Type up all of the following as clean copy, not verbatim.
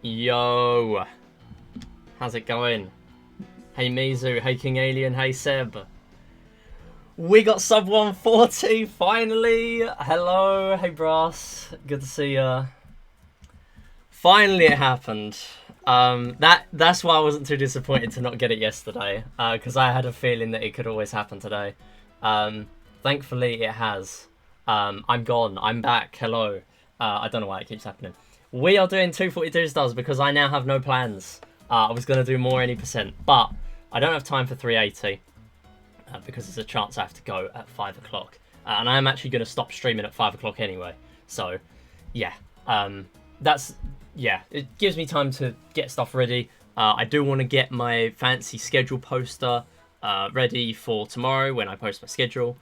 Yo, how's it going? Hey Mizu, hey King Alien, hey Seb. We got sub 140 finally. Hello, hey Brass, good to see ya. Finally it happened. That's why I wasn't too disappointed to not get it yesterday, because I had a feeling that it could always happen today. Thankfully it has. I'm gone, I'm back, hello. I don't know why it keeps happening. We are doing 242 stars because I now have no plans. I was going to do more any percent, but I don't have time for 380 because there's a chance I have to go at 5 o'clock. And I am actually going to stop streaming at 5 o'clock anyway. So, yeah. It gives me time to get stuff ready. I do want to get my fancy schedule poster ready for tomorrow when I post my schedule.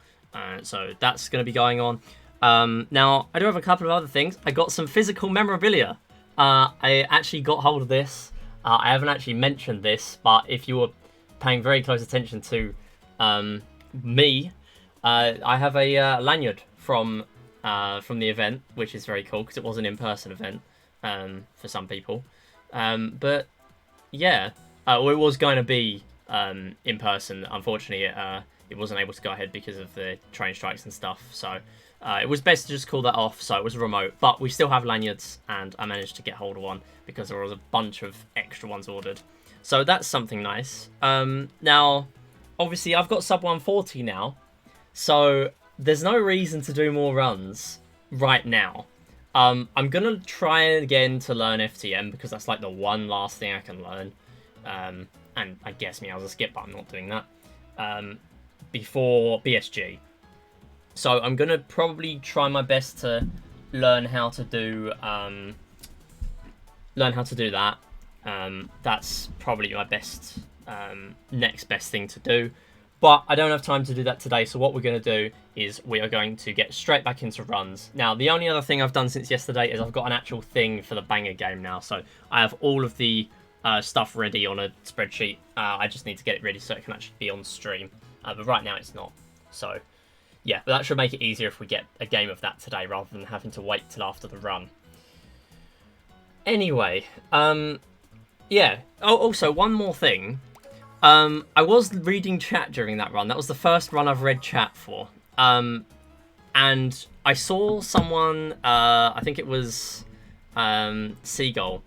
So that's going to be going on. Now, I do have a couple of other things. I got some physical memorabilia. I actually got hold of this. I haven't actually mentioned this, but if you were paying very close attention to me, I have a lanyard from the event, which is very cool because it was an in-person event for some people. But yeah, well, it was going to be in person. Unfortunately, it wasn't able to go ahead because of the train strikes and stuff. So it was best to just call that off. So it was remote, but we still have lanyards, and I managed to get hold of one because there was a bunch of extra ones ordered. So that's something nice. Now, obviously, I've got sub 140 now, so there's no reason to do more runs right now. I'm gonna try again to learn FTM because that's like the one last thing I can learn. And I guess me as a skip, but I'm not doing that. Before BSG. So I'm gonna probably try my best to learn how to do that. That's probably my best next best thing to do. But I don't have time to do that today, so what we're going to do is we are going to get straight back into runs. Now, the only other thing I've done since yesterday is I've got an actual thing for the banger game now. So I have all of the stuff ready on a spreadsheet. I just need to get it ready so it can actually be on stream. But right now it's not. So, yeah, but that should make it easier if we get a game of that today rather than having to wait till after the run. Anyway, yeah. Oh, also, one more thing. I was reading chat during that run. That was the first run I've read chat for. And I saw someone, I think it was Seagull,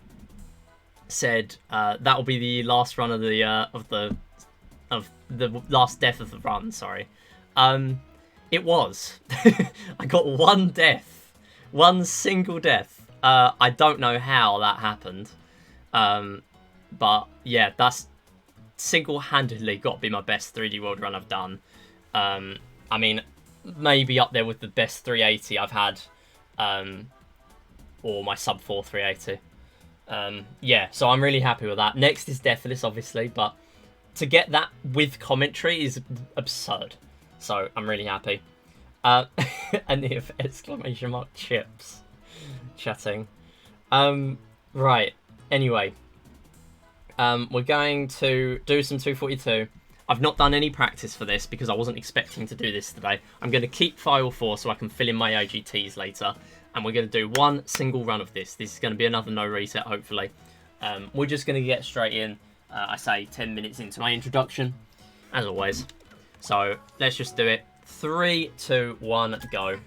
said that'll be the last run of the last death of the run. Sorry, it was. I got one death, one single death. I don't know how that happened, but yeah, that's single-handedly got to be my best 3D World run I've done. I mean, maybe up there with the best 380 I've had, or my sub 4 380. Yeah, so I'm really happy with that. Next is Deathless, obviously, but to get that with commentary is absurd. So I'm really happy. And if exclamation mark chips chatting. Right. Anyway. We're going to do some 242. I've not done any practice for this because I wasn't expecting to do this today. I'm going to keep file 4 so I can fill in my OGTs later. And we're going to do one single run of this. This is going to be another no reset, hopefully. We're just going to get straight in. I say 10 minutes into my introduction, as always. So let's just do it. 3, 2, 1, go.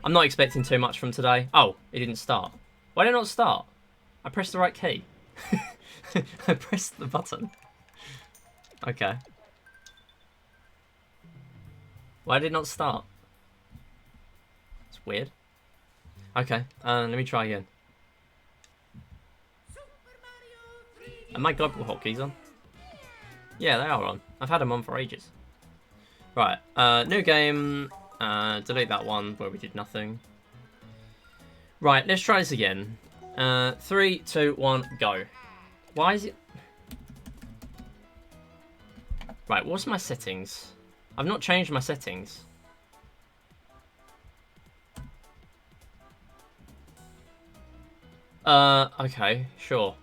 I'm not expecting too much from today. Oh, it didn't start. Why did it not start? I pressed the right key. I pressed the button. Okay. Why did it not start? It's weird. Okay, let me try again. Are my global hotkeys on? Yeah, they are on. I've had them on for ages. Right, new game. Delete that one where we did nothing. Right, let's try this again. 3, 2, 1, go. Why is it... Right, what's my settings? I've not changed my settings. Okay, sure.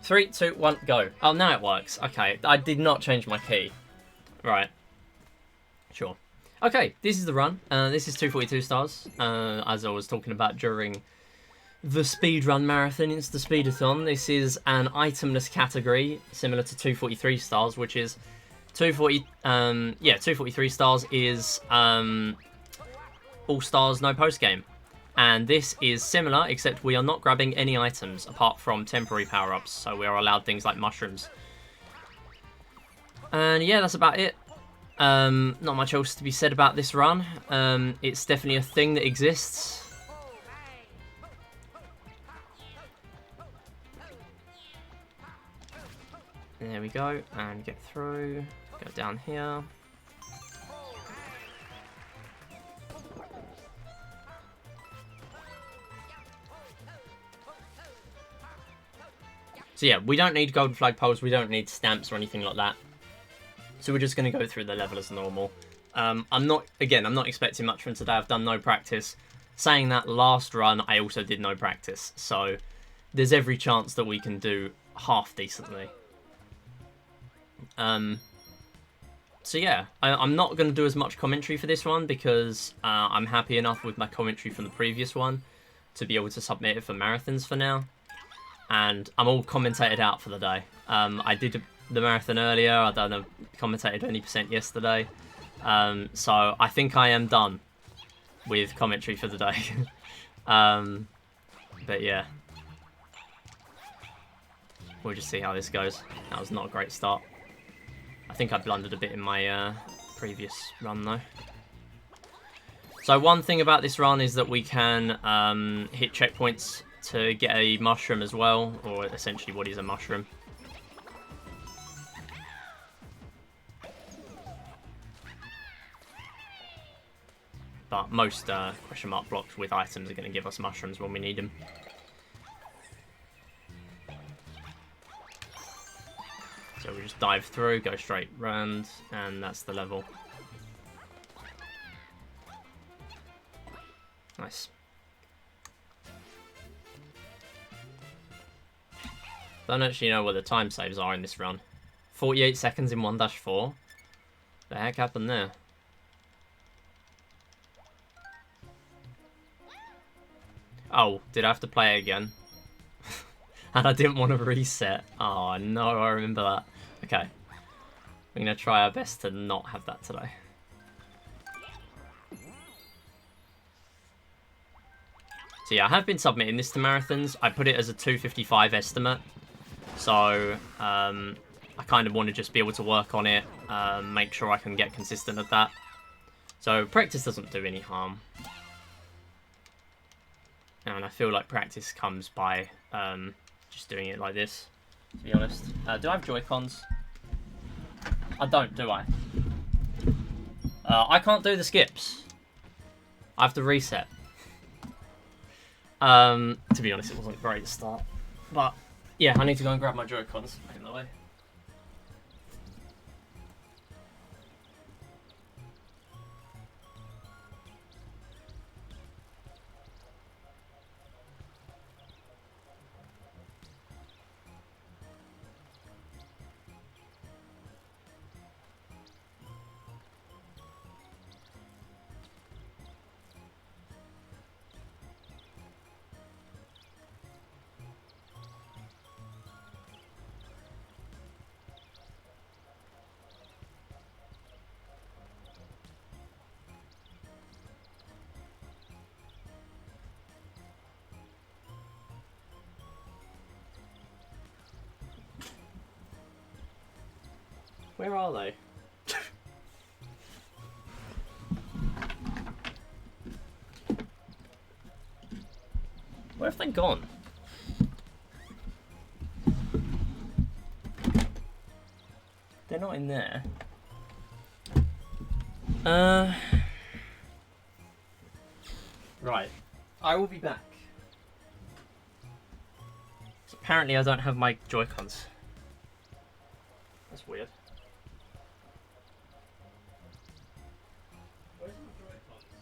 3, 2, 1, go. Oh, now it works. Okay, I did not change my key. Right. Sure. Okay, this is the run. This is 242 stars, as I was talking about during the speedrun marathon InstaSpeedathon. This is an itemless category, similar to 243 stars, which is 243 stars is all stars, no post game. And this is similar, except we are not grabbing any items apart from temporary power-ups, so we are allowed things like mushrooms. And yeah, that's about it. Not much else to be said about this run. It's definitely a thing that exists. There we go, and get through. Go down here. So yeah, we don't need golden flag poles, we don't need stamps or anything like that. So we're just going to go through the level as normal. I'm not expecting much from today. I've done no practice. Saying that, last run I also did no practice. So there's every chance that we can do half decently. So yeah, I'm not going to do as much commentary for this one because I'm happy enough with my commentary from the previous one to be able to submit it for marathons for now. And I'm all commentated out for the day. I did the marathon earlier. I don't know, commentated 20% yesterday. So I think I am done with commentary for the day. But yeah, we'll just see how this goes. That was not a great start. I think I blundered a bit in my previous run though. So one thing about this run is that we can hit checkpoints to get a mushroom as well, or essentially what is a mushroom. But most question mark blocks with items are going to give us mushrooms when we need them. So we just dive through, go straight round, and that's the level. Nice. Don't actually know what the time saves are in this run. 48 seconds in 1-4. The heck happened there? Oh, did I have to play it again? And I didn't want to reset. Oh no, I remember that. Okay. We're going to try our best to not have that today. So yeah, I have been submitting this to marathons. I put it as a 2:55 estimate. So, I kind of want to just be able to work on it, make sure I can get consistent at that. So, practice doesn't do any harm. And I feel like practice comes by just doing it like this, to be honest. Do I have Joy-Cons? I don't, do I? I can't do the skips. I have to reset. To be honest, it wasn't a great start. But yeah, I need to go and grab my Joy-Cons back in the way. Where are they? Where have they gone? They're not in there. Right. I will be back. So apparently I don't have my Joy-Cons. That's weird. Where's my Joy-Cons?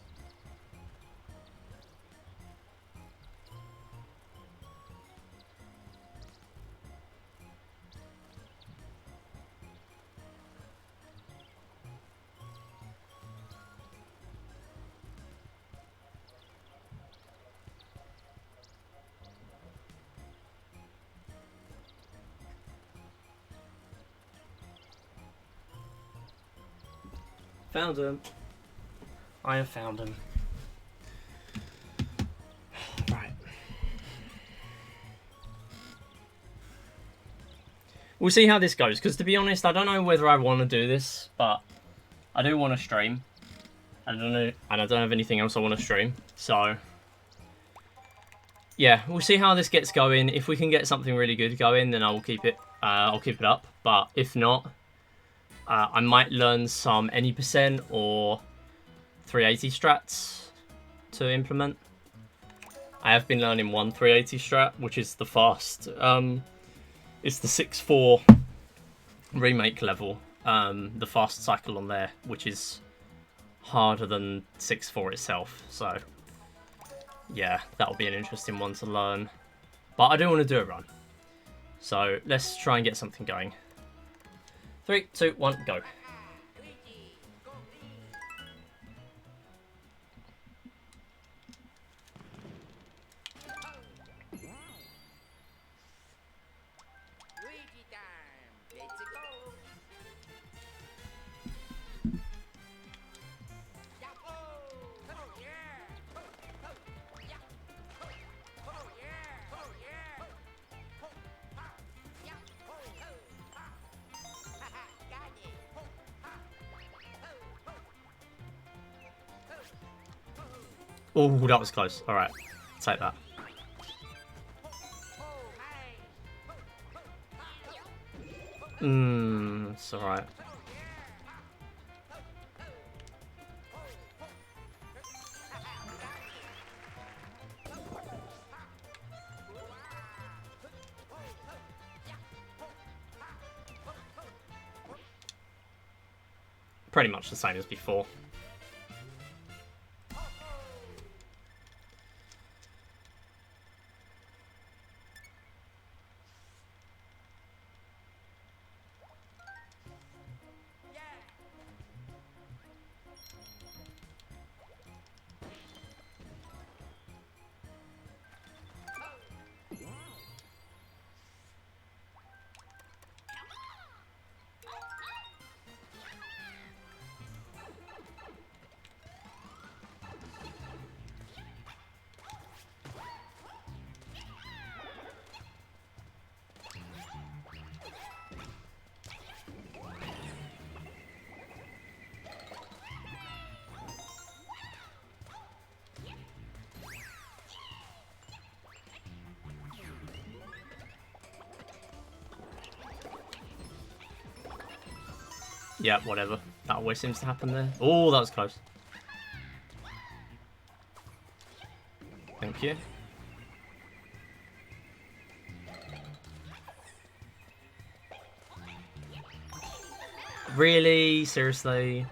Found him. I have found him. Right. We'll see how this goes, because to be honest, I don't know whether I want to do this, but I do want to stream. I don't know, and I don't have anything else I want to stream, so yeah, we'll see how this gets going. If we can get something really good going, then I will keep it. I'll keep it up. But if not, I might learn some any percent or 380 strats to implement. I have been learning one 380 strat, which is the fast. It's the 6-4 remake level, the fast cycle on there, which is harder than 6-4 itself. So yeah, that'll be an interesting one to learn. But I do want to do a run. So let's try and get something going. 3, 2, 1, go. Oh, that was close. All right, take that. It's all right. Pretty much the same as before. Yeah, whatever. That always seems to happen there. Oh, that was close. Thank you. Really? Seriously?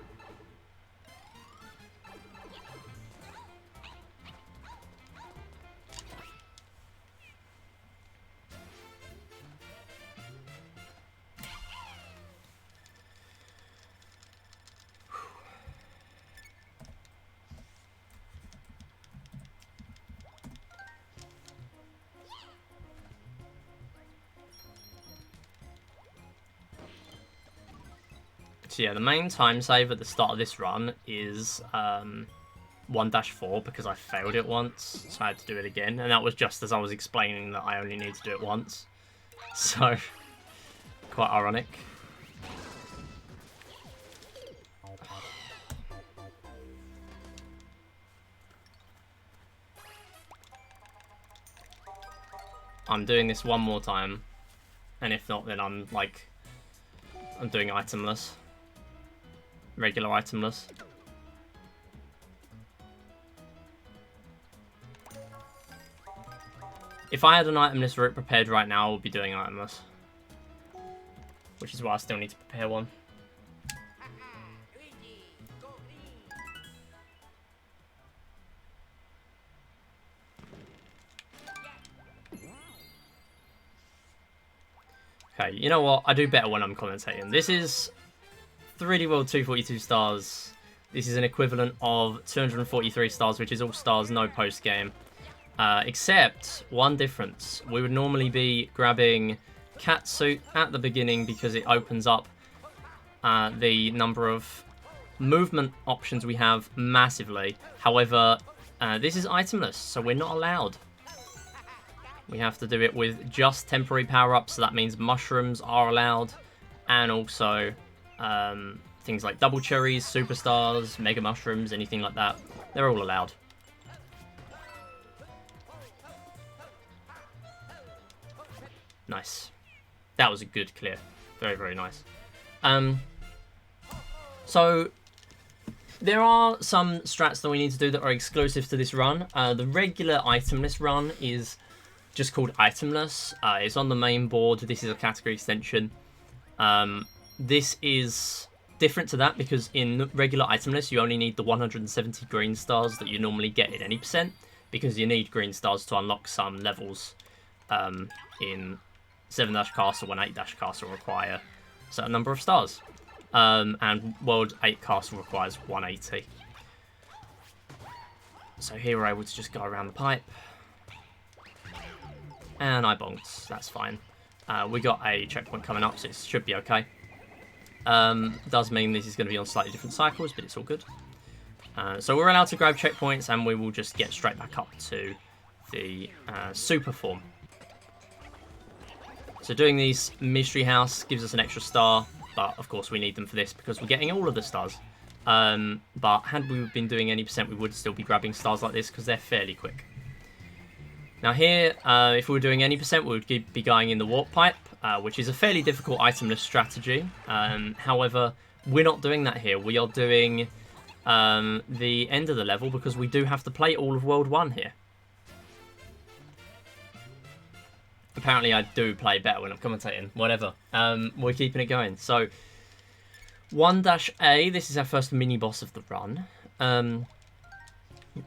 So yeah, the main time save at the start of this run is 1-4 because I failed it once, so I had to do it again, and that was just as I was explaining that I only need to do it once. So, quite ironic. I'm doing this one more time, and if not, then I'm doing itemless. Regular itemless. If I had an itemless route prepared right now, I would be doing itemless. Which is why I still need to prepare one. Okay, you know what? I do better when I'm commentating. This is 3D World 242 stars. This is an equivalent of 243 stars, which is all stars, no post-game. Except one difference. We would normally be grabbing Catsuit at the beginning because it opens up the number of Movement options we have massively. However, this is itemless, so we're not allowed. We have to do it with just temporary power-ups, so that means mushrooms are allowed, and also things like double cherries, superstars, mega mushrooms, anything like that. They're all allowed. Nice. That was a good clear. Very, very nice. So there are some strats that we need to do that are exclusive to this run. The regular itemless run is just called Itemless. It's on the main board. This is a category extension. This is different to that because in regular Itemless you only need the 170 green stars that you normally get in any percent, because you need green stars to unlock some levels in 7-Castle and 8-Castle require a certain number of stars. And World 8 Castle requires 180. So here we're able to just go around the pipe. And I bonked. That's fine. We got a checkpoint coming up, so it should be okay. Does mean this is going to be on slightly different cycles, but it's all good. So we're allowed to grab checkpoints, and we will just get straight back up to the super form. So doing these mystery house gives us an extra star, but of course we need them for this because we're getting all of the stars. But had we been doing any percent, we would still be grabbing stars like this because they're fairly quick. Now here, if we were doing any percent, we would be going in the warp pipe, which is a fairly difficult itemless strategy. However, we're not doing that here. We are doing the end of the level because we do have to play all of World 1 here. Apparently I do play better when I'm commentating. Whatever. We're keeping it going. So, 1-A, this is our first mini-boss of the run.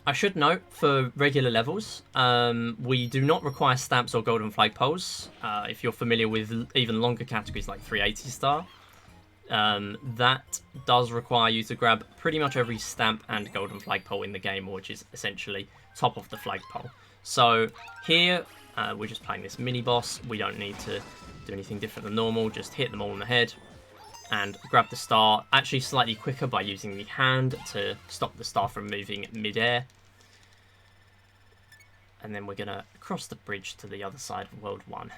I should note, for regular levels, we do not require stamps or golden flagpoles. If you're familiar with even longer categories like 380 star, that does require you to grab pretty much every stamp and golden flagpole in the game, which is essentially top of the flagpole. So here, we're just playing this mini-boss. We don't need to do anything different than normal. Just hit them all in the head and grab the star. Actually slightly quicker by using the hand to stop the star from moving mid-air. And then we're going to cross the bridge to the other side of World 1.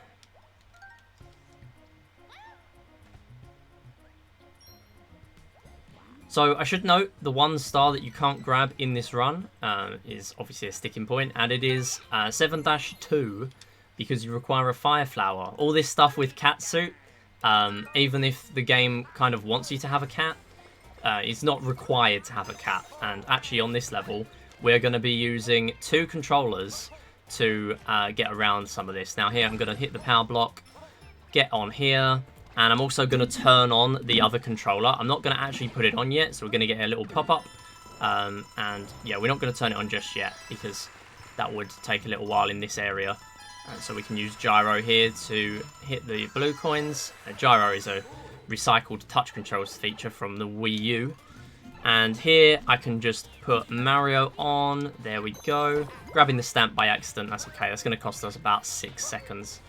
So I should note the one star that you can't grab in this run is obviously a sticking point, and it is 7-2 because you require a fire flower. All this stuff with catsuit, even if the game kind of wants you to have a cat, it's not required to have a cat. And actually on this level, we're going to be using 2 controllers to get around some of this. Now here I'm going to hit the power block, get on here. And I'm also going to turn on the other controller. I'm not going to actually put it on yet, so we're going to get a little pop-up. And yeah, we're not going to turn it on just yet, because that would take a little while in this area. So we can use gyro here to hit the blue coins. Gyro is a recycled touch controls feature from the Wii U. And here I can just put Mario on. There we go. Grabbing the stamp by accident, that's okay. That's going to cost us about 6 seconds.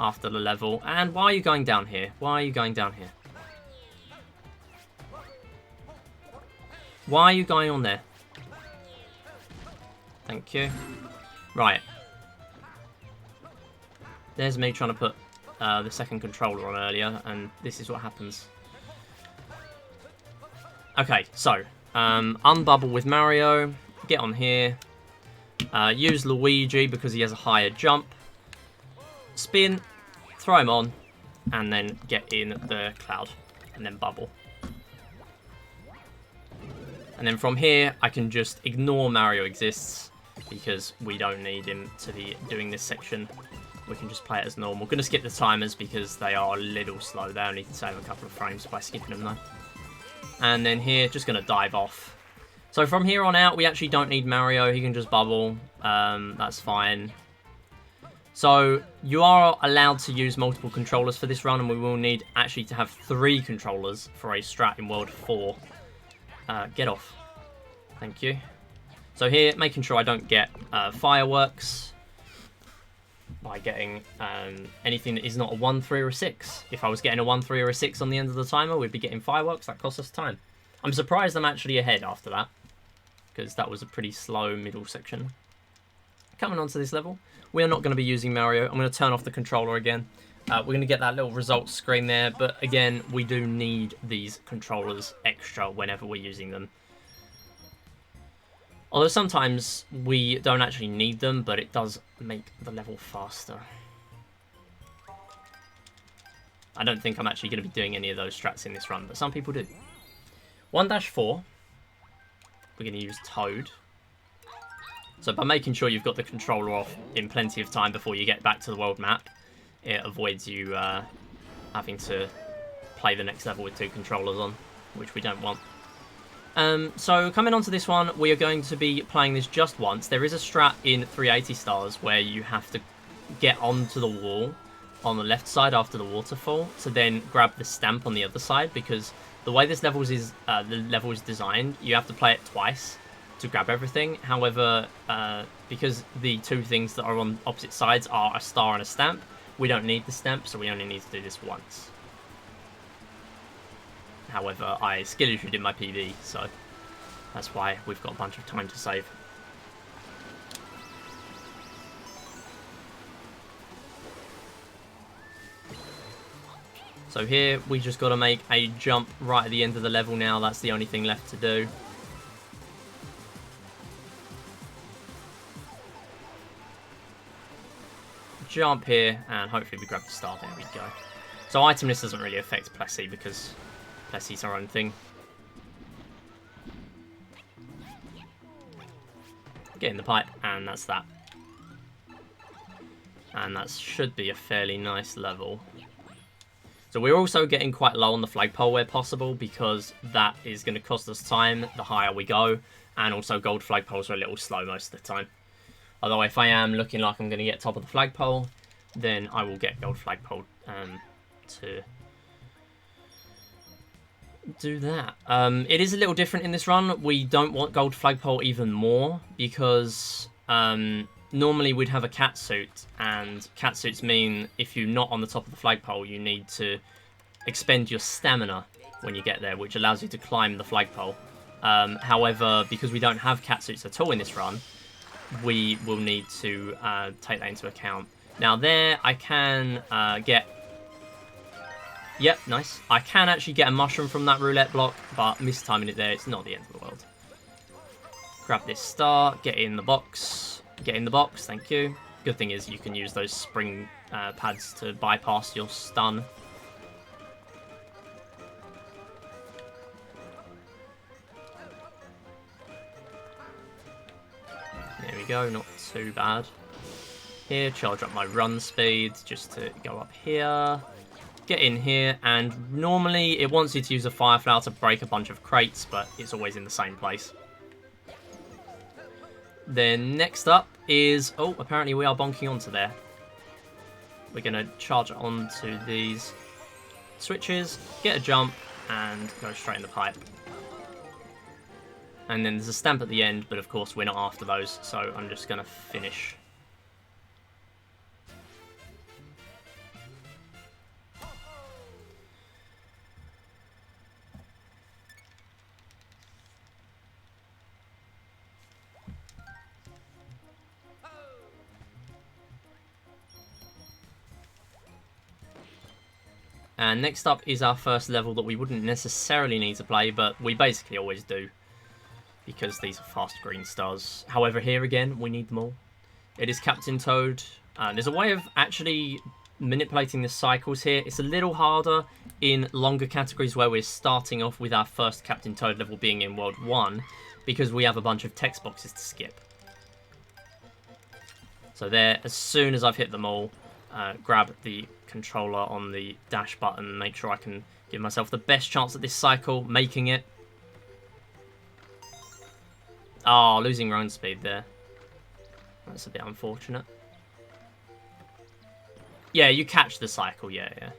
After the level. And why are you going down here? Why are you going down here? Why are you going on there? Thank you. Right. There's me trying to put the second controller on earlier, and this is what happens. Okay, so unbubble with Mario. Get on here. Use Luigi because he has a higher jump. Spin, throw him on, and then get in the cloud, and then bubble. And then from here, I can just ignore Mario exists, because we don't need him to be doing this section. We can just play it as normal. Going to skip the timers because they are a little slow. They only save a couple of frames by skipping them though. And then here, just going to dive off. So from here on out, we actually don't need Mario. He can just bubble. That's fine. So you are allowed to use multiple controllers for this run, and we will need actually to have 3 controllers for a strat in World 4. Get off. Thank you. So here, making sure I don't get fireworks by getting anything that is not a 1, 3, or a 6. If I was getting a 1, 3, or a 6 on the end of the timer, we'd be getting fireworks. That costs us time. I'm surprised I'm actually ahead after that, because that was a pretty slow middle section. Coming onto this level, we are not going to be using Mario. I'm going to turn off the controller again. We're going to get that little results screen there, but again, we do need these controllers extra whenever we're using them. Although sometimes we don't actually need them, but it does make the level faster. I don't think I'm actually going to be doing any of those strats in this run, but some people do. 1-4, we're going to use Toad. So by making sure you've got the controller off in plenty of time before you get back to the world map, it avoids you having to play the next level with 2 controllers on, which we don't want. So coming onto this one, we are going to be playing this just once. There is a strat in 380 stars where you have to get onto the wall on the left side after the waterfall to then grab the stamp on the other side, because the way this level is designed, you have to play it twice to grab everything. However, because the 2 things that are on opposite sides are a star and a stamp, we don't need the stamp, so we only need to do this once. However, I skill issued in my PB, so that's why we've got a bunch of time to save. So here, we just got to make a jump right at the end of the level now. That's the only thing left to do. Jump here, and hopefully we grab the star. There we go. So Itemless doesn't really affect Plessy, because Plessy's our own thing. Get in the pipe, and that's that. And that should be a fairly nice level. So we're also getting quite low on the flagpole where possible, because that is going to cost us time the higher we go, and also gold flagpoles are a little slow most of the time. Although if I am looking like I'm going to get top of the flagpole, then I will get gold flagpole to do that. It is a little different in this run. We don't want gold flagpole even more, because normally we'd have a catsuit, and catsuits mean if you're not on the top of the flagpole, you need to expend your stamina when you get there, which allows you to climb the flagpole. However, because we don't have catsuits at all in this run, we will need to take that into account. Now there, I can get... Yep, nice. I can actually get a mushroom from that roulette block, but mistiming it there, it's not the end of the world. Grab this star, get in the box. Get in the box, thank you. Good thing is you can use those spring pads to bypass your stun. There we go, not too bad. Here, charge up my run speed just to go up here. Get in here, and normally it wants you to use a fire flower to break a bunch of crates, but it's always in the same place. Then next up is... Oh, apparently we are bonking onto there. We're going to charge onto these switches, get a jump, and go straight in the pipe. And then there's a stamp at the end, but of course we're not after those, so I'm just going to finish. And next up is our first level that we wouldn't necessarily need to play, but we basically always do, because these are fast green stars. However, here again, we need them all. It is Captain Toad. There's a way of actually manipulating the cycles here. It's a little harder in longer categories where we're starting off with our first Captain Toad level being in World 1, because we have a bunch of text boxes to skip. So there, as soon as I've hit them all, grab the controller on the dash button, make sure I can give myself the best chance at this cycle, making it. Oh, losing run speed there. That's a bit unfortunate. Yeah, you catch the cycle, yeah.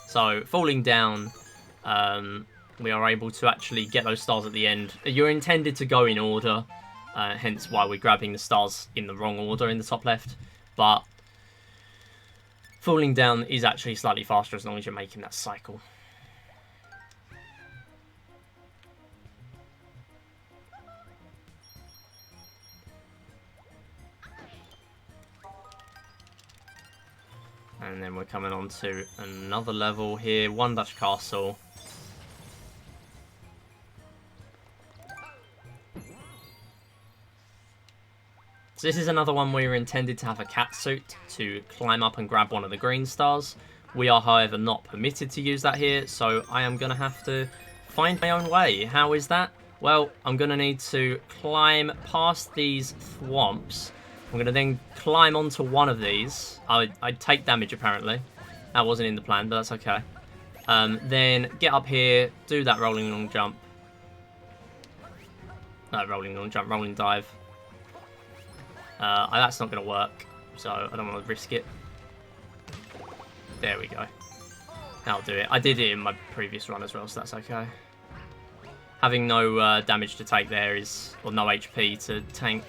So, falling down, we are able to actually get those stars at the end. You're intended to go in order, hence why we're grabbing the stars in the wrong order in the top left. But falling down is actually slightly faster as long as you're making that cycle. And then we're coming on to another level here, 1-Castle. So this is another one where you're intended to have a cat suit to climb up and grab one of the green stars. We are, however, not permitted to use that here, so I am going to have to find my own way. How is that? Well, I'm going to need to climb past these thwomps. I'm going to then climb onto one of these. I'd take damage, apparently. That wasn't in the plan, but that's okay. Then get up here, do that rolling long jump. No, rolling long jump, rolling dive. That's not going to work, so I don't want to risk it. There we go. That'll do it. I did it in my previous run as well, so that's okay. Having no damage to take there is, or no HP to tank,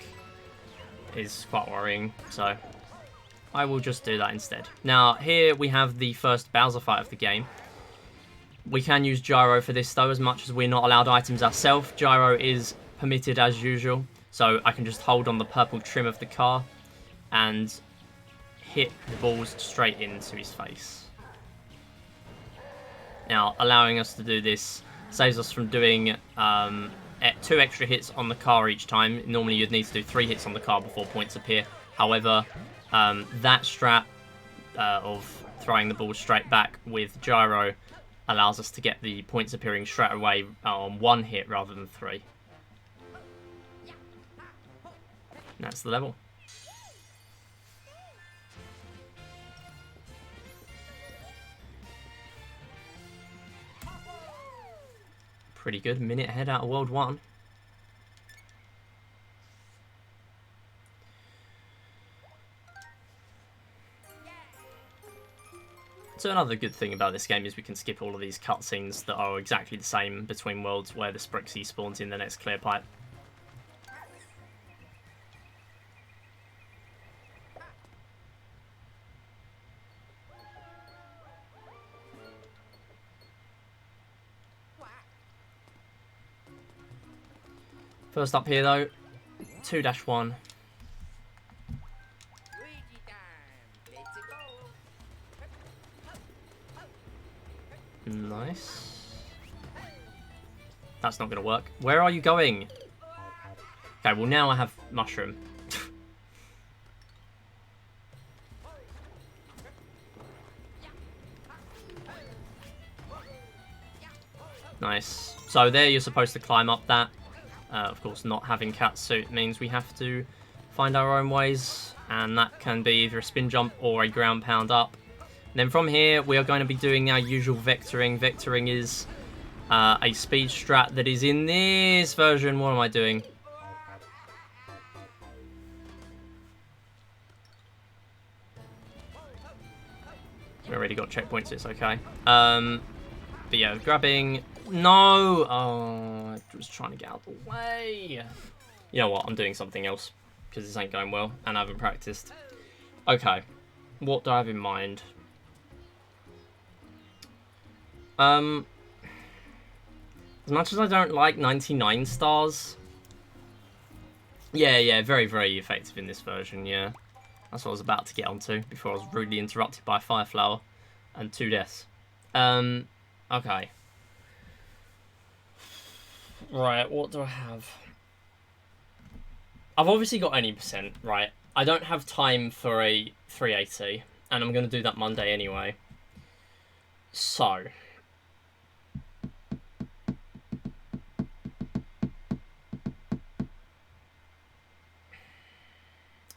is quite worrying, so I will just do that instead. Now, here we have the first Bowser fight of the game. We can use Gyro for this, though, as much as we're not allowed items ourselves. Gyro is permitted as usual, so I can just hold on the purple trim of the car and hit the balls straight into his face. Now, allowing us to do this saves us from doing 2 extra hits on the car each time. Normally you'd need to do 3 hits on the car before points appear. However, that strat of throwing the ball straight back with Gyro allows us to get the points appearing straight away on 1 hit rather than 3. And that's the level. Pretty good. Minute ahead out of World 1. So another good thing about this game is we can skip all of these cutscenes that are exactly the same between worlds where the Sprixie spawns in the next clear pipe. First up here though, 2-1. Nice. That's not going to work. Where are you going? Okay, well now I have Mushroom. Nice. So there you're supposed to climb up that. Of course, not having cat suit means we have to find our own ways, and that can be either a spin jump or a ground pound up. And then from here, we are going to be doing our usual vectoring. Vectoring is a speed strat that is in this version. What am I doing? We already got checkpoints, it's okay. But yeah, grabbing... No! Oh, I was trying to get out of the way. You know what? I'm doing something else because this ain't going well and I haven't practiced. Okay. What do I have in mind? As much as I don't like 99 stars. Yeah, very, very effective in this version, yeah. That's what I was about to get onto before I was rudely interrupted by Fireflower and 2 deaths. Okay. Right, what do I have? I've obviously got any percent, right? I don't have time for a 380, and I'm going to do that Monday anyway. So.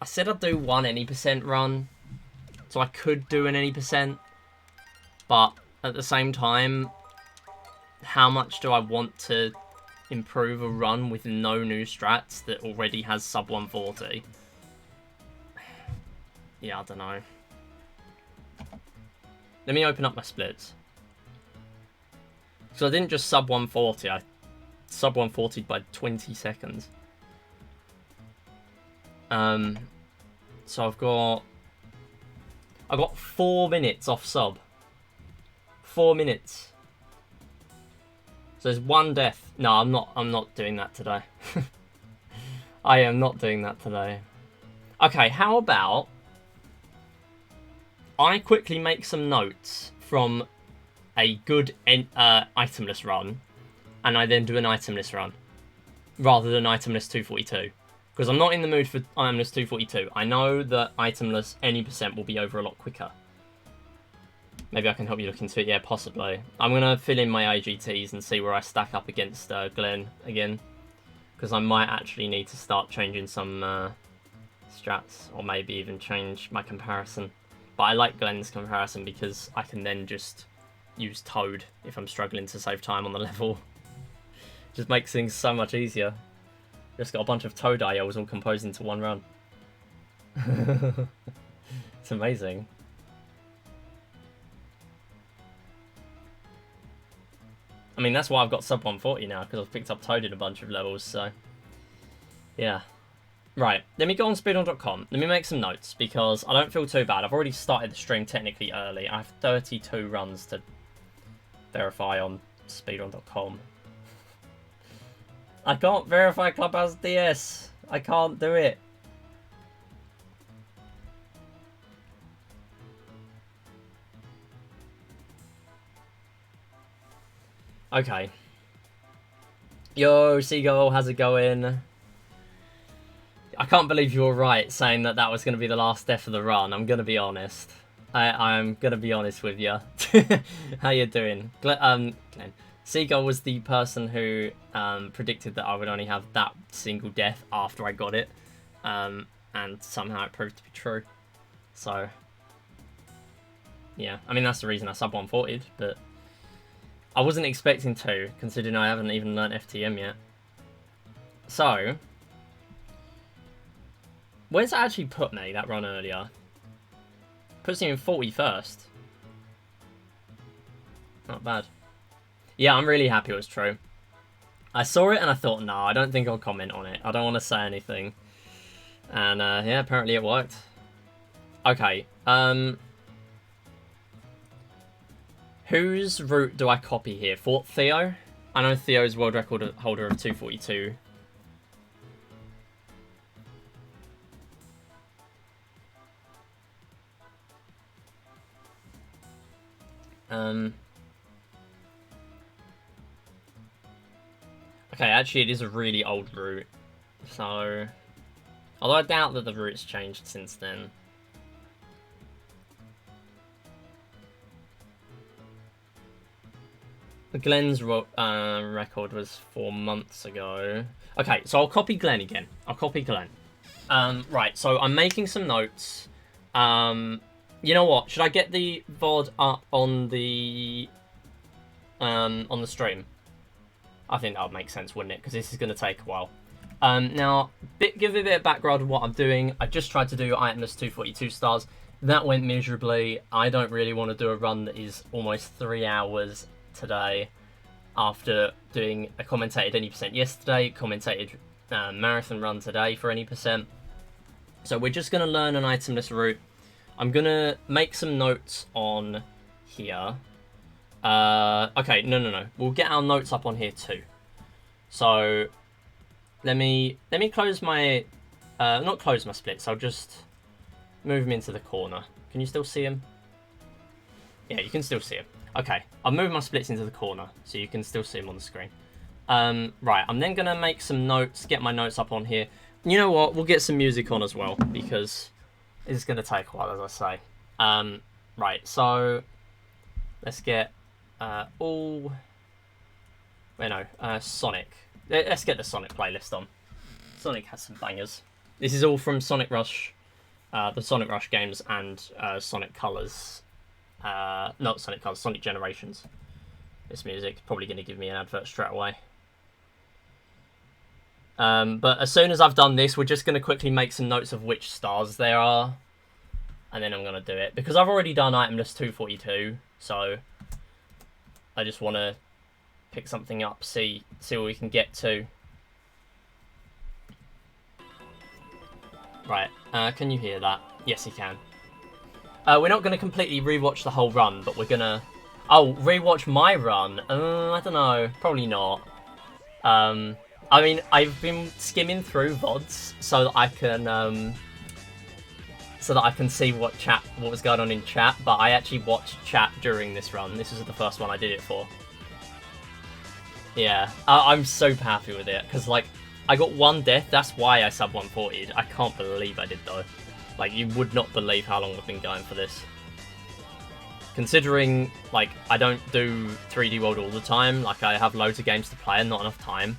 I said I'd do one any percent run, so I could do an any percent, but at the same time, how much do I want to improve a run with no new strats that already has sub 140? Yeah, I don't know. Let me open up my splits. So I didn't just sub 140, I sub 140 by 20 seconds. So I've got 4 minutes off sub. 4 minutes. So there's 1 death. No, I'm not doing that today. I am not doing that today. Okay, how about I quickly make some notes from a good itemless run, and I then do an itemless run, rather than itemless 242. Because I'm not in the mood for itemless 242. I know that itemless any percent will be over a lot quicker. Maybe I can help you look into it. Yeah, possibly. I'm going to fill in my IGTs and see where I stack up against Glenn again. Because I might actually need to start changing some strats. Or maybe even change my comparison. But I like Glenn's comparison because I can then just use Toad if I'm struggling to save time on the level. Just makes things so much easier. Just got a bunch of Toad IOs all composed into one run. It's amazing. I mean, that's why I've got sub 140 now, because I've picked up Toad in a bunch of levels, so... yeah. Right, let me go on speedrun.com. Let me make some notes, because I don't feel too bad. I've already started the stream technically early. I have 32 runs to verify on speedrun.com. I can't verify Clubhouse DS. I can't do it. Okay. Yo, Seagull, how's it going? I can't believe you were right saying that that was going to be the last death of the run. I'm going to be honest. I'm going to be honest with you. How you doing? Glenn. Seagull was the person who predicted that I would only have that single death after I got it. And somehow it proved to be true. So, yeah. I mean, that's the reason I sub 140'd, but... I wasn't expecting to, considering I haven't even learnt FTM yet. So, where's that actually put me, that run earlier? Puts me in 41st. Not bad. Yeah, I'm really happy it was true. I saw it and I thought, no, I don't think I'll comment on it. I don't want to say anything. And yeah, apparently it worked. Okay, whose route do I copy here? For Theo? I know Theo's world record holder of 242. Okay, actually it is a really old route. So... although I doubt that the route's changed since then. Glenn's record was 4 months ago. Okay, so I'll copy Glenn again. I'll copy Glenn. Right, so I'm making some notes. You know what? Should I get the VOD up on the stream? I think that would make sense, wouldn't it? Because this is going to take a while. Now, give a bit of background of what I'm doing. I just tried to do Itemless 242 stars. That went miserably. I don't really want to do a run that is almost 3 hours today after doing a commentated any percent yesterday, commentated marathon run today for any percent. So we're just going to learn an itemless route. I'm going to make some notes on here. Okay, no. We'll get our notes up on here too. So let me close my not close my splits. I'll just move them into the corner. Can you still see them? Yeah, you can still see them. Okay, I'll move my splits into the corner so you can still see them on the screen. Right, I'm then going to make some notes, get my notes up on here. You know what? We'll get some music on as well because it's going to take a while, as I say. Right, so let's get Sonic. Let's get the Sonic playlist on. Sonic has some bangers. This is all from Sonic Rush, the Sonic Rush games and Sonic Colors. Not Sonic Colors, Sonic Generations. This music is probably going to give me an advert straight away. But as soon as I've done this, we're just going to quickly make some notes of which stars there are. And then I'm going to do it. Because I've already done Itemless 242, so I just want to pick something up, see what we can get to. Right, can you hear that? Yes, you can. We're not going to completely rewatch the whole run, but we're going to... oh, rewatch my run? I don't know. Probably not. I mean, I've been skimming through VODs so that I can so that I can see what was going on in chat, but I actually watched chat during this run. This is the first one I did it for. Yeah, I'm super happy with it, because, like, I got 1 death, that's why I sub 140'd. I can't believe I did, though. Like, you would not believe how long I've been going for this. Considering, like, I don't do 3D World all the time, like, I have loads of games to play and not enough time.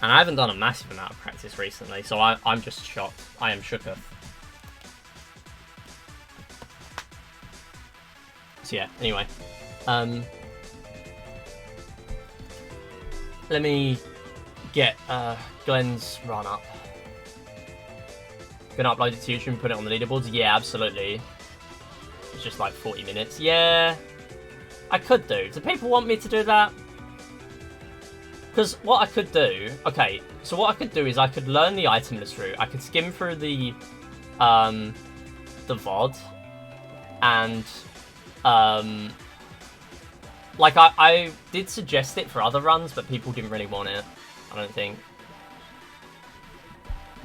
And I haven't done a massive amount of practice recently, so I'm just shocked. I am shooketh. So yeah, anyway. Let me get Glenn's run up. Gonna upload it to YouTube and put it on the leaderboards? Yeah, absolutely. It's just like 40 minutes. Yeah, I could do. Do people want me to do that? Because what I could do... Okay, so what I could do is I could learn the Itemless route. I could skim through the VOD. And... like, I did suggest it for other runs, but people didn't really want it. I don't think.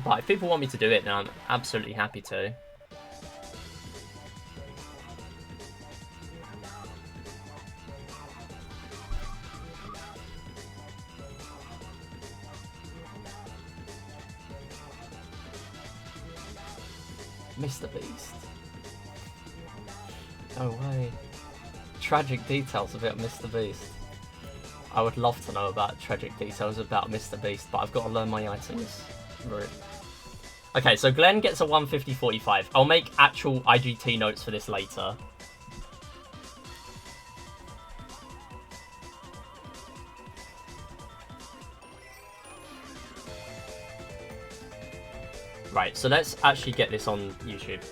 But if people want me to do it, then I'm absolutely happy to. Mr. Beast. No way. Tragic details about Mr. Beast. I would love to know about tragic details about Mr. Beast, but I've got to learn my items route. Okay, so Glenn gets a 150.45. I'll make actual IGT notes for this later. Right, so let's actually get this on YouTube.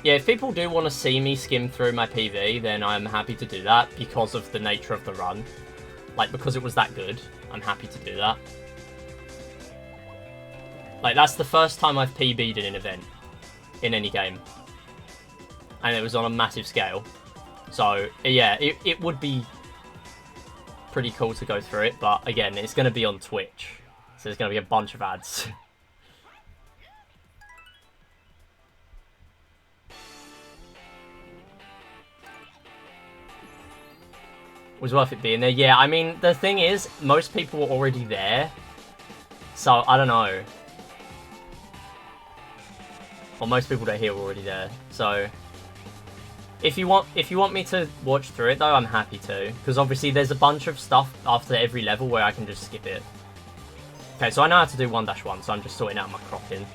Yeah, if people do want to see me skim through my PV, then I'm happy to do that because of the nature of the run. Like, because it was that good, I'm happy to do that. Like, that's the first time I've PB'd in an event, in any game. And it was on a massive scale. So, yeah, it would be pretty cool to go through it, but again, it's going to be on Twitch. So there's going to be a bunch of ads. Was worth it being there. Yeah, I mean, the thing is, most people were already there. So, I don't know. Well, most people that are here were already there. So, if you want me to watch through it, though, I'm happy to. Because obviously, there's a bunch of stuff after every level where I can just skip it. Okay, so I know how to do 1-1, so I'm just sorting out my cropping.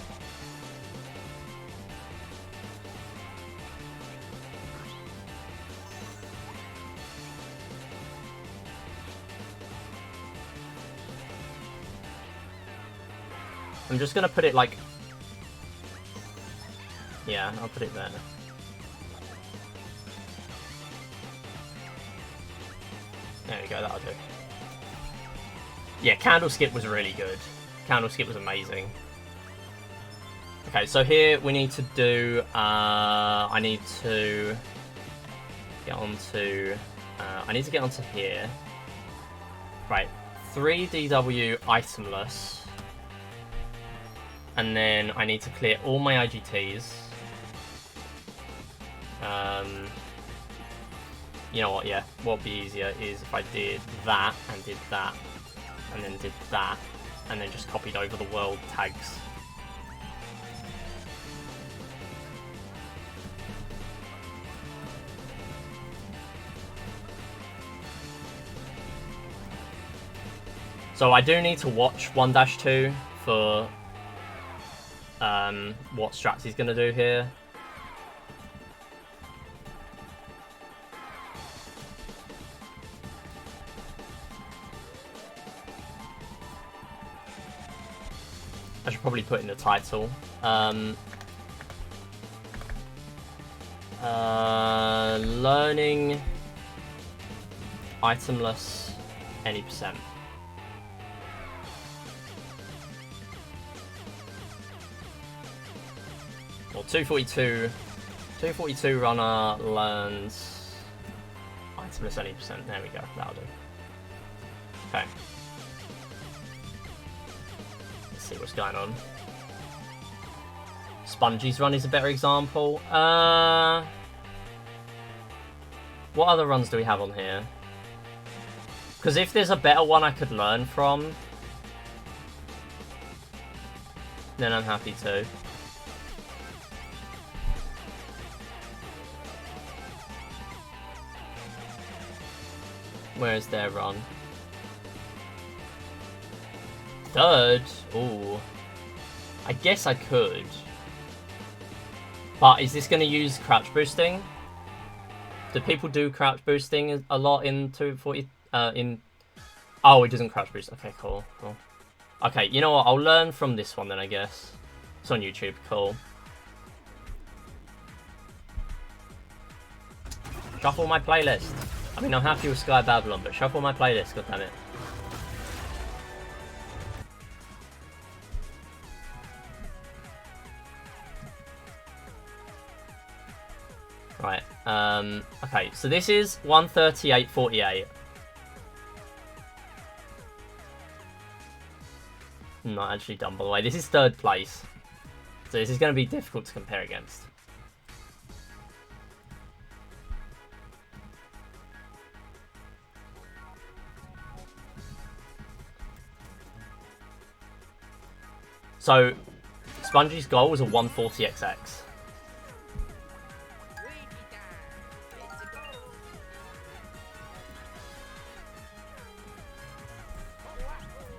I'm just going to put it like... Yeah, I'll put it there. There we go, that'll do. Yeah, Candle Skip was really good. Candle Skip was amazing. Okay, so here we need to do... I need to get onto... I need to get onto here. Right, 3DW Itemless. And then I need to clear all my IGTs. You know what, yeah. What would be easier is if I did that, and did that, and then did that, and then just copied over the world tags. So I do need to watch 1-2 for what strats he's going to do here. I should probably put in the title. Learning Itemless any percent. Or 242 242 runner learns Itemless 80%. There we go. That'll do. Okay. Let's see what's going on. Spongey's run is a better example. What other runs do we have on here? Because if there's a better one I could learn from, then I'm happy to. Where is their run? Third? Ooh. I guess I could. But is this going to use crouch boosting? Do people do crouch boosting a lot in 240? Oh, it doesn't crouch boost. Okay, cool. Okay, you know what? I'll learn from this one then, I guess. It's on YouTube. Cool. Shuffle my playlist. I mean, I'm happy with Sky Babylon, but shuffle my playlist. God damn it. Right. Okay, so this is 138.48. Not actually done, by the way. This is third place. So this is going to be difficult to compare against. So, Spongey's goal was a 140XX.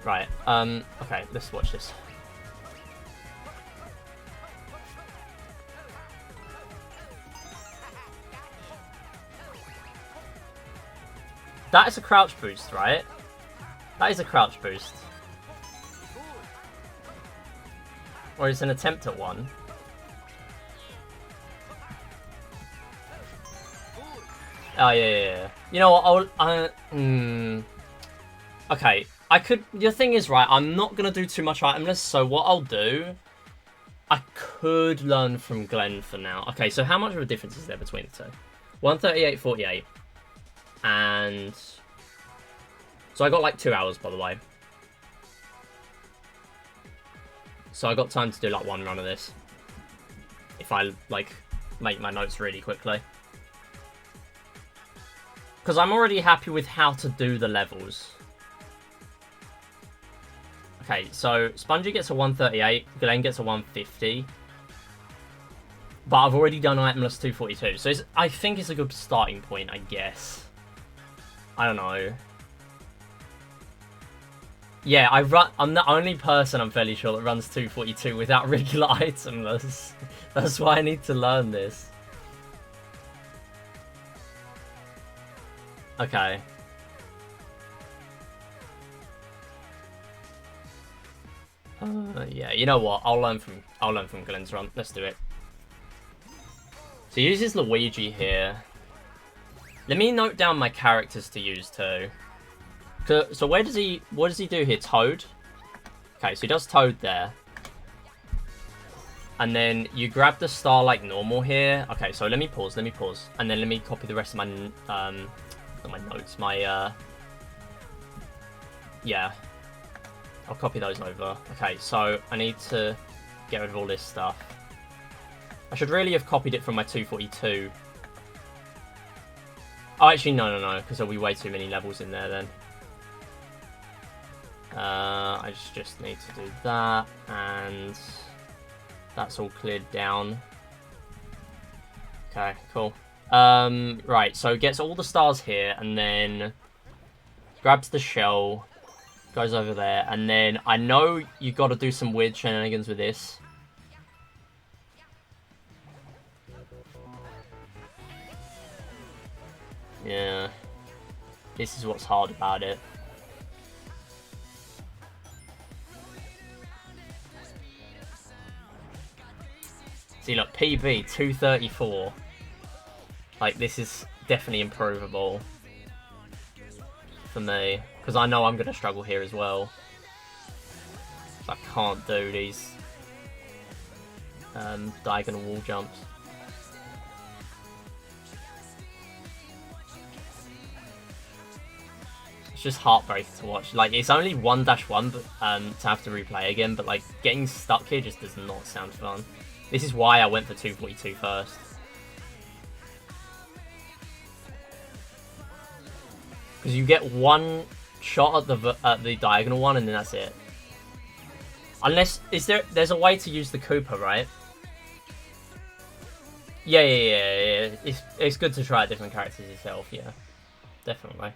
Right, okay, let's watch this. That is a crouch boost, right? That is a crouch boost. Or it's an attempt at one. Oh, yeah. You know what, okay. I could... The thing is, right, I'm not going to do too much Itemless, so what I'll do... I could learn from Glenn for now. Okay, so how much of a difference is there between the two? 138.48. And... So I got like 2 hours, by the way. So I got time to do like one run of this. If I, like, make my notes really quickly. Because I'm already happy with how to do the levels. Okay, so Spongy gets a 138, Glenn gets a 150. But I've already done Itemless 242, so I think it's a good starting point, I guess. I don't know. Yeah, I'm the only person, I'm fairly sure, that runs 242 without regular Itemless. That's why I need to learn this. Okay. Yeah, you know what? I'll learn from Glenn's run. Let's do it. So he uses Luigi here. Let me note down my characters to use too. So what does he do here? Toad? Okay, so he does Toad there. And then you grab the star like normal here. Okay, so let me pause. And then let me copy the rest of my, not my notes, yeah. I'll copy those over. Okay, so I need to get rid of all this stuff. I should really have copied it from my 242. Oh, actually, no, because there'll be way too many levels in there then. I just need to do that, and that's all cleared down. Okay, cool. Right, so gets all the stars here, and then grabs the shell, goes over there, and then I know you got to do some weird shenanigans with this. Yeah, this is what's hard about it. See, look, PB 234. Like, this is definitely improvable for me, because I know I'm going to struggle here as well. I can't do these diagonal wall jumps. It's just heartbreaking to watch. Like, it's only 1-1, but to have to replay again, but like getting stuck here just does not sound fun. This is why I went for 242 first. Because you get one shot at the diagonal one, and then that's it. Unless there's a way to use the Koopa, right? Yeah. It's good to try different characters yourself. Yeah, definitely.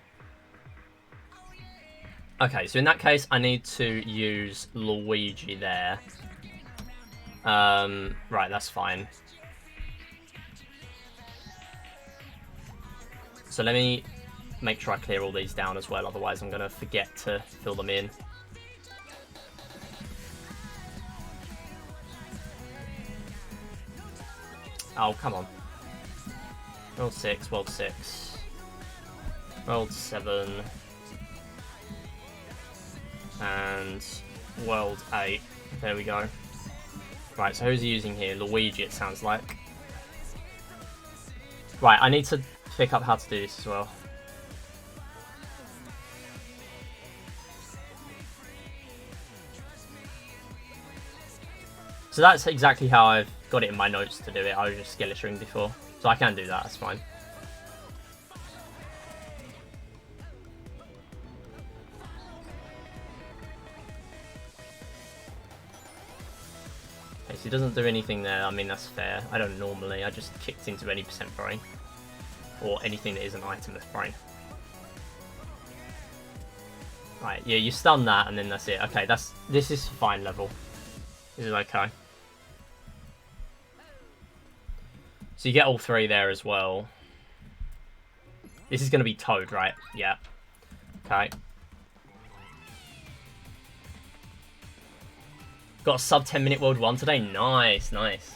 Okay, so in that case, I need to use Luigi there. Right, that's fine. So let me make sure I clear all these down as well, otherwise I'm going to forget to fill them in. Oh, come on. World 6, World 6. World 7. And World 8. There we go. Right, so who's he using here? Luigi, it sounds like. Right, I need to pick up how to do this as well. So that's exactly how I've got it in my notes to do it. I was just skelettering before. So I can do that, that's fine. Okay, so he doesn't do anything there. I mean, that's fair. I don't normally. I just kicked into any percent brain. Or anything that is an itemless brain. Right, yeah, you stun that and then that's it. Okay, this is fine level. This is okay. So you get all three there as well. This is going to be Toad, right? Yeah. Okay. Got a sub 10-minute World 1 today. Nice, nice.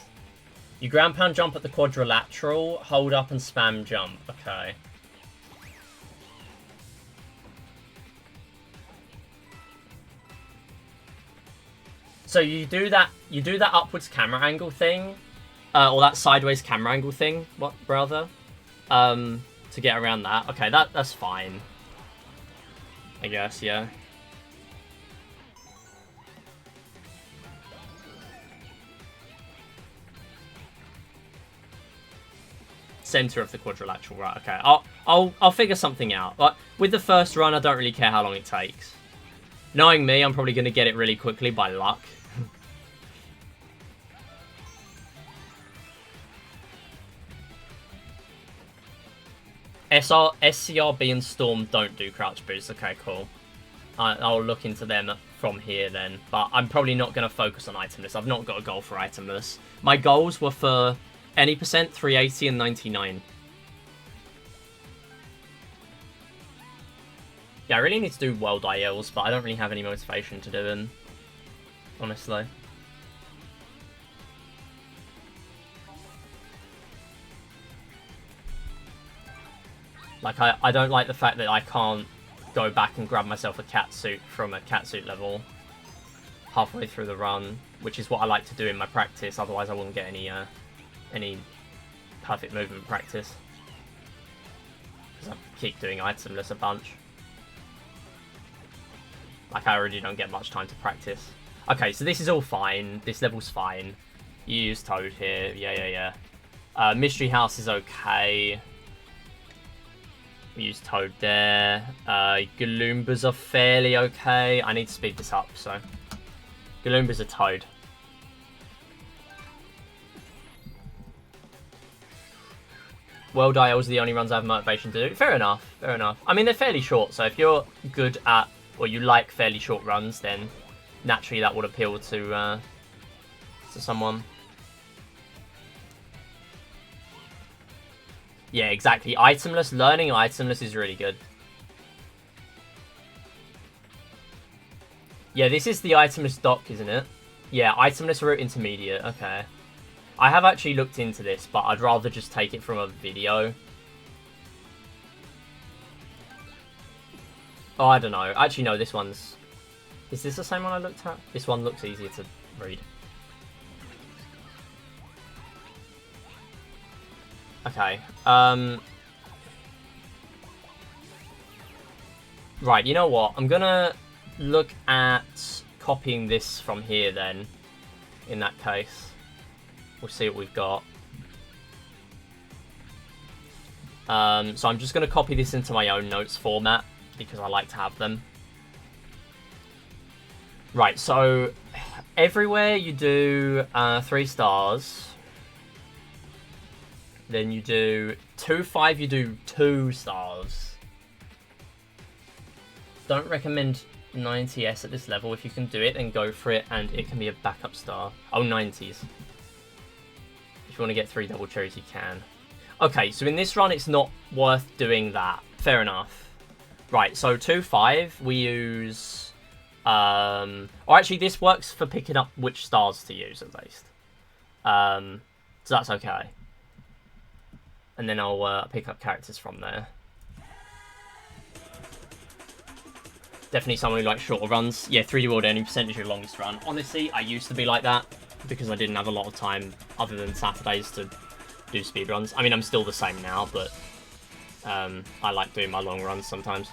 You ground pound jump at the quadrilateral, hold up and spam jump. Okay. So you do that upwards camera angle thing, or that sideways camera angle thing, to get around that. Okay, that's fine. I guess, yeah. Center of the quadrilateral, right? Okay, I'll figure something out. Like with the first run, I don't really care how long it takes. Knowing me, I'm probably going to get it really quickly by luck. SCRB and Storm don't do crouch boost. Okay, cool. I'll look into them from here then. But I'm probably not going to focus on Itemless. I've not got a goal for Itemless. My goals were for any percent, 380 and 99. Yeah, I really need to do World ILs, but I don't really have any motivation to do them. Honestly. Like, I don't like the fact that I can't go back and grab myself a catsuit from a catsuit level halfway through the run, which is what I like to do in my practice, otherwise I wouldn't get any perfect movement practice. Because I keep doing Itemless a bunch. Like, I already don't get much time to practice. Okay, so this is all fine. This level's fine. You use Toad here. Yeah. Mystery House is okay. We use Toad there. Galoombas are fairly okay. I need to speed this up, so. Galoombas are Toad. World ILs are the only runs I have motivation to do. Fair enough, fair enough. I mean, they're fairly short, so if you're good at, or you like fairly short runs, then naturally that would appeal to someone. Yeah, exactly. Itemless, learning Itemless is really good. Yeah, this is the Itemless dock, isn't it? Yeah, Itemless route intermediate, okay. I have actually looked into this, but I'd rather just take it from a video. Oh, I don't know. Actually, no, this one's... Is this the same one I looked at? This one looks easier to read. Okay. Right, you know what? I'm gonna look at copying this from here then. In that case, we'll see what we've got. So I'm just gonna copy this into my own notes format because I like to have them. Right, so everywhere you do 3 stars, then you do 2-5, you do 2 stars. Don't recommend 90s at this level. If you can do it, then go for it, and it can be a backup star. Oh, 90s. If you want to get 3 double cherries, you can. Okay, so in this run, it's not worth doing that. Fair enough. Right, so 2-5, we use... or actually, this works for picking up which stars to use, at least. So that's okay. And then I'll pick up characters from there. Definitely someone who likes shorter runs. Yeah, 3D World any percentage of longest run. Honestly, I used to be like that because I didn't have a lot of time other than Saturdays to do speedruns. I mean, I'm still the same now, but I like doing my long runs sometimes.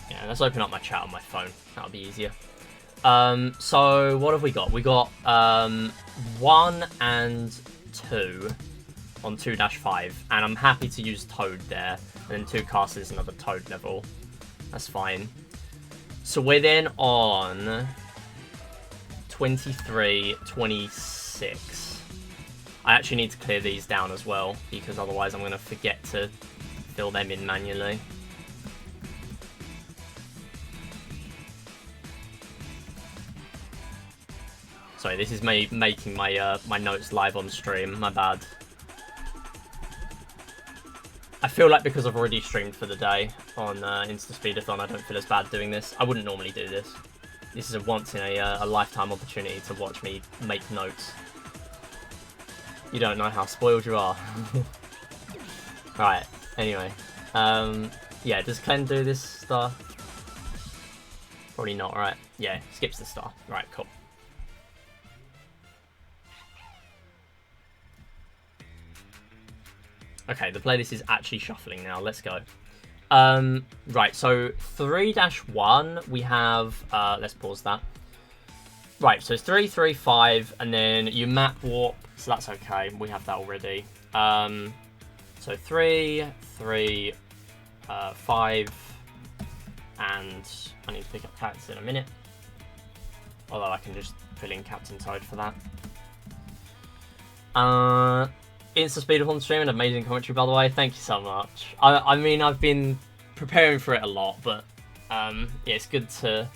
Yeah, let's open up my chat on my phone. That'll be easier. So what have we got? We got 1 and 2 on 2-5, and I'm happy to use Toad there, and then 2 casters another Toad level. That's fine. So we're then on 23, 26. I actually need to clear these down as well, because otherwise I'm going to forget to fill them in manually. Sorry, this is me making my my notes live on stream. My bad. I feel like because I've already streamed for the day on InstaSpeedathon, I don't feel as bad doing this. I wouldn't normally do this. This is a once in a lifetime opportunity to watch me make notes. You don't know how spoiled you are. Right. Anyway, yeah. Does Ken do this star? Probably not. Right. Yeah. Skips the star. Right. Cool. Okay, the playlist is actually shuffling now. Let's go. Right, so 3-1, we have... let's pause that. Right, so it's 3, 3, 5, and then you map warp, so that's okay. We have that already. So 3, 3, 5, and I need to pick up characters in a minute. Although I can just fill in Captain Toad for that. InstaSpeedathon stream, an amazing commentary, by the way. Thank you so much. I mean, I've been preparing for it a lot, but yeah, it's good to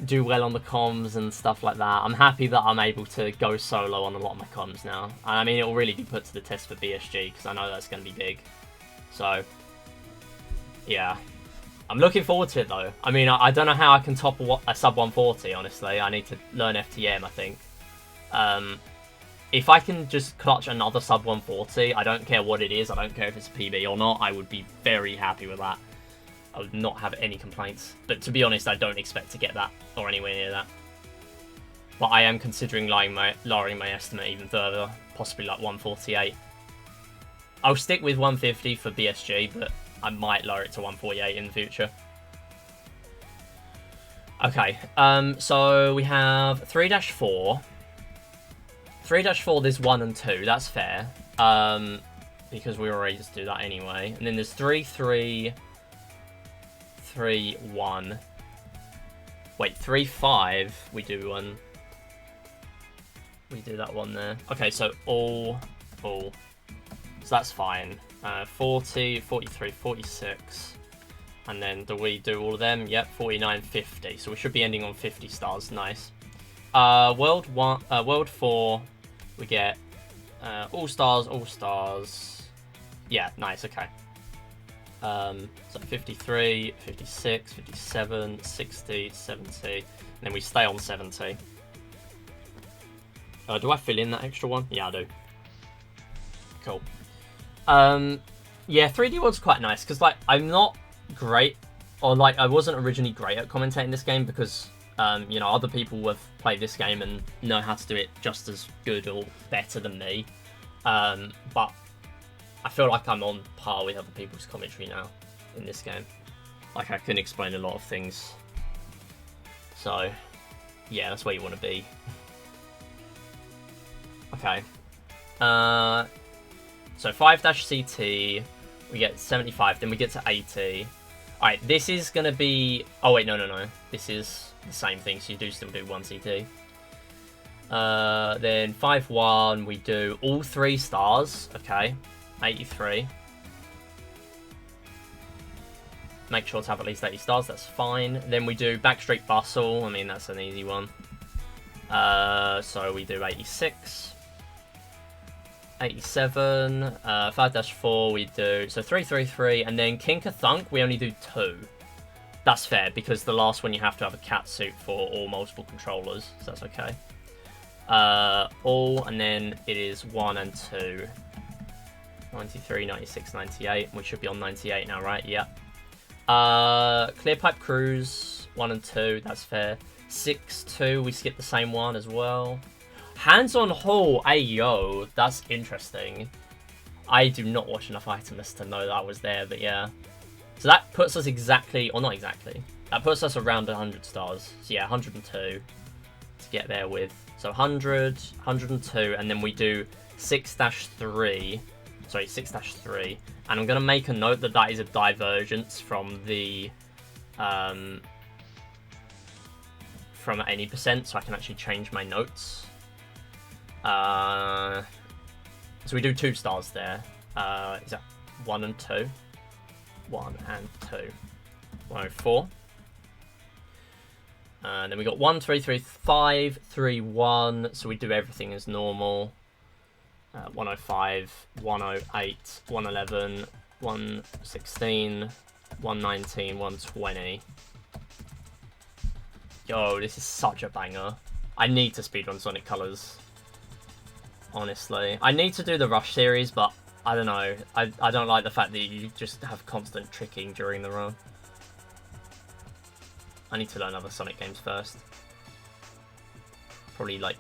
do well on the comms and stuff like that. I'm happy that I'm able to go solo on a lot of my comms now. And I mean, it will really be put to the test for BSG, because I know that's going to be big. So, yeah. I'm looking forward to it, though. I mean, I don't know how I can top a sub 140, honestly. I need to learn FTM, I think. If I can just clutch another sub 140, I don't care what it is, I don't care if it's a PB or not, I would be very happy with that. I would not have any complaints. But to be honest, I don't expect to get that, or anywhere near that. But I am considering lowering my estimate even further, possibly like 148. I'll stick with 150 for BSG, but I might lower it to 148 in the future. Okay, so we have 3-4. 3-4, there's 1 and 2, that's fair. Because we already just do that anyway. And then there's 3, 3, 3, 1. Wait, 3, 5, we do one. We do that one there. Okay, so all. So that's fine. 40, 43, 46. And then do we do all of them? Yep, 49, 50. So we should be ending on 50 stars, nice. World 4, we get all stars. Yeah, nice, okay. So 53, 56, 57, 60, 70, and then we stay on 70. Do I fill in that extra one? Yeah, I do. Cool. Yeah, 3D World's quite nice, because, like, I'm not great, or, like, I wasn't originally great at commentating this game, because... you know, other people have played this game and know how to do it just as good or better than me. But I feel like I'm on par with other people's commentary now in this game. Like, I can explain a lot of things. So, yeah, that's where you want to be. Okay. So 5-CT, we get 75, then we get to 80. Alright, this is going to be... Oh, wait, no. This is the same thing, so you do still do 1 CT. Then 5-1, we do all 3 stars. Okay, 83. Make sure to have at least 80 stars, that's fine. Then we do Backstreet Bustle. I mean, that's an easy one. So we do 86. 87, 5-4 we do, so 333, and then Kinkathunk we only do 2. That's fair, because the last one you have to have a cat suit for all multiple controllers, so that's okay. All, and then it is 1 and 2. 93, 96, 98, we should be on 98 now, right? Yeah. Clear Pipe Cruise, 1 and 2, that's fair. 6-2, we skip the same one as well. Hands-on haul, ayo, that's interesting. I do not watch enough Itemless to know that was there, but yeah. So that puts us exactly, or not exactly, that puts us around 100 stars. So yeah, 102 to get there with. So 100, 102, and then we do 6-3. Sorry, 6-3. And I'm going to make a note that that is a divergence from the, from any percent, so I can actually change my notes. So we do 2 stars there. Is that 1 and 2? 1 and 2. 104. And then we got 1, 3, 3, 5, 3, 1. So we do everything as normal. 105, 108, 111, 116, 119, 120. Yo, this is such a banger. I need to speedrun Sonic Colors. Honestly, I need to do the Rush series, but I don't know. I don't like the fact that you just have constant tricking during the run. I need to learn other Sonic games first. Probably like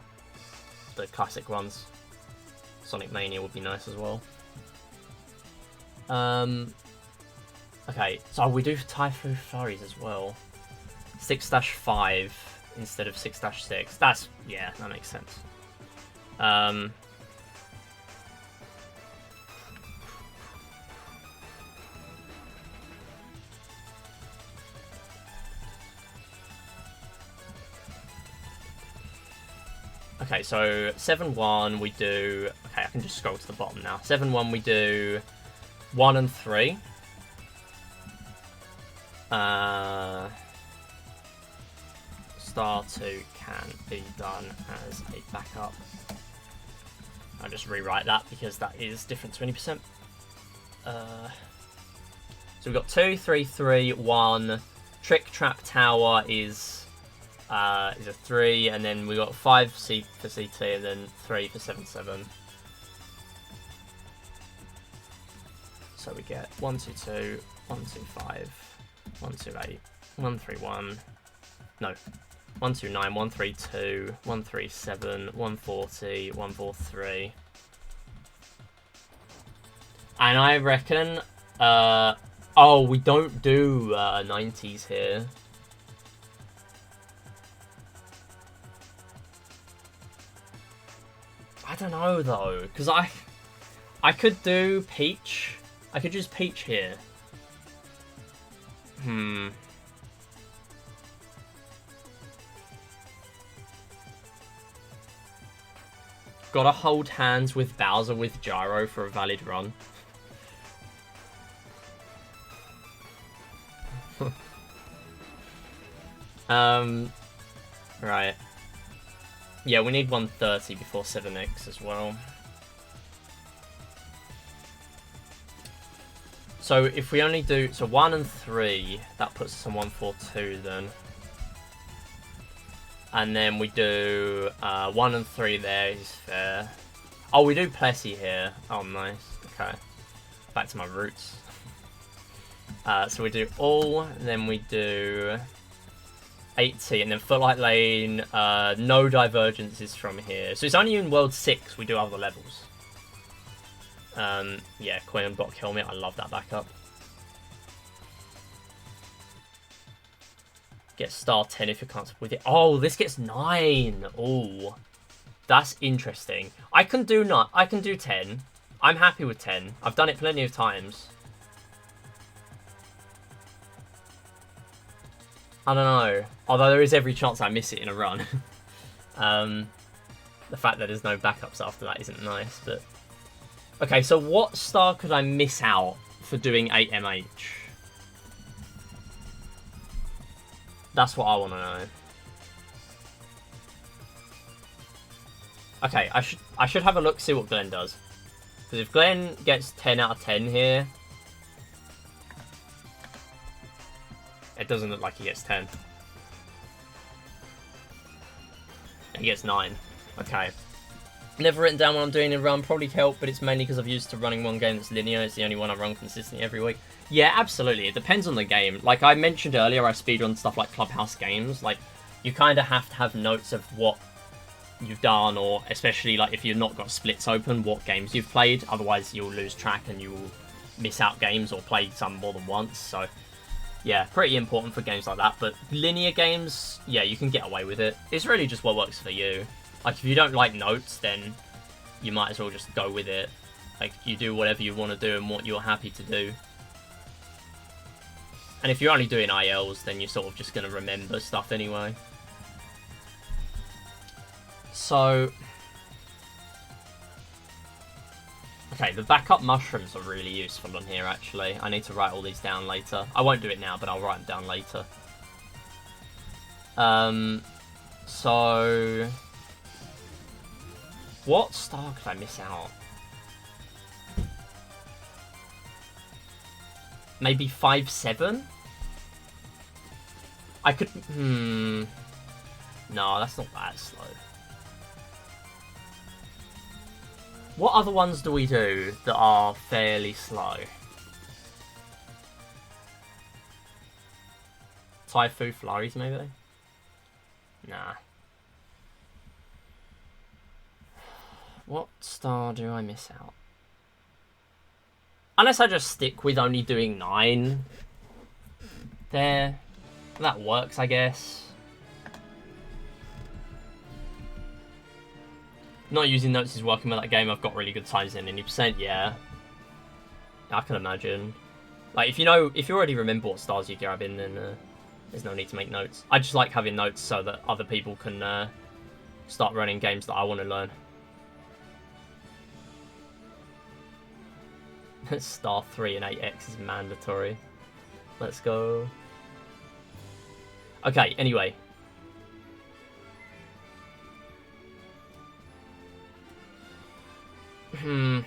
the classic ones. Sonic Mania would be nice as well. Okay, so we do Typhoon Flurries as well. 6-5 instead of 6-6. That's, yeah, that makes sense. Okay, so 7-1 we do... Okay, I can just scroll to the bottom now. 7-1 we do 1 and 3. Star 2 can be done as a backup. I'll just rewrite that because that is different 20%. So we've got 2, 3, 3, 1. Trick Trap Tower is a 3, and then we got 5 C for CT, and then 3 for 7-7. So we get 1, 2, 2, 1, 2, 5, 1, 2, 8, 1, 3, 1. No, 1, 2, 9, 1, 3, 2, 1, 3, 7, 1, 40, 1, 4, 3. And I reckon, oh, we don't do 90s here. I don't know though, because I could do Peach. I could use Peach here. Gotta hold hands with Bowser with Gyro for a valid run. Right. Yeah, we need 130 before 7x as well. So if we only do... So 1 and 3, that puts us on 142 then. And then we do 1 and 3 there is fair. Oh, we do Plessy here. Oh, nice. Okay. Back to my roots. So we do all, and then we do 80, and then Footlight Lane, no divergences from here. So it's only in World 6 we do other levels. Yeah, Queen Block Helmet. I love that backup. Get star 10 if you're comfortable with it. Oh, this gets 9. Oh, that's interesting. I can do 10. I'm happy with 10. I've done it plenty of times. I don't know. Although there is every chance I miss it in a run. The fact that there's no backups after that isn't nice, but... Okay, so what star could I miss out for doing 8MH? That's what I want to know. Okay, I should have a look, see what Glenn does. Because if Glenn gets 10 out of 10 here... It doesn't look like he gets 10. He gets 9. Okay. Never written down what I'm doing in run. Probably help, but it's mainly because I've used to running one game that's linear. It's the only one I run consistently every week. Yeah, absolutely. It depends on the game. Like I mentioned earlier, I speedrun stuff like Clubhouse games. Like, you kind of have to have notes of what you've done, or especially like if you've not got splits open, what games you've played. Otherwise, you'll lose track and you will miss out games or play some more than once. So, yeah, pretty important for games like that. But linear games, yeah, you can get away with it. It's really just what works for you. Like, if you don't like notes, then you might as well just go with it. Like, you do whatever you want to do and what you're happy to do. And if you're only doing ILs, then you're sort of just going to remember stuff anyway. So... Okay, the backup mushrooms are really useful on here, actually. I need to write all these down later. I won't do it now, but I'll write them down later. So... What star could I miss out? Maybe 5-7? I could... No, that's not that slow. What other ones do we do that are fairly slow? Typhoon Flurries, maybe? Nah. What star do I miss out? Unless I just stick with only doing 9. There. That works, I guess. Not using notes is working with that game. I've got really good times in 90%, yeah. I can imagine. Like, if you already remember what stars you grab in, then there's no need to make notes. I just like having notes so that other people can start running games that I want to learn. Star 3 and 8x is mandatory. Let's go. Okay, anyway. I'm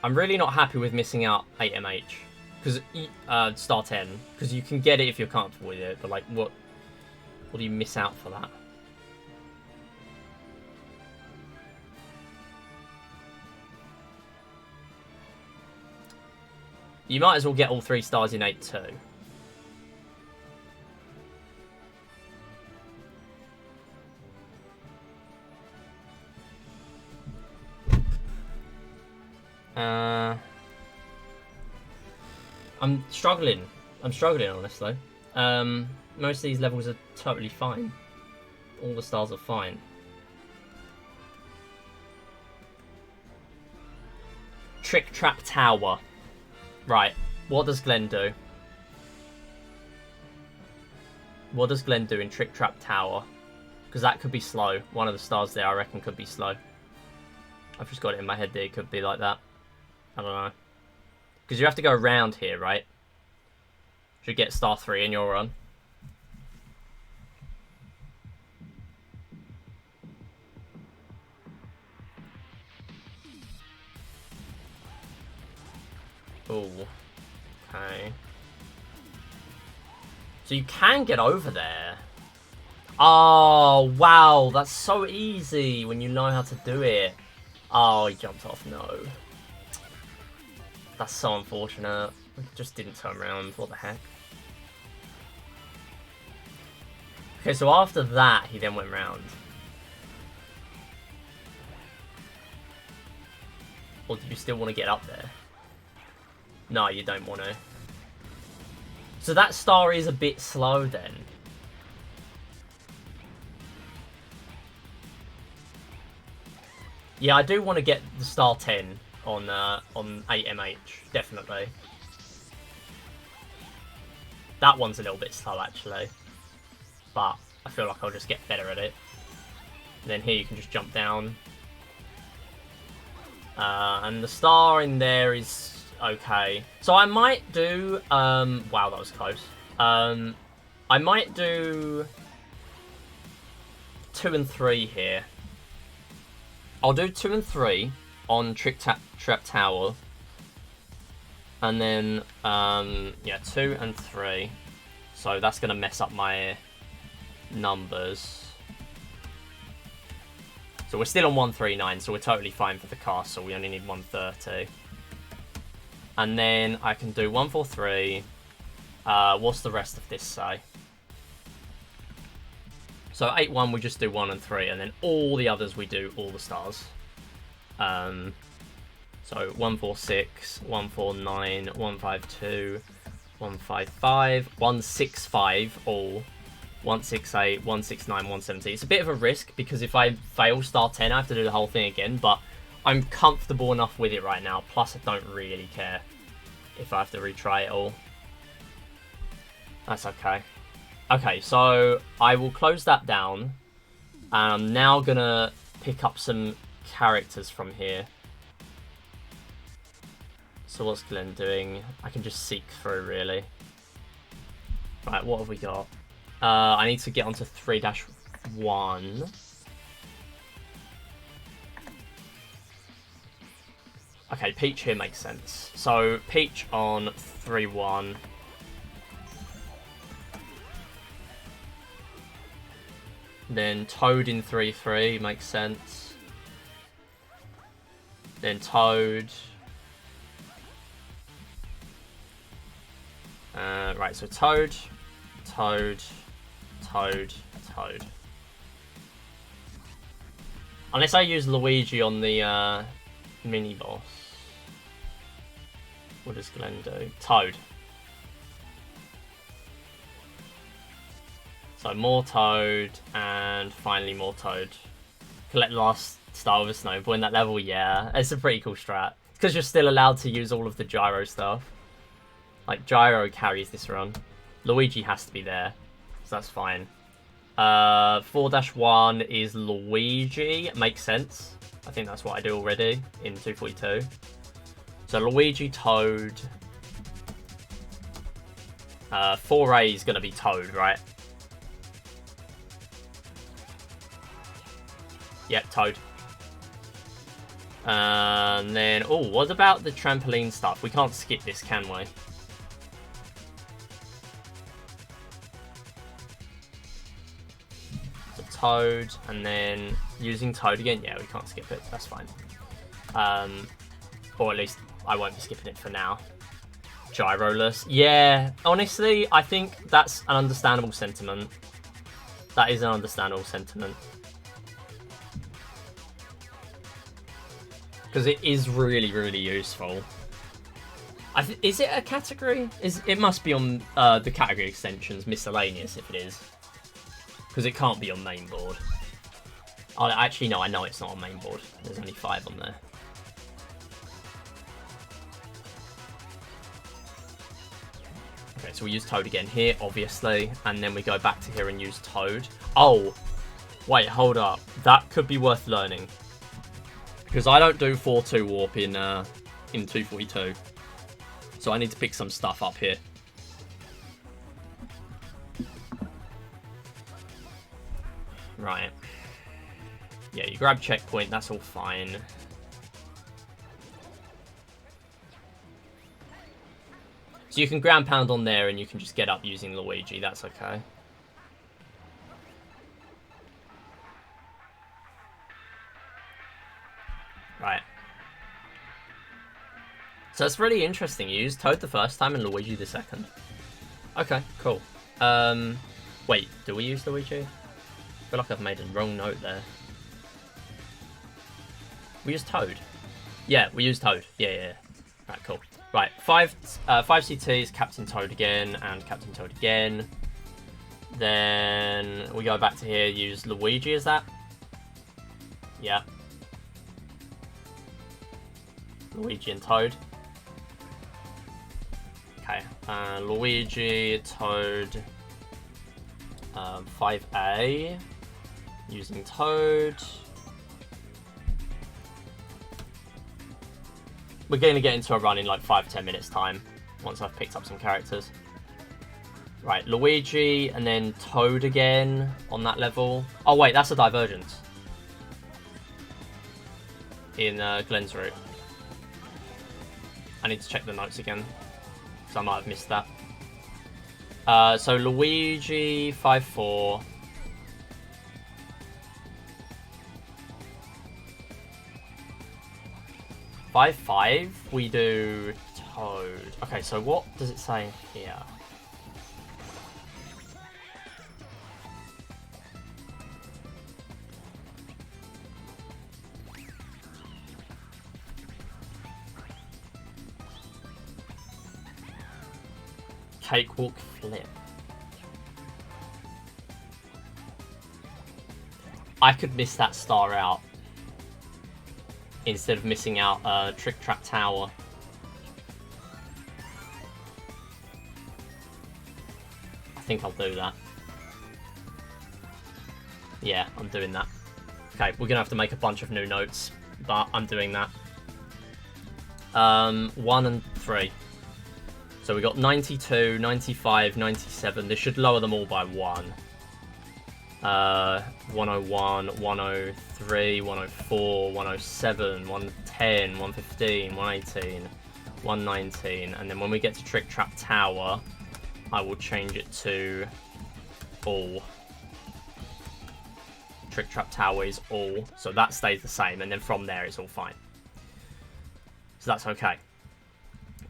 really not happy with missing out 8MH. Because, star 10. Because you can get it if you're comfortable with it, but like, what do you miss out for that? You might as well get all 3 stars in 8 too. I'm struggling. Honestly. Most of these levels are totally fine. All the stars are fine. Trick Trap Tower. Right, what does Glenn do? What does Glenn do in Trick Trap Tower? Because that could be slow. One of the stars there, I reckon, could be slow. I've just got it in my head that it could be like that. I don't know. Because you have to go around here, right? Should get star 3 in your run. Ooh. Okay. So you can get over there. Oh, wow. That's so easy when you know how to do it. Oh, he jumped off. No. That's so unfortunate. Just didn't turn around. What the heck? Okay, so after that, he then went round. Or do you still want to get up there? No, you don't want to. So that star is a bit slow then. Yeah, I do want to get the star 10 on 8MH, definitely. That one's a little bit slow, actually. But I feel like I'll just get better at it. And then here you can just jump down. And the star in there is okay. So I might do... wow, that was close. I might do 2 and 3 here. I'll do 2 and 3 on Trap Tower. And then, yeah, 2 and 3. So that's going to mess up my numbers. So we're still on 139, so we're totally fine for the castle. We only need 130. And then I can do 143. What's the rest of this say? So 8-1, we just do 1 and 3, and then all the others we do all the stars. So 146, 149, 152, 155, 165 all. 168, 169, 170. It's a bit of a risk because if I fail star 10, I have to do the whole thing again, but I'm comfortable enough with it right now. Plus, I don't really care if I have to retry it all. That's okay. Okay, so I will close that down. And I'm now going to pick up some characters from here. So what's Glenn doing? I can just seek through, really. Right, what have we got? I need to get onto 3-1. Okay, Peach here makes sense. So, Peach on 3-1. Then Toad in 3-3 makes sense. Then Toad. Right, so Toad, Toad, Toad, Toad. Unless I use Luigi on the mini-boss. What does Glenn do? Toad. So more Toad, and finally more Toad. Collect the last star with a snowball in that level, yeah. It's a pretty cool strat. It's because you're still allowed to use all of the gyro stuff. Like, gyro carries this run. Luigi has to be there, so that's fine. 4-1 is Luigi. It makes sense. I think that's what I do already in 242. So Luigi, Toad. 4A is going to be Toad, right? Yep, Toad. And then, oh, what about the trampoline stuff? We can't skip this, can we? Toad, and then using Toad again. Yeah, we can't skip it. That's fine. Or at least I won't be skipping it for now. Gyroless. Yeah, honestly, I think that's an understandable sentiment. That is an understandable sentiment. Because it is really, really useful. Is it a category? It must be on the category extensions, miscellaneous, if it is. Because it can't be on main board. Oh, actually, no, I know it's not on main board. There's only 5 on there. Okay, so we use Toad again here, obviously. And then we go back to here and use Toad. Oh, wait, hold up. That could be worth learning. Because I don't do 4-2 warp in 242. So I need to pick some stuff up here. Right. Yeah, you grab checkpoint, that's all fine. So you can ground pound on there and you can just get up using Luigi, that's okay. Right. So it's really interesting. You used Toad the first time and Luigi the second. Okay, cool. Wait, do we use Luigi? I feel like I've made a wrong note there. We use Toad. Yeah, we use Toad. Yeah. Right, cool. Right, five CTs, Captain Toad again, and Captain Toad again. Then we go back to here, use Luigi, is that? Yeah. Luigi and Toad. Okay, Luigi, Toad, 5A, using Toad. We're going to get into a run in like 5-10 minutes time, once I've picked up some characters. Right, Luigi, and then Toad again on that level. Oh wait, that's a divergence. In Glenn's route. I need to check the notes again, because I might have missed that. So Luigi, 5-4. We do Toad. Okay, so what does it say here? Cakewalk flip. I could miss that star out instead of missing out Trick Trap Tower. I think I'll do that. Yeah, I'm doing that. Okay, we're gonna have to make a bunch of new notes, but I'm doing that. 1 and 3. So we got 92, 95, 97. This should lower them all by 1. 101, 103, 104, 107, 110, 115, 118, 119. And then when we get to Trick Trap Tower, I will change it to all. Trick Trap Tower is all. So that stays the same. And then from there, it's all fine. So that's okay.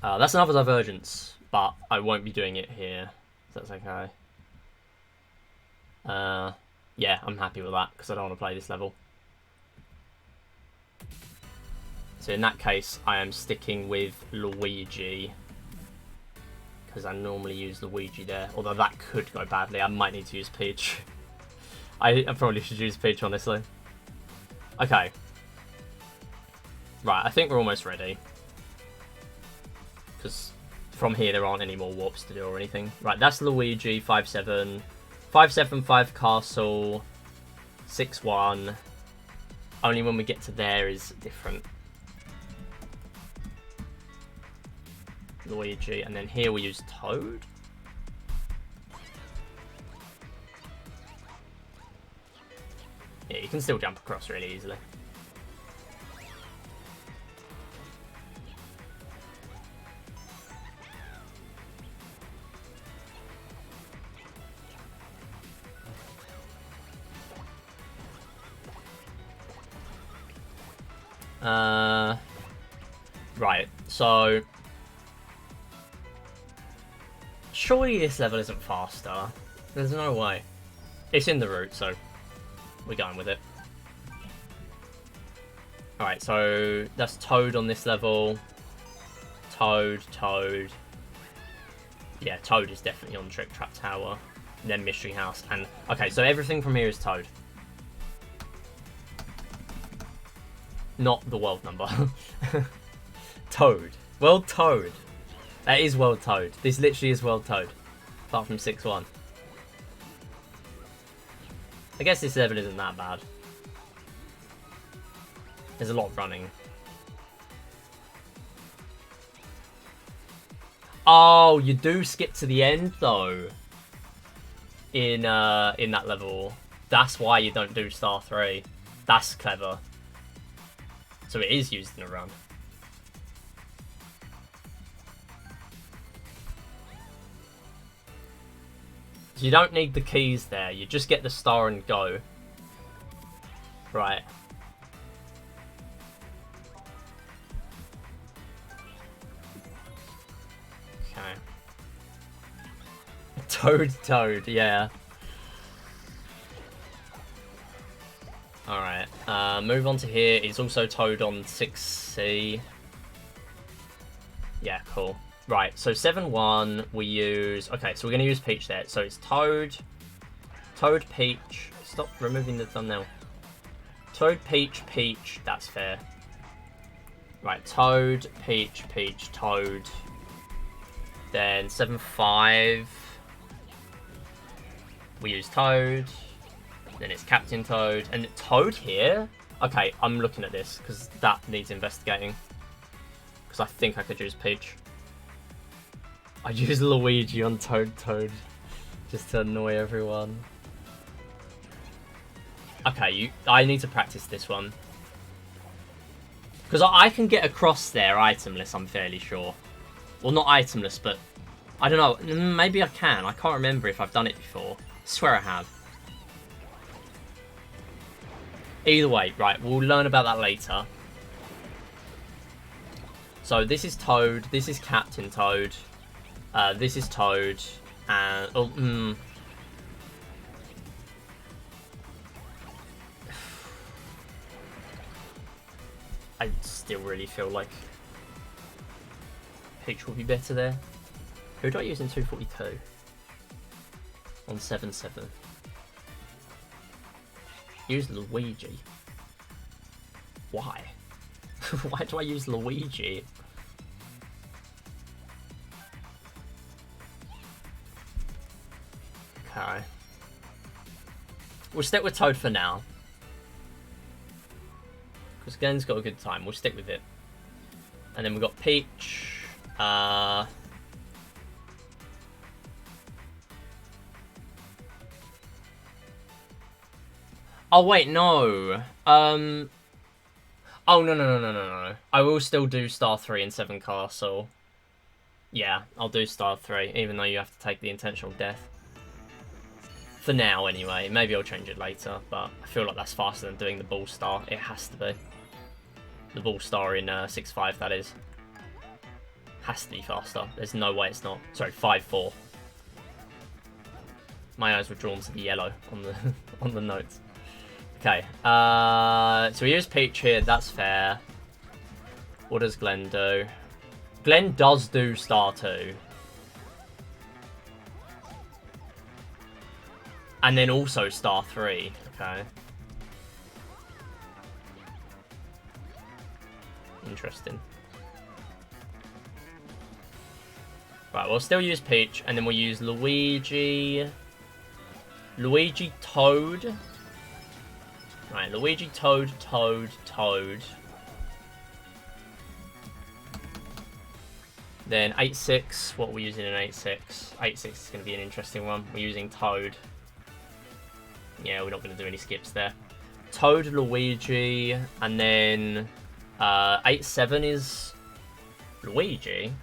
That's another divergence, but I won't be doing it here. So that's okay. Yeah, I'm happy with that, because I don't want to play this level. So in that case, I am sticking with Luigi, because I normally use Luigi there. Although that could go badly. I might need to use Peach. I probably should use Peach, honestly. Okay. Right, I think we're almost ready. Because from here there aren't any more warps to do or anything. Right, that's Luigi, 5-7. 5-7, 5 castle, 6-1. Only when we get to there is different. Luigi, and then here we use Toad. Yeah, you can still jump across really easily. Right, so surely this level isn't faster. There's no way. It's in the route, so we're going with it. Alright, so that's Toad on this level. Toad. Yeah, Toad is definitely on Trick Trap Tower. And then Mystery House. And okay, so everything from here is Toad. Not the world number. Toad. World Toad. That is World Toad. This literally is World Toad. Apart from 6-1. I guess this level isn't that bad. There's a lot of running. Oh, you do skip to the end though. In that level. That's why you don't do Star 3. That's clever. So it is used in a run. So you don't need the keys there. You just get the star and go. Right. Okay. Toad, yeah. Alright, move on to here. It's also Toad on 6C. Yeah, cool. Right, so 7-1, we use... Okay, so we're going to use Peach there. So it's Toad, Peach. Stop removing the thumbnail. Toad, Peach, Peach. That's fair. Right, Toad, Peach, Toad. Then 7-5. We use Toad. Then it's Captain Toad. And Toad here? Okay, I'm looking at this because that needs investigating. Because I think I could use Peach. I'd use Luigi on Toad just to annoy everyone. Okay, I need to practice this one. Because I can get across there itemless, I'm fairly sure. Well, not itemless, but I don't know. Maybe I can. I can't remember if I've done it before. I swear I have. Either way, right, we'll learn about that later. So this is Toad, this is Captain Toad, this is Toad, and... I still really feel like Peach will be better there. Who do I use in 242? On 7-7. Use Luigi. Why? Why do I use Luigi? Okay. We'll stick with Toad for now. Because Glenn's got a good time. We'll stick with it. And then we've got Peach. Oh, wait, no. Oh, no. I will still do Star 3 in 7 Castle. Yeah, I'll do Star 3, even though you have to take the intentional death. For now, anyway. Maybe I'll change it later, but I feel like that's faster than doing the Ball Star. It has to be. The Ball Star in 6-5, that is. Has to be faster. There's no way it's not. Sorry, 5-4. My eyes were drawn to the yellow on the on the notes. Okay, so we use Peach here, that's fair. What does Glenn do? Glenn does do Star 2. And then also Star 3, okay. Interesting. Right, we'll still use Peach, and then we'll use Luigi. Luigi, Toad. Right, Luigi, Toad. Then 8-6. What are we using in 8-6? 8-6 is going to be an interesting one. We're using Toad. Yeah, we're not going to do any skips there. Toad, Luigi, and then 8-7 is Luigi.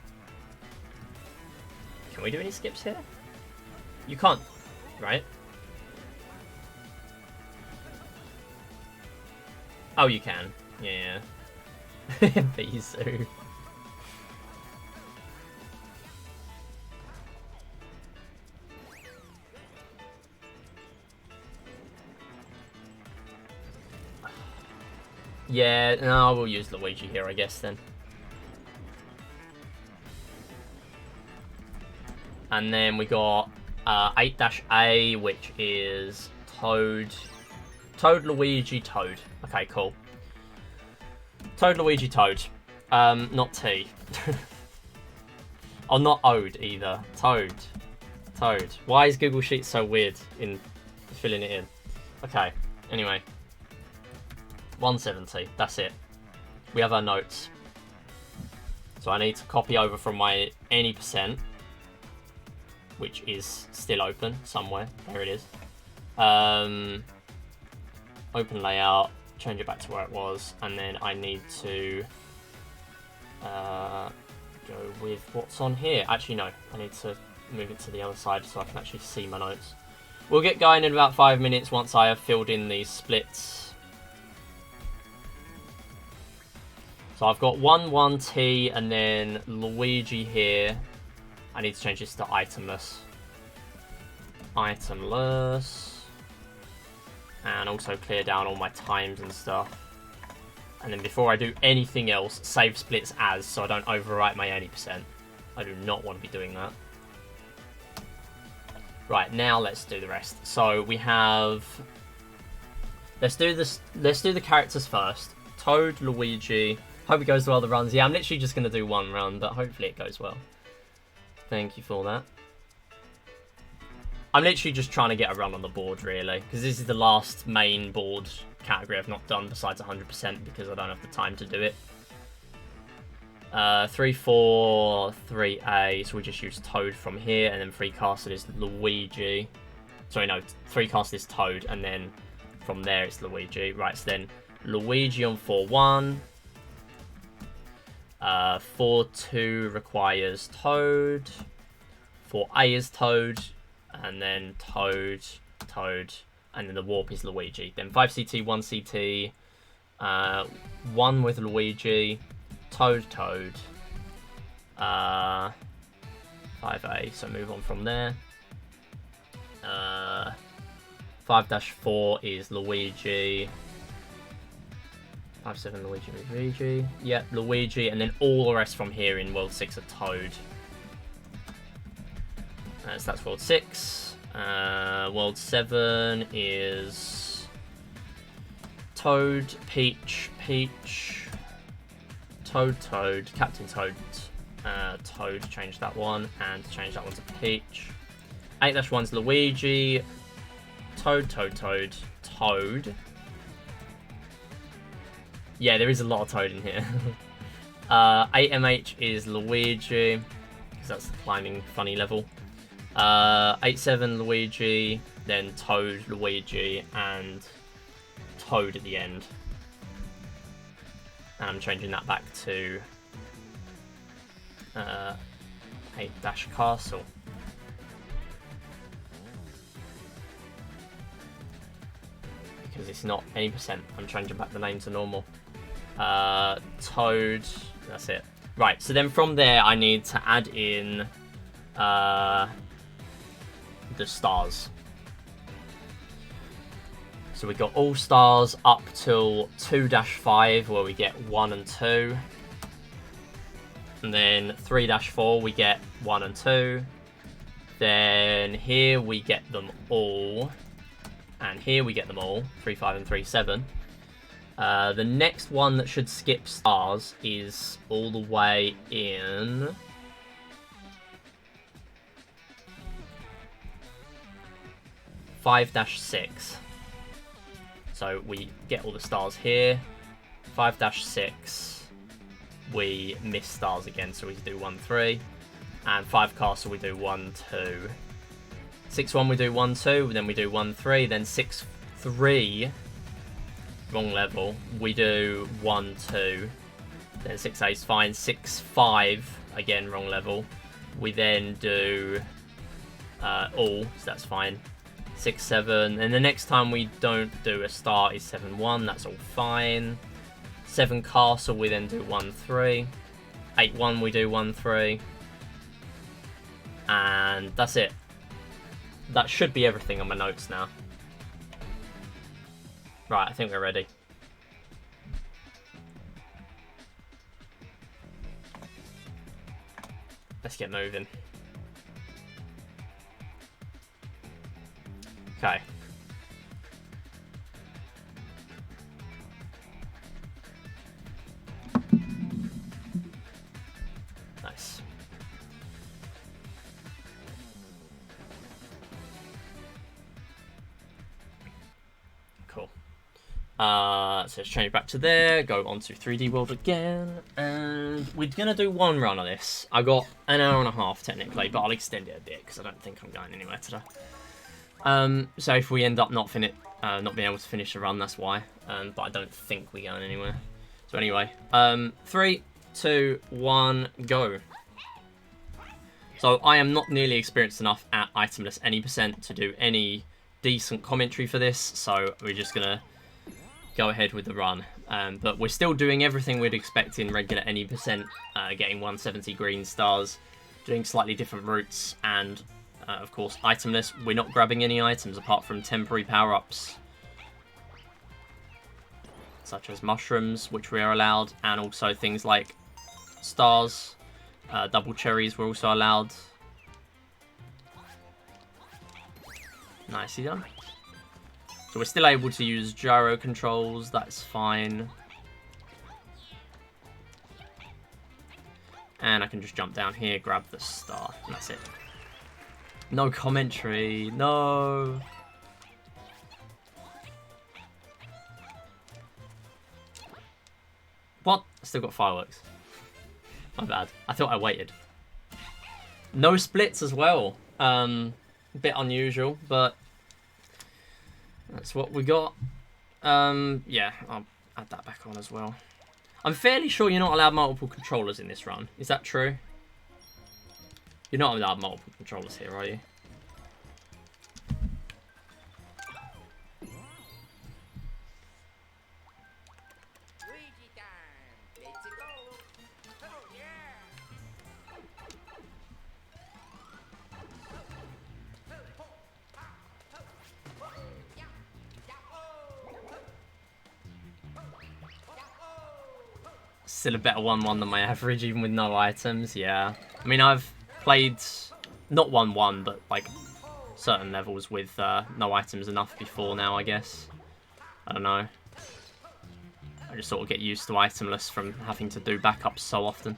Can we do any skips here? You can't, right? Oh, you can. Yeah. Bisu. Yeah, no, we'll use Luigi here, I guess, then. And then we got 8-A, which is Toad, Luigi, Toad. Okay, cool. Toad, Luigi, Toad. Not T. Oh, not Ode either. Toad. Why is Google Sheets so weird in filling it in? Okay, anyway. 170, that's it. We have our notes. So I need to copy over from my any %, which is still open somewhere. There it is. Open layout, change it back to where it was, and then I need to go with what's on here. Actually, no, I need to move it to the other side so I can actually see my notes. We'll get going in about 5 minutes once I have filled in these splits. So I've got 1-1T and then Luigi here. I need to change this to Itemless. and also clear down all my times and stuff. And then before I do anything else, save splits as, so I don't overwrite my 80%. I do not want to be doing that. Right, now let's do the rest. So we have... Let's do the characters first. Toad, Luigi. Hope it goes well, the runs. Yeah, I'm literally just going to do one run, but hopefully it goes well. Thank you for that. I'm literally just trying to get a run on the board, really, because this is the last main board category I've not done besides 100% because I don't have the time to do it. 3, 4, 3A, so we just use Toad from here, and then 3 casted is Luigi. Sorry, no, 3 casted is Toad, and then from there it's Luigi. Right, so then Luigi on 4-1. 4-2 requires Toad. 4A is Toad, and then Toad, Toad, and then the warp is Luigi. Then 5CT, 1CT, 1 with Luigi, Toad, Toad, 5A, so move on from there. 5-4 is Luigi. 5-7 Luigi. Yeah, Luigi, and then all the rest from here in World 6 are Toad. So that's World 6. World 7 is Toad, Peach, Toad, Toad, Captain Toad, Toad, change that one, and change that one to Peach. 8-1's Luigi, Toad, Toad, Toad, Toad. Yeah, there is a lot of Toad in here. 8MH is Luigi, because that's the climbing funny level. 8-7 Luigi, then Toad, Luigi, and Toad at the end. And I'm changing that back to 8-Castle. Because it's not any percent, I'm changing back the name to normal. Toad, that's it. Right, so then from there I need to add in the stars. So we got all stars up till 2-5 where we get 1 and 2. And then 3-4 we get 1 and 2. Then here we get them all. And here we get them all, 3-5 and 3-7. The next one that should skip stars is all the way in 5-6. So we get all the stars here. 5-6, we miss stars again, so we do 1-3. And 5 castle, we do 1-2. 6-1, we do 1-2, then we do 1-3, then 6-3, wrong level, we do 1-2. Then 6A is fine. 6-5, again, wrong level. We then do all, so that's fine. 6-7, and the next time we don't do a star is 7-1, that's all fine. 7 castle, we then do 1-3. 8-1, we do 1-3. And that's it. That should be everything on my notes now. Right, I think we're ready. Let's get moving. Okay. Nice. Cool. So let's change back to there, go on to 3D World again, and we're going to do one run of this. I got an hour and a half technically, but I'll extend it a bit because I don't think I'm going anywhere today. So if we end up not being able to finish the run, that's why. But I don't think we're going anywhere. So anyway, 3, 2, 1, go. So I am not nearly experienced enough at Itemless any percent to do any decent commentary for this, so we're just gonna go ahead with the run. But we're still doing everything we'd expect in regular any percent, getting 170 green stars, doing slightly different routes, and of course itemless. We're not grabbing any items apart from temporary power-ups such as mushrooms, which we are allowed, and also things like stars. Double cherries were also allowed. Nicely done. So we're still able to use gyro controls, that's fine. And I can just jump down here, grab the star, and that's it. No commentary, no. What? I still got fireworks. My bad. I thought I waited. No splits as well. A bit unusual, but that's what we got. Yeah, I'll add that back on as well. I'm fairly sure you're not allowed multiple controllers in this run. Is that true? You're not allowed multiple controllers here, are you? Still a better 1-1 than my average, even with no items, yeah. I mean, I've played, not 1-1, but like certain levels with no items enough before now, I guess. I don't know. I just sort of get used to Itemless from having to do backups so often.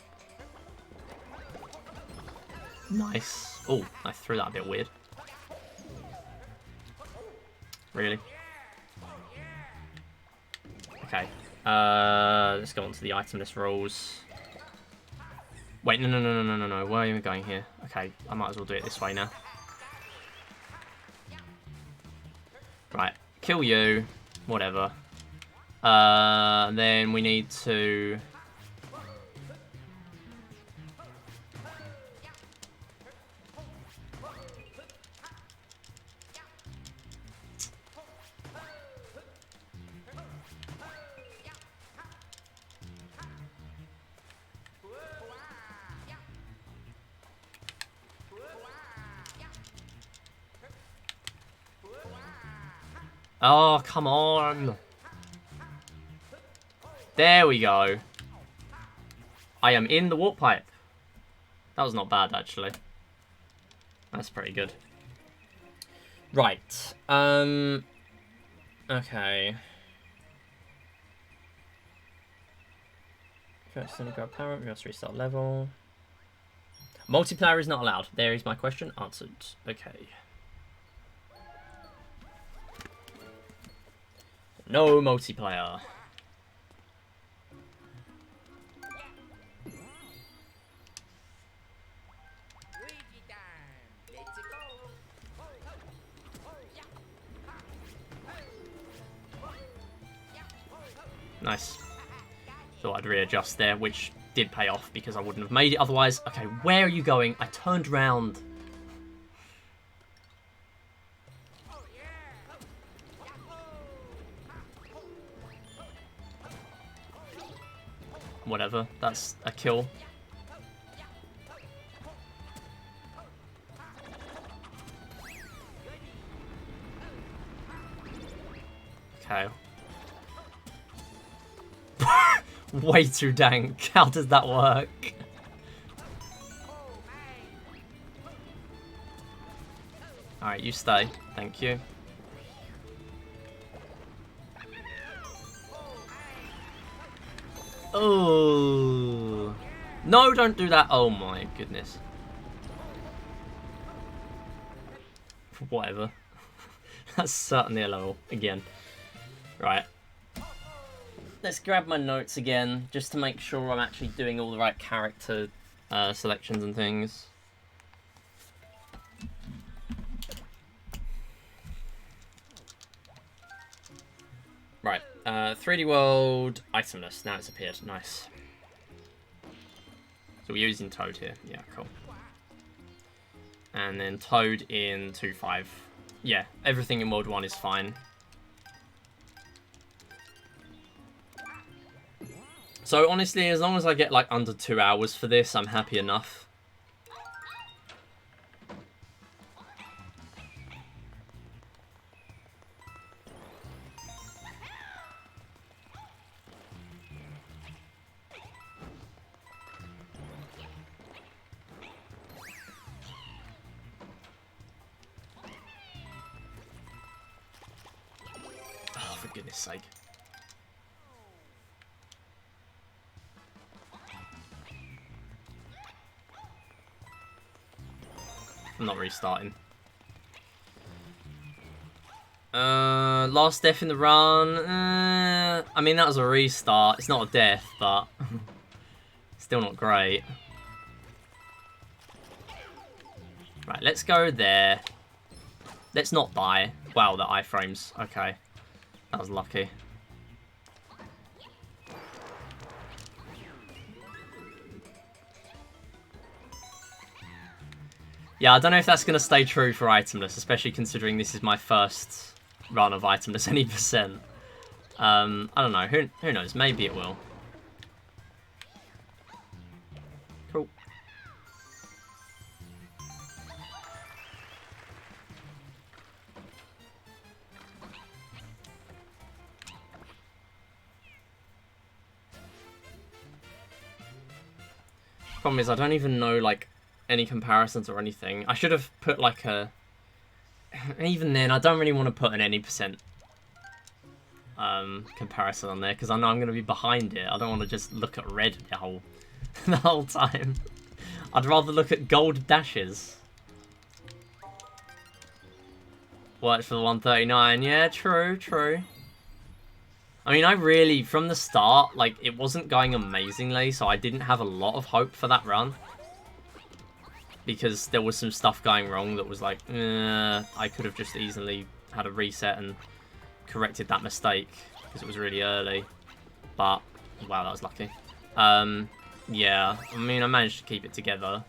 Nice. Oh, I threw that a bit weird. Really? Okay. Let's go on to the Itemless rules. Wait, no. Where are we going here? Okay, I might as well do it this way now. Right, kill you. Whatever. Then we need to... Oh, come on. There we go. I am in the warp pipe. That was not bad, actually. That's pretty good. Right. Okay. First, grab power. We must restart level. Multiplayer is not allowed. There is my question answered. Okay. No multiplayer. Nice. Thought I'd readjust there, which did pay off because I wouldn't have made it otherwise. Okay, where are you going? I turned round. Whatever, that's a kill. Okay. Way too dank. How does that work? Alright, you stay. Thank you. Oh. No, don't do that. Oh my goodness. Whatever. That's certainly a level again. Right. Let's grab my notes again, just to make sure I'm actually doing all the right character selections and things. Right, 3D World, Itemless, now it's appeared, nice. So we're using Toad here, yeah, cool. And then Toad in 2.5. Yeah, everything in World 1 is fine. So honestly, as long as I get like under 2 hours for this, I'm happy enough. goodness sake. I'm not restarting. Last death in the run. I mean, that was a restart. It's not a death, but still not great. Right, let's go there. Let's not die. Wow, the iframes. Okay. That was lucky. Yeah, I don't know if that's going to stay true for Itemless, especially considering this is my first run of Itemless any percent. I don't know. Who knows? Maybe it will. Cool. Problem is, I don't even know, like, any comparisons or anything. I should have put, like, a... Even then, I don't really want to put an any percent comparison on there, because I know I'm going to be behind it. I don't want to just look at red the whole time. I'd rather look at gold dashes. Worked for the 139. Yeah, true, true. I mean, I really, from the start, like, it wasn't going amazingly, so I didn't have a lot of hope for that run. Because there was some stuff going wrong that was like, I could have just easily had a reset and corrected that mistake, because it was really early. But, wow, that was lucky. Yeah, I mean, I managed to keep it together.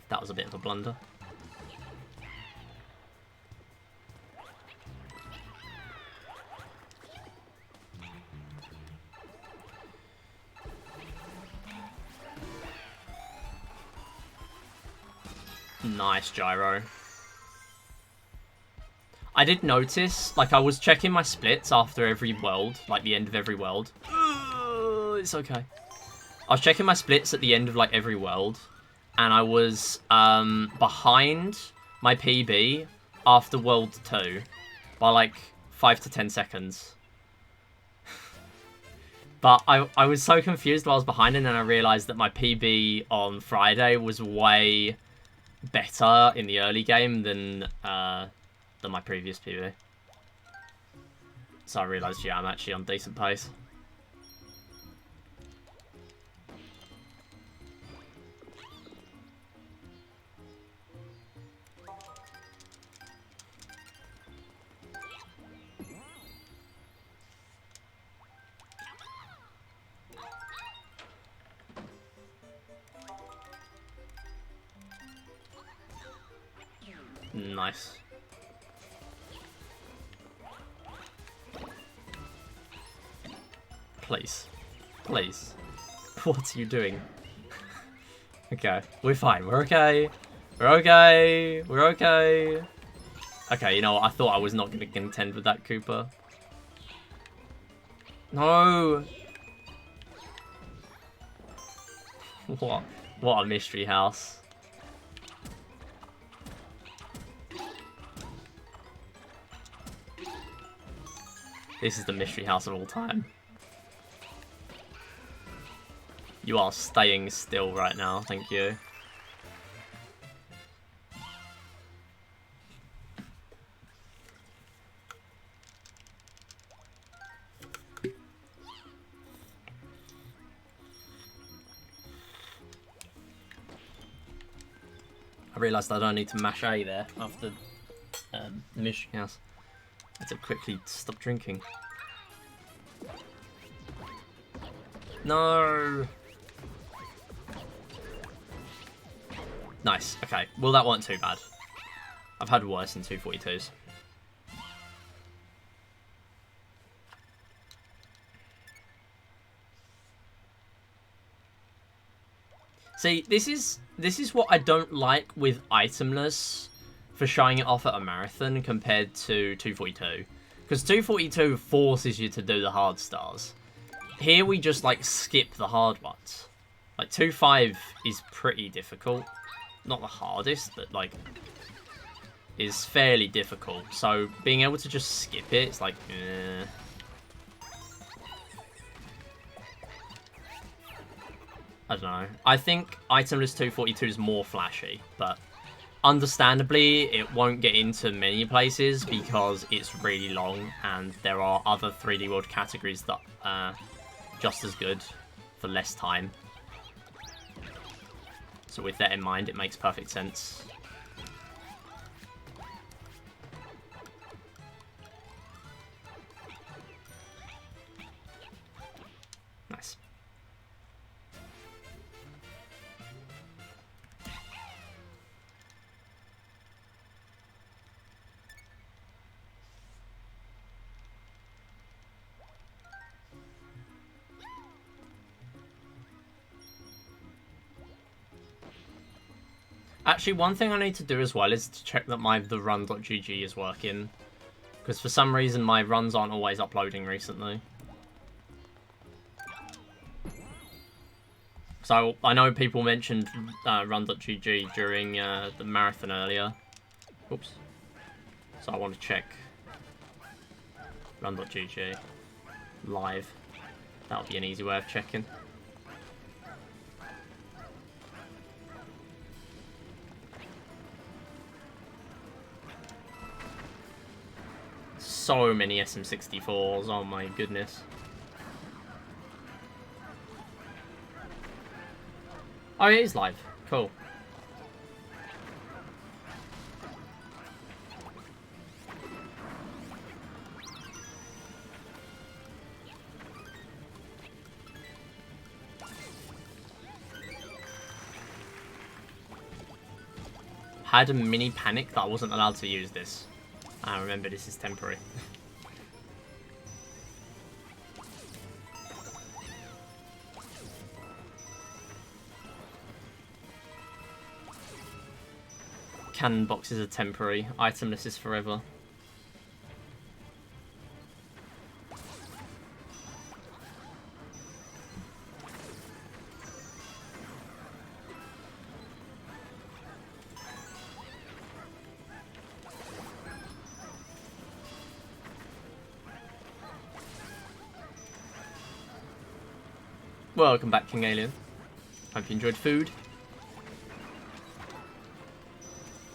That was a bit of a blunder. Nice gyro. I did notice, like, I was checking my splits after every world, like the end of every world. It's okay. I was checking my splits at the end of, like, every world, and I was behind my PB after World 2 by, like, 5 to 10 seconds. But I was so confused while I was behind, and then I realised that my PB on Friday was way better in the early game than my previous PB. So I realised, yeah, I'm actually on decent pace. Nice. Please. Please. What are you doing? Okay, we're fine. We're okay. We're okay. We're okay. Okay, you know what? I thought I was not going to contend with that Cooper. No! What a mystery house. This is the mystery house of all time. You are staying still right now, thank you. I realised I don't need to mash A there after the mystery house. I had to quickly stop drinking. No! Nice, okay. Well, that wasn't too bad. I've had worse in 242s. See, this is what I don't like with Itemless for showing it off at a marathon compared to 242. Because 242 forces you to do the hard stars. Here we just, like, skip the hard ones. Like, 2.5 is pretty difficult. Not the hardest, but, like, is fairly difficult. So being able to just skip it, it's like, I don't know. I think Itemless 242 is more flashy, but understandably, it won't get into many places because it's really long, and there are other 3D World categories that are just as good for less time. So with that in mind, it makes perfect sense. Nice. Actually, one thing I need to do as well is to check that the run.gg is working. Because for some reason, my runs aren't always uploading recently. So I know people mentioned run.gg during the marathon earlier. Oops. So I want to check run.gg live. That'll be an easy way of checking. So many SM64s, oh my goodness. Oh, it is live. Cool. Had a mini panic that I wasn't allowed to use this. I remember this is temporary. Cannon boxes are temporary. Itemless is forever. Welcome back, King Alien. Hope you enjoyed food.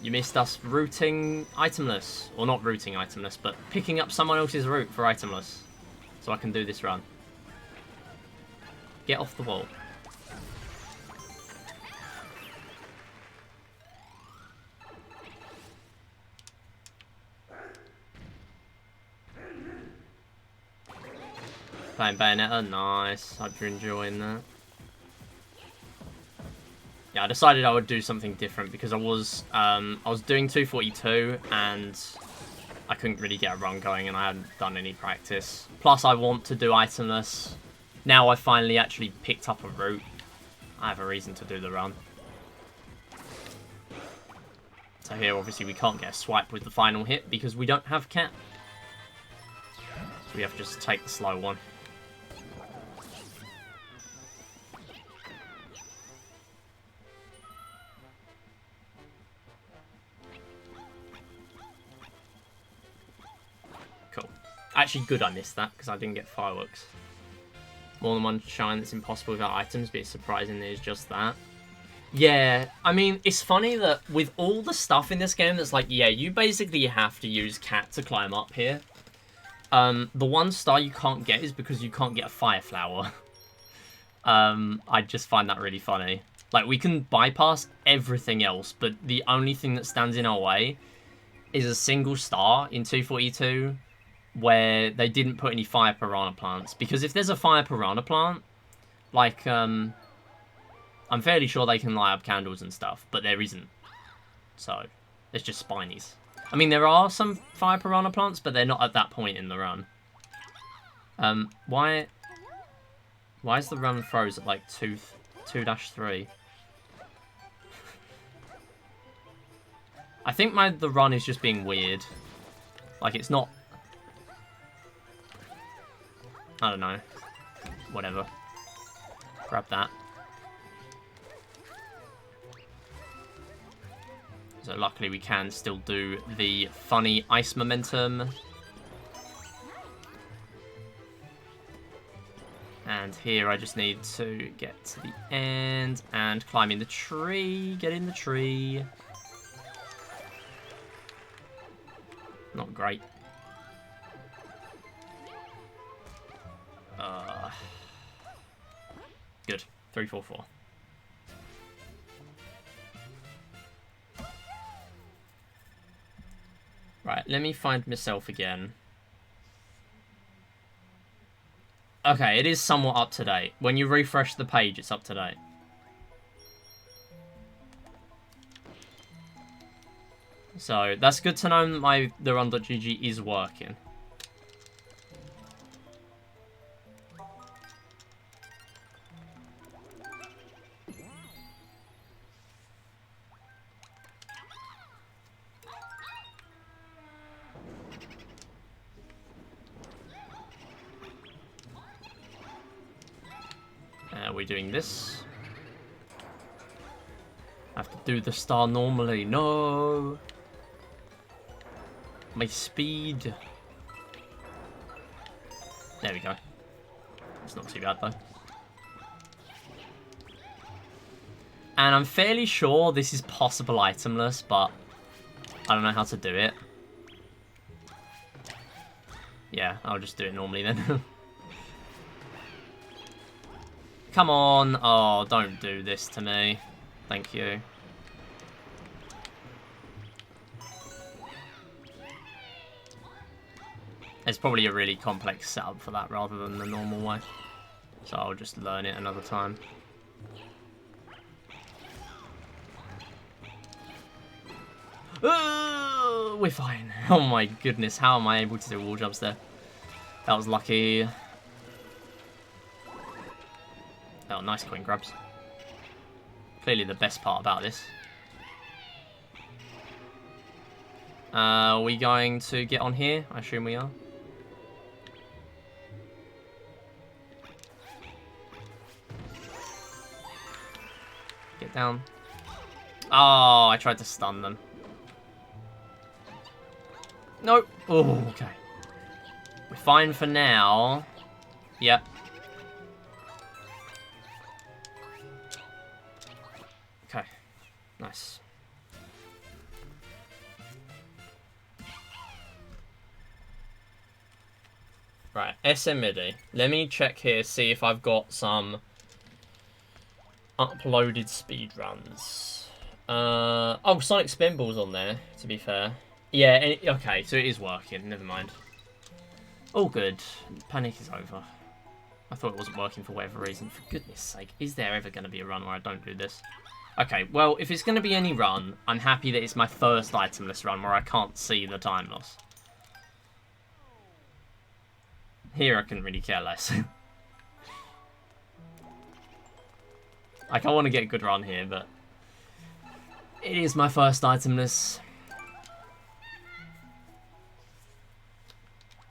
You missed us routing Itemless. Or not routing Itemless, but picking up someone else's route for Itemless. So I can do this run. Get off the wall. Playing Bayonetta, nice. Hope you're enjoying that. Yeah, I decided I would do something different because I was doing 242 and I couldn't really get a run going and I hadn't done any practice. Plus, I want to do Itemless. Now I finally actually picked up a route. I have a reason to do the run. So here, obviously, we can't get a swipe with the final hit because we don't have Cat. So we have to just take the slow one. Actually, good I missed that, because I didn't get fireworks. More than one shine that's impossible without items, but it's surprising there's just that. Yeah, I mean, it's funny that with all the stuff in this game that's like, yeah, you basically have to use Cat to climb up here. The one star you can't get is because you can't get a fire flower. I just find that really funny. Like, we can bypass everything else, but the only thing that stands in our way is a single star in 242 where they didn't put any fire piranha plants. Because if there's a fire piranha plant, like, I'm fairly sure they can light up candles and stuff, but there isn't. So, it's just spinies. I mean, there are some fire piranha plants, but they're not at that point in the run. Why is the run froze at, like, 2-3? I think the run is just being weird. Like, it's not... I don't know. Whatever. Grab that. So luckily we can still do the funny ice momentum. And here I just need to get to the end and climb in the tree. Get in the tree. Not great. Good. 3, 4, 4. Right, let me find myself again. Okay, it is somewhat up to date. When you refresh the page, it's up to date. So, that's good to know that the run.gg is working. We're doing this. I have to do the star normally. No! My speed. There we go. It's not too bad, though. And I'm fairly sure this is possible itemless, but I don't know how to do it. Yeah, I'll just do it normally then. Come on. Oh, don't do this to me. Thank you. It's probably a really complex setup for that rather than the normal way. So I'll just learn it another time. We're fine. Oh my goodness, how am I able to do wall jumps there? That was lucky. Oh, nice coin grabs. Clearly the best part about this. Are we going to get on here? I assume we are. Get down. Oh, I tried to stun them. Nope. Oh, okay. We're fine for now. Yep. Okay. Nice. Right, SM MIDI. Let me check here, see if I've got some uploaded speedruns. Oh, Sonic Spinball's on there, to be fair. Yeah, okay, so it is working. Never mind. All good. Panic is over. I thought it wasn't working for whatever reason. For goodness sake, is there ever going to be a run where I don't do this? Okay, well, if it's going to be any run, I'm happy that it's my first itemless run where I can't see the time loss. Here I couldn't really care less. Like, I want to get a good run here, but it is my first itemless.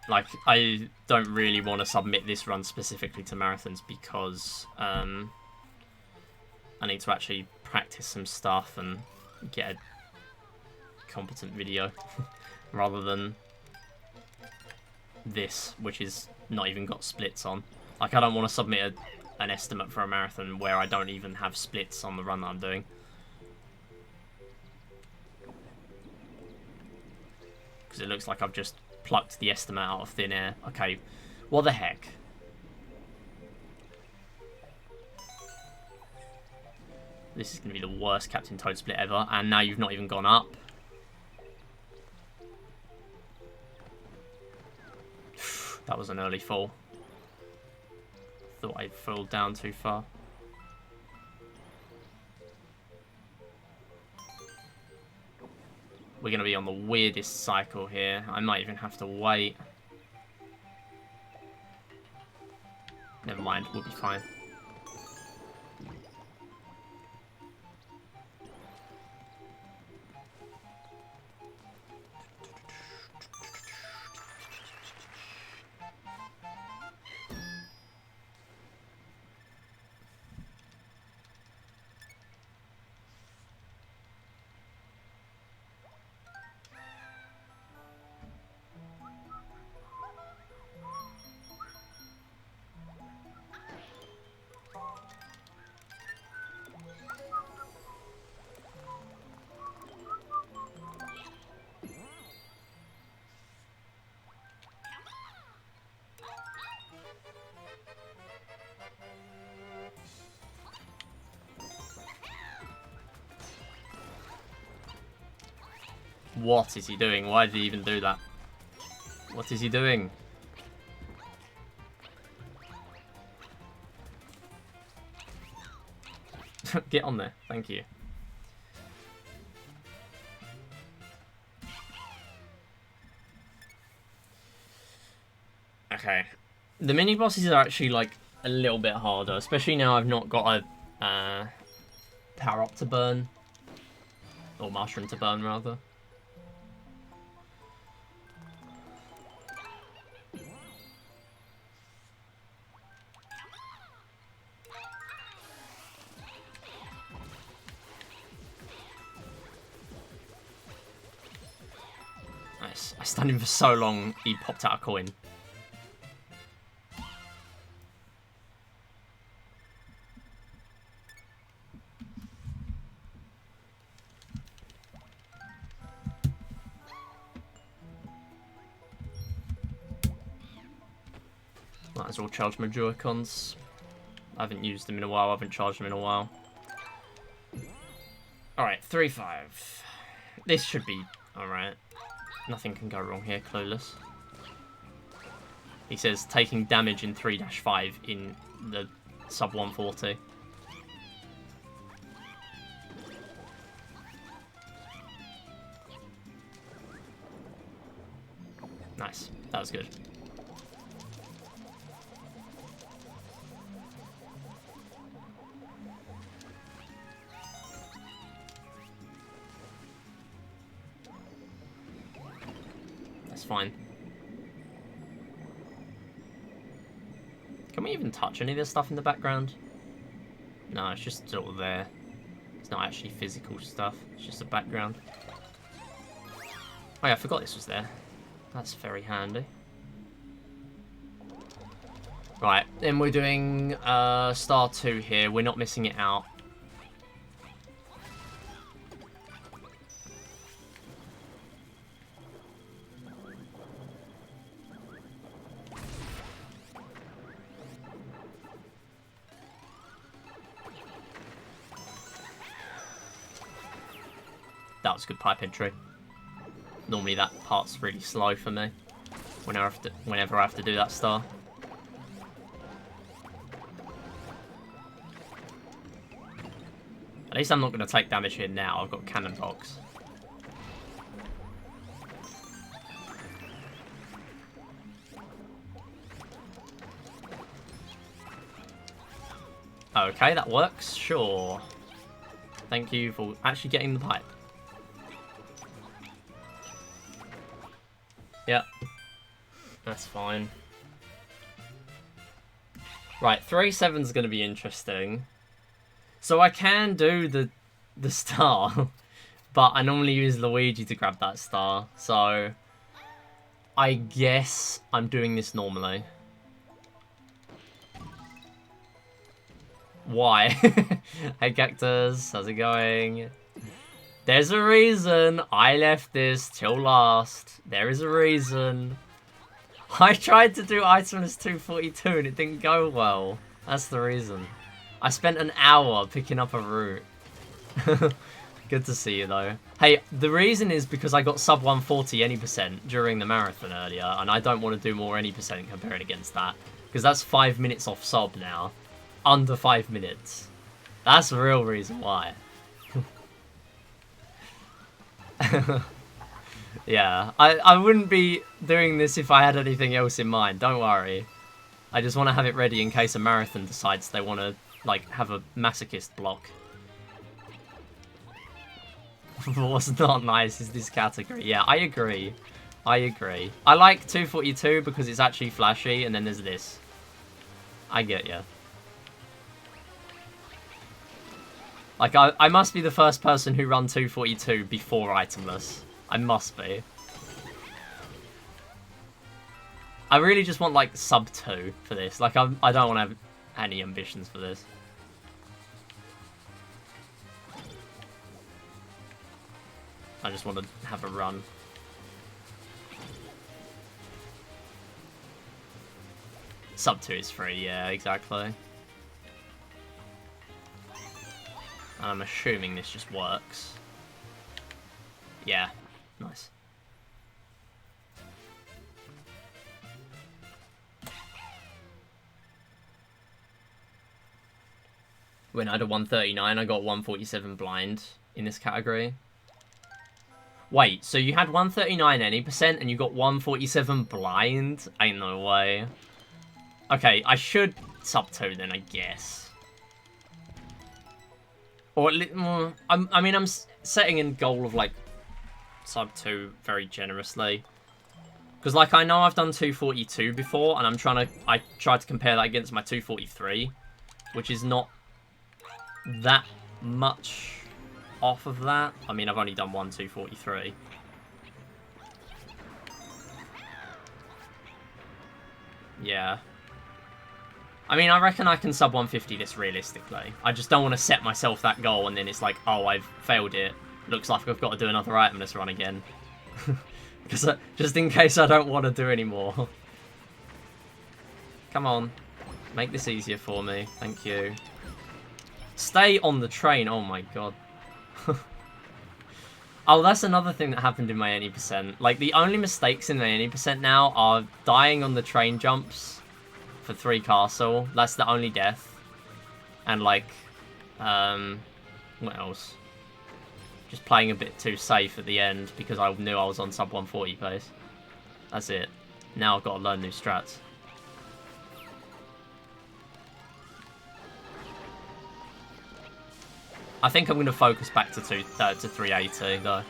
Like, I don't really want to submit this run specifically to marathons because I need to actually practice some stuff and get a competent video rather than this, which is not even got splits on. Like, I don't want to submit an estimate for a marathon where I don't even have splits on the run that I'm doing. Because it looks like I've just plucked the estimate out of thin air. Okay, what the heck? This is going to be the worst Captain Toad split ever, and now you've not even gone up. That was an early fall. Thought I'd fall down too far. We're going to be on the weirdest cycle here. I might even have to wait. Never mind, we'll be fine. What is he doing? Why did he even do that? What is he doing? Get on there. Thank you. Okay. The mini bosses are actually like a little bit harder, especially now I've not got a power up to burn. Or mushroom to burn, rather. Nice. I stunned him for so long, he popped out a coin. Might as well charge my Joy-Cons. I haven't used them in a while, I haven't charged them in a while. Alright, 3-5. This should be alright. Nothing can go wrong here, Clueless. He says, taking damage in 3-5 in the sub 140. Nice, that was good. Fine. Can we even touch any of this stuff in the background? No, it's just sort of there. It's not actually physical stuff. It's just a background. Oh yeah, I forgot this was there. That's very handy. Right, then we're doing star 2 here. We're not missing it out. That was a good pipe entry. Normally that part's really slow for me whenever I have to do that star. At least I'm not going to take damage here now. I've got cannon box. Okay, that works. Sure. Thank you for actually getting the pipe. Yep. That's fine. Right, 3-7's going to be interesting. So I can do the star, but I normally use Luigi to grab that star. So I guess I'm doing this normally. Why? Hey Cactus, how's it going? There's a reason I left this till last. There is a reason. I tried to do Itemless 242 and it didn't go well. That's the reason. I spent an hour picking up a route. Good to see you though. Hey, the reason is because I got sub 140 any percent during the marathon earlier, and I don't want to do more any percent comparing against that. Because that's 5 minutes off sub now. Under 5 minutes. That's the real reason why. Yeah, I wouldn't be doing this if I had anything else in mind, don't worry. I just want to have it ready in case a marathon decides they want to, like, have a masochist block. What's not nice is this category. Yeah, I agree. I agree. I like 242 because it's actually flashy, and then there's this. I get ya. Like, I must be the first person who run 242 before Itemless. I must be. I really just want, like, sub 2 for this. Like, I don't want to have any ambitions for this. I just want to have a run. Sub 2 is free, yeah, exactly. And I'm assuming this just works. Yeah. Nice. When I had a 139, I got 147 blind in this category. Wait, so you had 139 any percent and you got 147 blind? Ain't no way. Okay, I should sub 2 then, I guess. Or at least, I mean, I'm setting a goal of, like, sub 2 very generously. Because, like, I know I've done 242 before, and I tried to compare that against my 243, which is not that much off of that. I mean, I've only done 243. Yeah. I mean, I reckon I can sub 150 this realistically. I just don't want to set myself that goal and then it's like, oh, I've failed it. Looks like I've got to do another Itemless run again. Just in case I don't want to do anymore. Come on. Make this easier for me. Thank you. Stay on the train. Oh my god. Oh, that's another thing that happened in my any percent. Like, the only mistakes in my any percent now are dying on the train jumps for 3 castle. That's the only death. And, like, what else? Just playing a bit too safe at the end because I knew I was on sub 140 pace. That's it. Now I've got to learn new strats. I think I'm going to focus back to 380 though.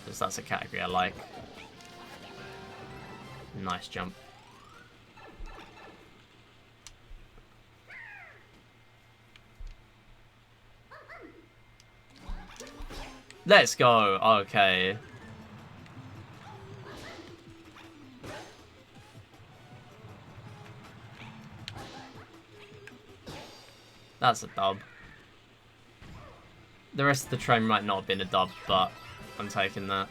Because that's a category I like. Nice jump. Let's go. Okay. That's a dub. The rest of the train might not have been a dub, but I'm taking that.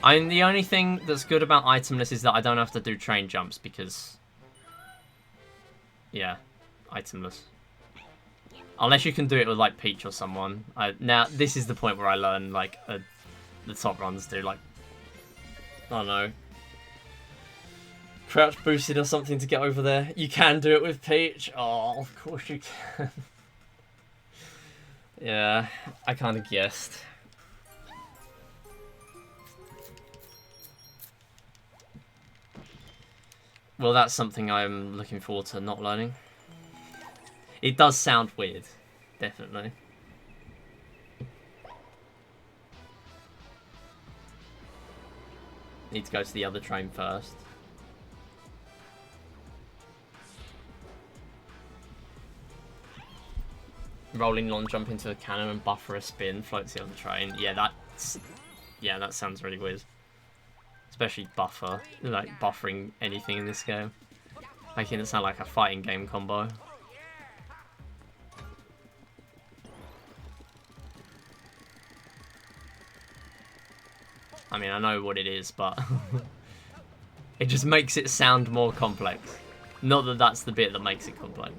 I mean, the only thing that's good about Itemless is that I don't have to do train jumps because... yeah, Itemless. Unless you can do it with, like, Peach or someone. Now, this is the point where I learn, like, the top runs do, like... I don't know. Crouch boosted or something to get over there. You can do it with Peach. Oh, of course you can. Yeah, I kind of guessed. Well, that's something I'm looking forward to not learning. It does sound weird, definitely. Need to go to the other train first. Rolling long jump into a cannon and buffer a spin, floats the other train. Yeah, that sounds really weird. Especially buffer, like buffering anything in this game. Making it sound like a fighting game combo. I mean, I know what it is, but it just makes it sound more complex. Not that that's the bit that makes it complex.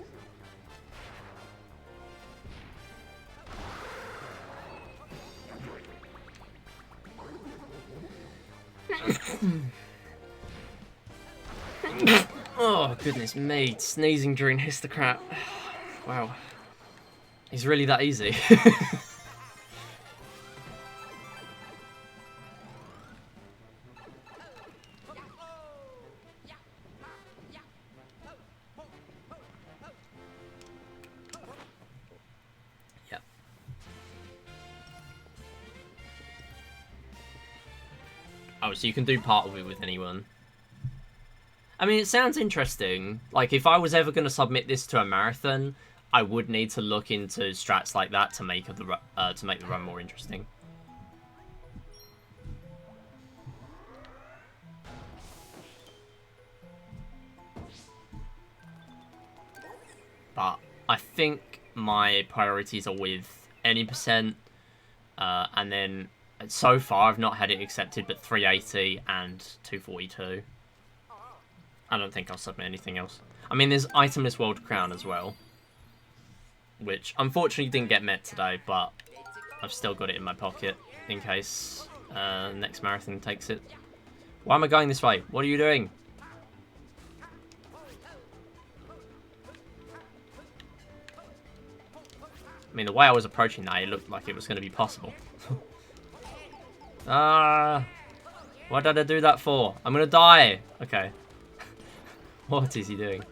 Oh, goodness me. Sneezing during histocrat. Wow. It's really that easy. Yep. Oh, so you can do part of it with anyone. I mean, it sounds interesting. Like, if I was ever going to submit this to a marathon, I would need to look into strats like that to make the run more interesting. But I think my priorities are with any percent, and then so far I've not had it accepted, but 380 and 242. I don't think I'll submit anything else. I mean, there's Itemless World Crown as well, which unfortunately didn't get met today, but I've still got it in my pocket in case next marathon takes it. Why am I going this way? What are you doing? I mean, the way I was approaching that, it looked like it was going to be possible. What did I do that for? I'm going to die. Okay. What is he doing?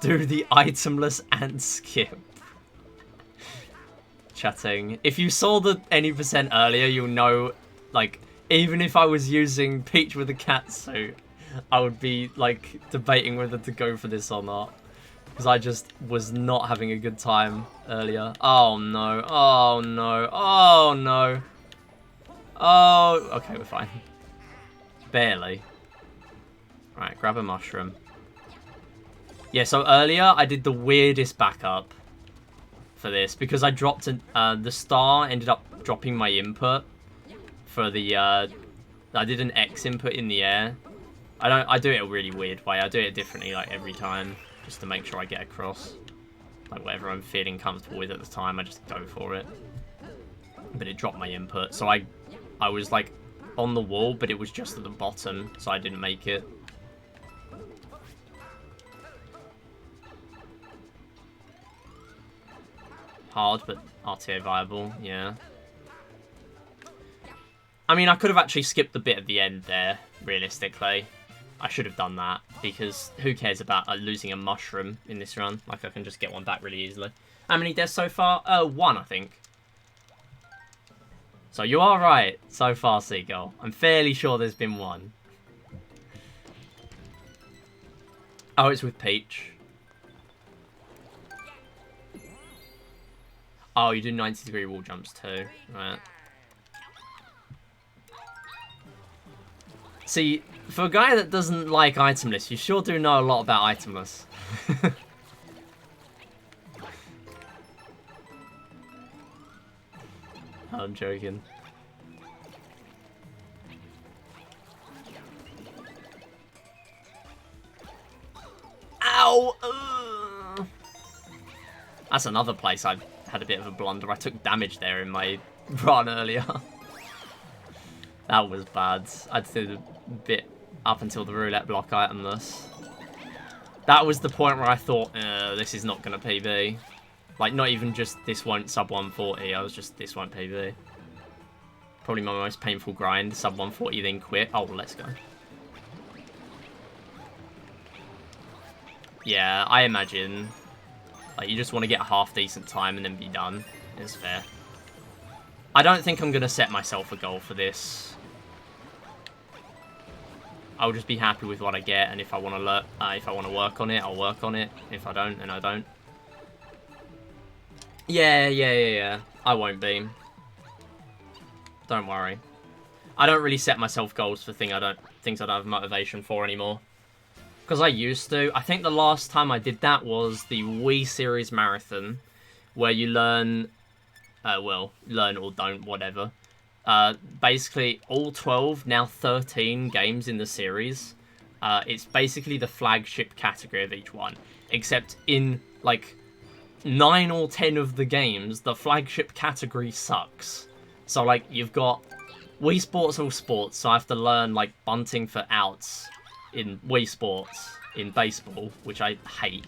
Do the itemless and skip. Chatting. If you saw the any percent earlier, you'll know, like, even if I was using Peach with a cat suit, I would be, like, debating whether to go for this or not. Because I just was not having a good time earlier. Oh, no. Oh, no. Oh, no. Oh, okay, we're fine. Barely. Right, grab a mushroom. Yeah, so earlier I did the weirdest backup for this because I dropped the star ended up dropping my input for the I did an X input in the air. I do it a really weird way. I do it differently like every time just to make sure I get across like whatever I'm feeling comfortable with at the time. I just go for it. But it dropped my input, so I was like on the wall, but it was just at the bottom, so I didn't make it. Hard, but RTA viable, yeah. I mean, I could have actually skipped the bit at the end there, realistically. I should have done that, because who cares about losing a mushroom in this run? Like, I can just get one back really easily. How many deaths so far? 1, I think. So you are right so far, Seagull. I'm fairly sure there's been 1. Oh, it's with Peach. Oh, you do 90-degree wall jumps too. Right. See, for a guy that doesn't like Itemless, you sure do know a lot about Itemless. I'm joking. Ow! That's another place I had a bit of a blunder. I took damage there in my run earlier. That was bad. I did a bit up until the roulette block itemless. That was the point where I thought, this is not going to PB. Like, not even just this won't sub 140. I was just, this won't PB. Probably my most painful grind. Sub 140, then quit. Oh, let's go. Yeah, I imagine. Like, you just want to get a half-decent time and then be done. It's fair. I don't think I'm going to set myself a goal for this. I'll just be happy with what I get, and if I want to work on it, I'll work on it. If I don't, then I don't. Yeah. I won't be. Don't worry. I don't really set myself goals for things I don't have motivation for anymore. Because I used to. I think the last time I did that was the Wii Series Marathon, where you learn, learn or don't, whatever. Basically, all 12, now 13 games in the series. It's basically the flagship category of each one. Except in, like, 9 or 10 of the games, the flagship category sucks. So, like, you've got Wii Sports All Sports, so I have to learn, like, bunting for outs in Wii Sports, in baseball, which I hate.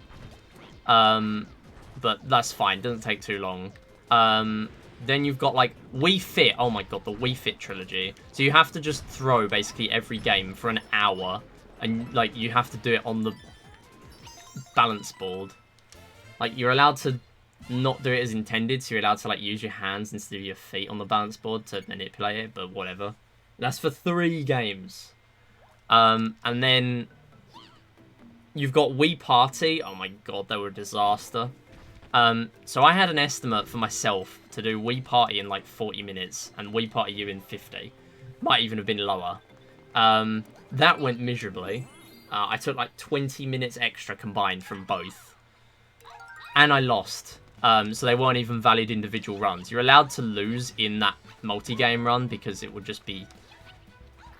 But that's fine, doesn't take too long. Then you've got, like, Wii Fit. Oh my god, the Wii Fit trilogy. So you have to just throw, basically, every game for an hour. And, like, you have to do it on the balance board. Like, you're allowed to not do it as intended. So you're allowed to, like, use your hands instead of your feet on the balance board to manipulate it. But whatever. That's for 3 games. And then you've got Wii Party. Oh my god, they were a disaster. So I had an estimate for myself to do Wii Party in like 40 minutes and Wii Party U in 50. Might even have been lower. That went miserably. I took like 20 minutes extra combined from both. And I lost. So they weren't even valid individual runs. You're allowed to lose in that multi-game run because it would just be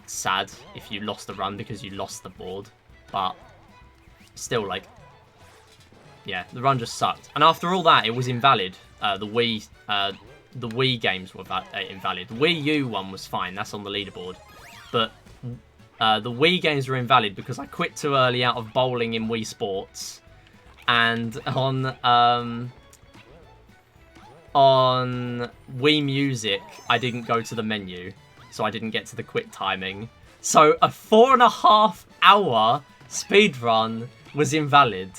sad if you lost the run because you lost the board. But still, like, yeah, the run just sucked. And after all that, it was invalid. The Wii the Wii games were invalid. The Wii U one was fine. That's on the leaderboard. But the Wii games were invalid because I quit too early out of bowling in Wii Sports. And on Wii Music, I didn't go to the menu. So I didn't get to the quit timing. So a 4.5 hour speedrun was invalid.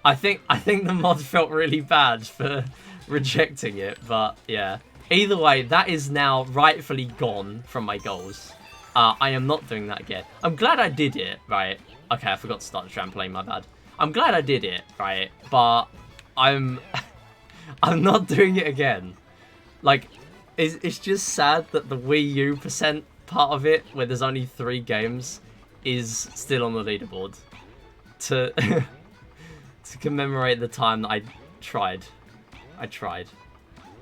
I think the mod felt really bad for rejecting it, but yeah. Either way, that is now rightfully gone from my goals. I am not doing that again. I'm glad I did it, right? Okay, I forgot to start the trampoline, my bad. I'm glad I did it, right? But I'm not doing it again. Like, it's just sad that the Wii U % part of it, where there's only 3 games, is still on the leaderboard. To to commemorate the time that I tried.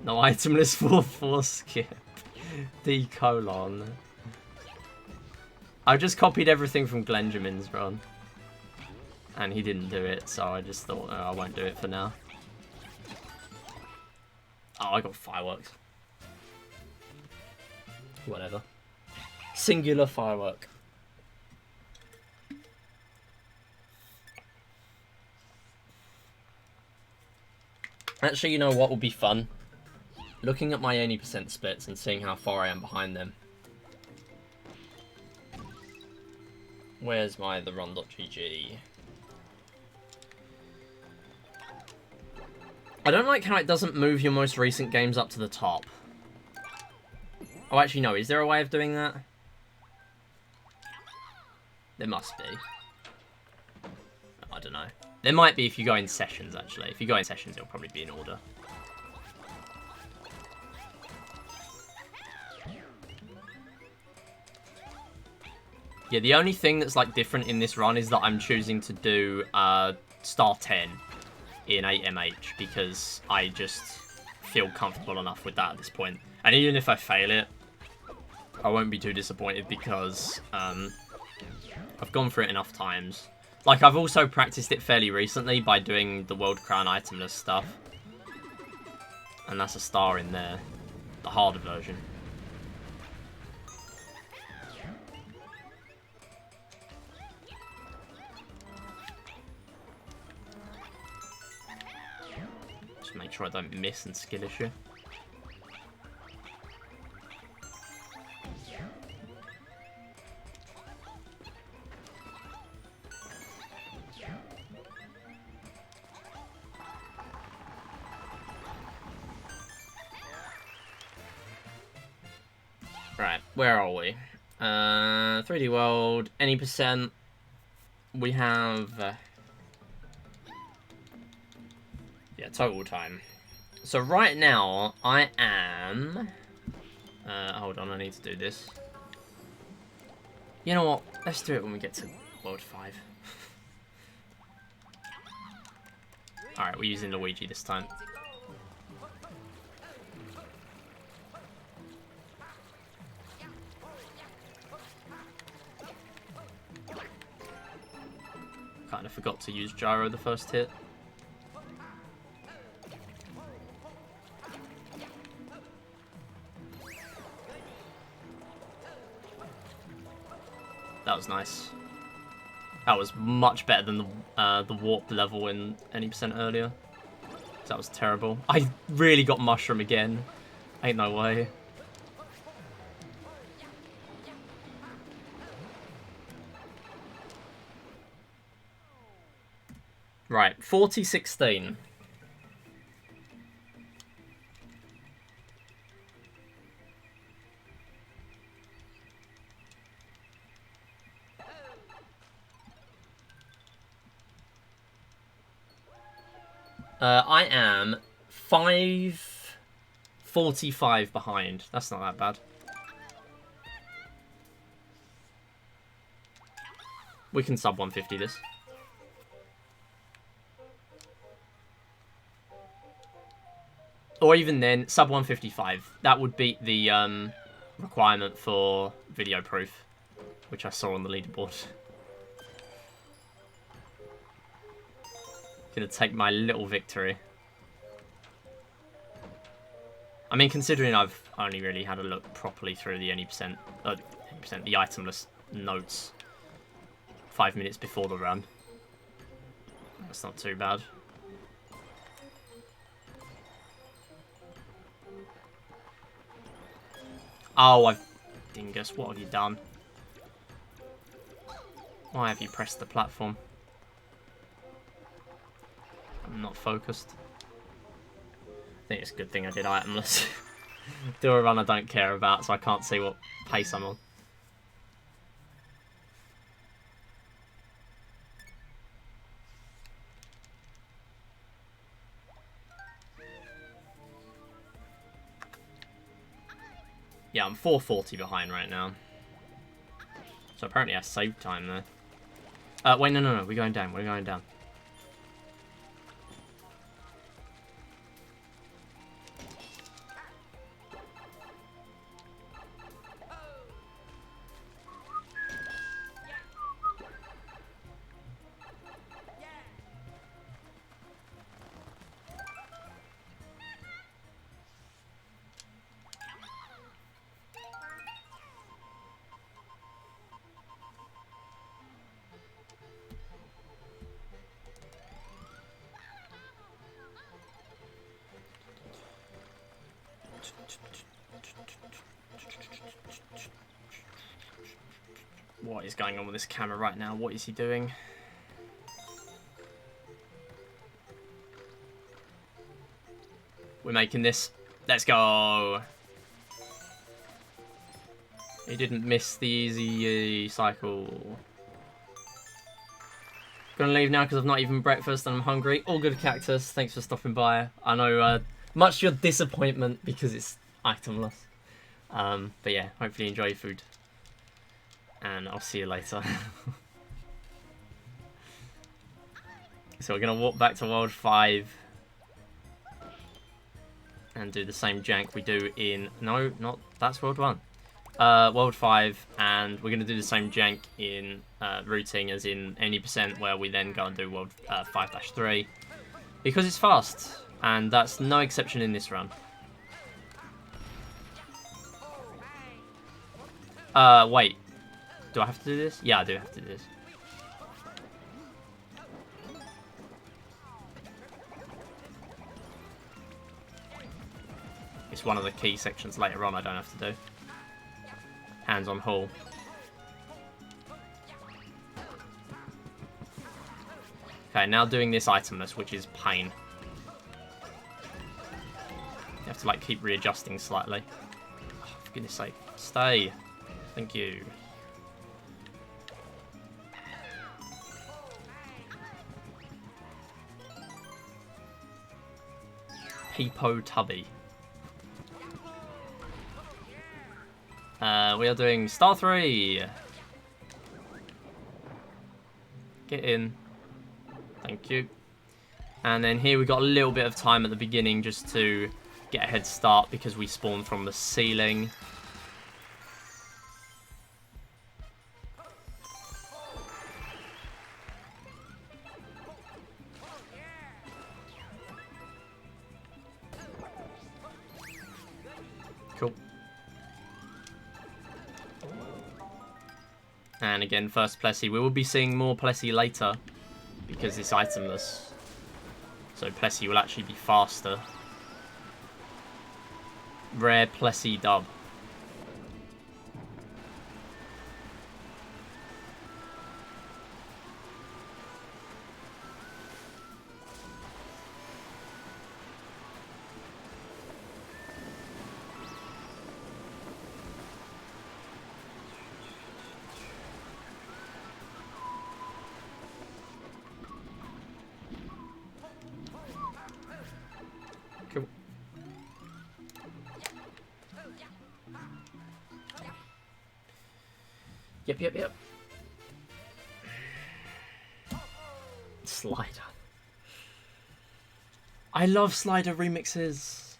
No itemless 4-4 skip. D:. I just copied everything from Glenjamin's run. And he didn't do it, so I just thought, oh, I won't do it for now. Oh, I got fireworks. Whatever. Singular firework. Actually, you know what would be fun? Looking at my 80% splits and seeing how far I am behind them. Where's my therun.gg? I don't like how it doesn't move your most recent games up to the top. Oh, actually, no. Is there a way of doing that? There must be. I don't know. There might be if you go in sessions, actually. If you go in sessions, it'll probably be in order. Yeah, the only thing that's, like, different in this run is that I'm choosing to do Star 10 in 8MH because I just feel comfortable enough with that at this point. And even if I fail it, I won't be too disappointed because I've gone through it enough times. Like, I've also practiced it fairly recently by doing the World Crown Itemless stuff. And that's a star in there. The harder version. Just make sure I don't miss and skill issue. Right, where are we? 3D World, any %. We have... yeah, total time. So right now, I am... hold on, I need to do this. You know what? Let's do it when we get to World 5. Alright, we're using Luigi this time. Kind of forgot to use gyro the first hit. That was nice. That was much better than the warp level in any % earlier. That was terrible. I really got mushroom again. Ain't no way. Right, 40-16. I am 5:45 behind. That's not that bad. We can sub 150 this. Or even then, sub 155. That would beat the requirement for video proof, which I saw on the leaderboard. Gonna take my little victory. I mean, considering I've only really had a look properly through the any percent, the itemless notes 5 minutes before the run. That's not too bad. Oh, dingus, what have you done? Why have you pressed the platform? I'm not focused. I think it's a good thing I did itemless. Do a run I don't care about, so I can't see what pace I'm on. Yeah, I'm 440 behind right now. So apparently I saved time there. Wait, no, we're going down, we're going down. What is going on with this camera right now? What is he doing? We're making this. Let's go. He didn't miss the easy cycle. Gonna leave now because I've not eaten breakfast and I'm hungry. All good, Cactus. Thanks for stopping by. I know, much to your disappointment because it's itemless. But yeah, hopefully you enjoy your food. And I'll see you later. So we're going to walk back to World 5. And do the same jank we do in... No, not... That's World 1. World 5. And we're going to do the same jank in routing as in any percent, where we then go and do World 5-3. Because it's fast. And that's no exception in this run. Wait. Do I have to do this? Yeah, I do have to do this. It's one of the key sections later on I don't have to do. Hands on haul. Okay, now doing this itemless, which is pain. You have to like keep readjusting slightly. Oh, for goodness sake. Stay. Thank you. Peepo Tubby. We are doing Star 3. Get in. Thank you. And then here we got a little bit of time at the beginning just to get a head start because we spawned from the ceiling. Cool. And again, first Plessy. We will be seeing more Plessy later because it's itemless. So Plessy will actually be faster. Rare Plessy dub. Cool. Yep. Slider. I love Slider remixes.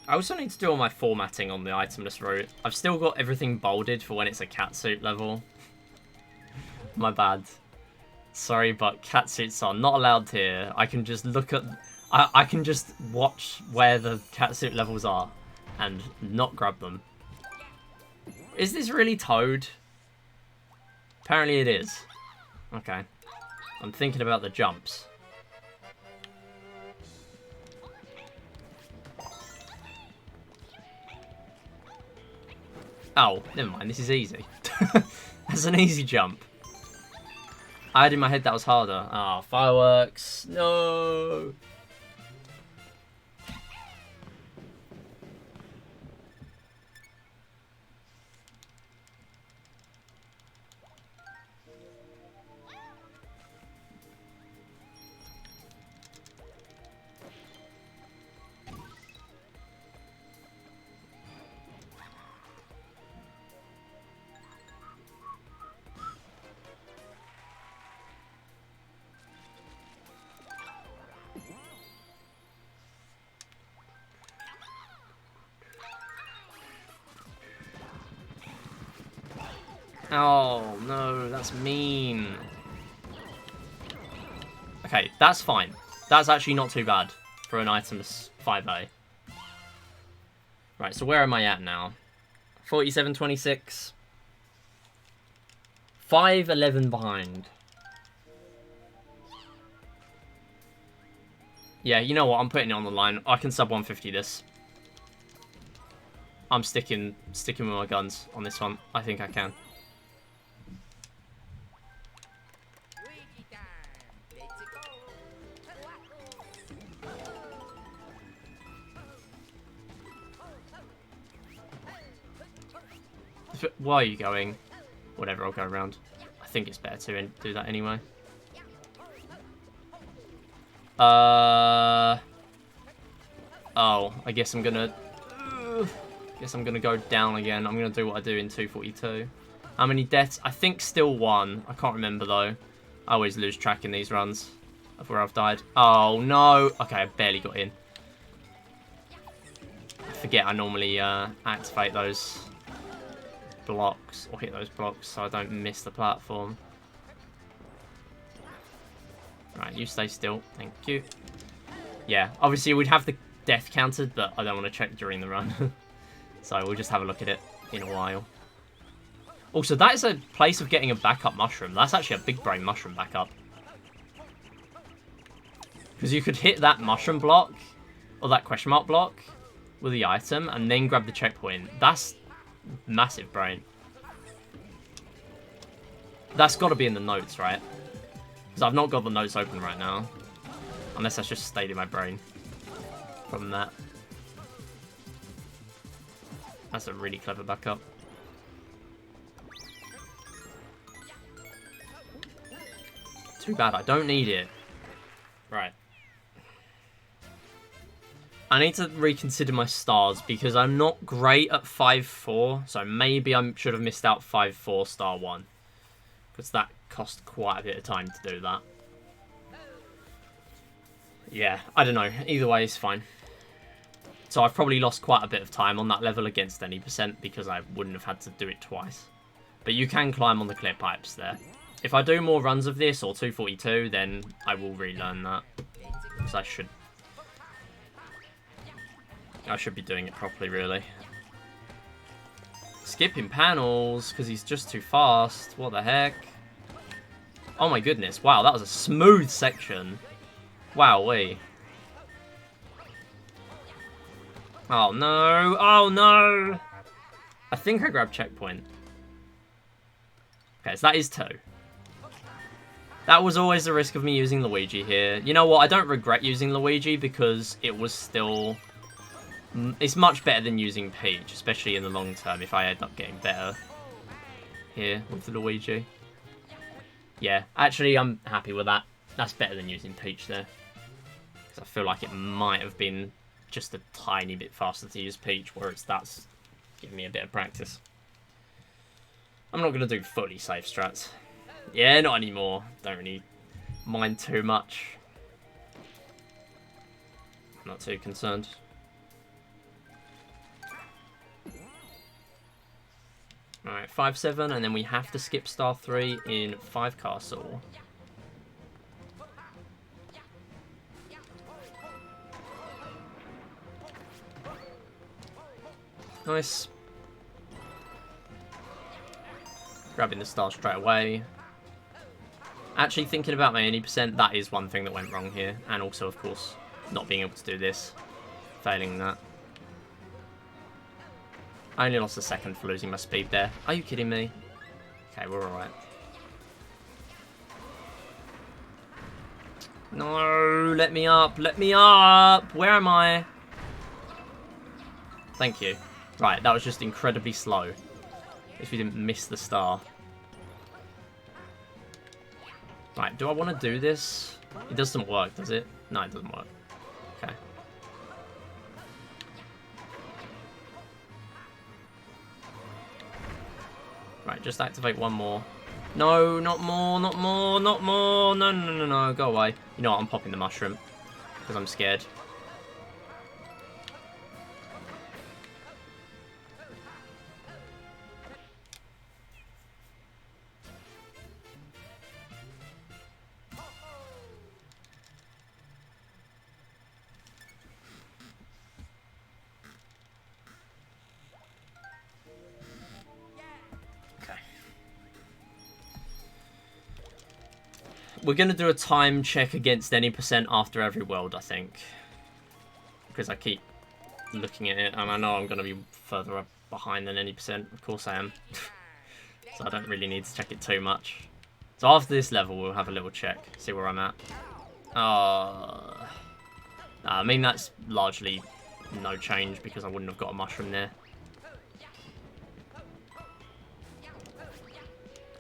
I also need to do all my formatting on the itemless route. I've still got everything bolded for when it's a catsuit level. My bad. Sorry, but catsuits are not allowed here. I can just look at... I can just watch where the catsuit levels are and not grab them. Is this really Toad? Apparently it is. Okay. I'm thinking about the jumps. Oh, never mind. This is easy. That's an easy jump. I had in my head that was harder. Ah, oh, fireworks. No. Oh, no, that's mean. Okay, that's fine. That's actually not too bad for an Itemless 5A. Right, so where am I at now? 47.26. 5.11 behind. Yeah, you know what? I'm putting it on the line. I can sub 150 this. I'm sticking with my guns on this one. I think I can. Why are you going? Whatever, I'll go around. I think it's better to do that anyway. Oh, I guess I'm gonna go down again. I'm gonna do what I do in 242. How many deaths? I think still 1. I can't remember though. I always lose track in these runs of where I've died. Oh no. Okay, I barely got in. I forget I normally activate those blocks or hit those blocks so I don't miss the platform. Right, you stay still. Thank you. Yeah, obviously we'd have the death counted, but I don't want to check during the run. So we'll just have a look at it in a while. Also, that is a place of getting a backup mushroom. That's actually a big brain mushroom backup. Because you could hit that mushroom block, or that question mark block, with the item, and then grab the checkpoint. That's massive brain. That's got to be in the notes, right? Because I've not got the notes open right now. Unless that's just stayed in my brain from that. That's a really clever backup. Too bad, I don't need it. Right. I need to reconsider my stars because I'm not great at 5-4. So maybe I should have missed out 5-4 star 1. Because that cost quite a bit of time to do that. Yeah, I don't know. Either way, it's fine. So I've probably lost quite a bit of time on that level against any percent because I wouldn't have had to do it twice. But you can climb on the clear pipes there. If I do more runs of this or 242, then I will relearn that. Because I should be doing it properly, really. Skipping panels because he's just too fast. What the heck? Oh my goodness. Wow, that was a smooth section. Wowee. Oh no. Oh no. I think I grabbed checkpoint. Okay, so that is 2. That was always the risk of me using Luigi here. You know what? I don't regret using Luigi because it was still... It's much better than using Peach, especially in the long term if I end up getting better here with Luigi. Yeah, actually I'm happy with that. That's better than using Peach there. Because I feel like it might have been just a tiny bit faster to use Peach, whereas that's giving me a bit of practice. I'm not going to do fully safe strats. Yeah, not anymore. Don't really mind too much. I'm not too concerned. Alright, 5-7, and then we have to skip star 3 in 5 castle. Nice. Grabbing the star straight away. Actually, thinking about my any percent, that is one thing that went wrong here. And also, of course, not being able to do this. Failing that. I only lost a second for losing my speed there. Are you kidding me? Okay, we're alright. No, let me up, let me up! Where am I? Thank you. Right, that was just incredibly slow. If we didn't miss the star. Right, do I want to do this? It doesn't work, does it? No, it doesn't work. Okay. Right, just activate one more. No, not more, not more, not more. No, no, no, no, go away. You know what, I'm popping the mushroom. Because I'm scared. We're going to do a time check against any percent after every world, I think. Because I keep looking at it, and I know I'm going to be further up behind than any percent. Of course I am. So I don't really need to check it too much. So after this level, we'll have a little check. See where I'm at. I mean, that's largely no change, because I wouldn't have got a mushroom there.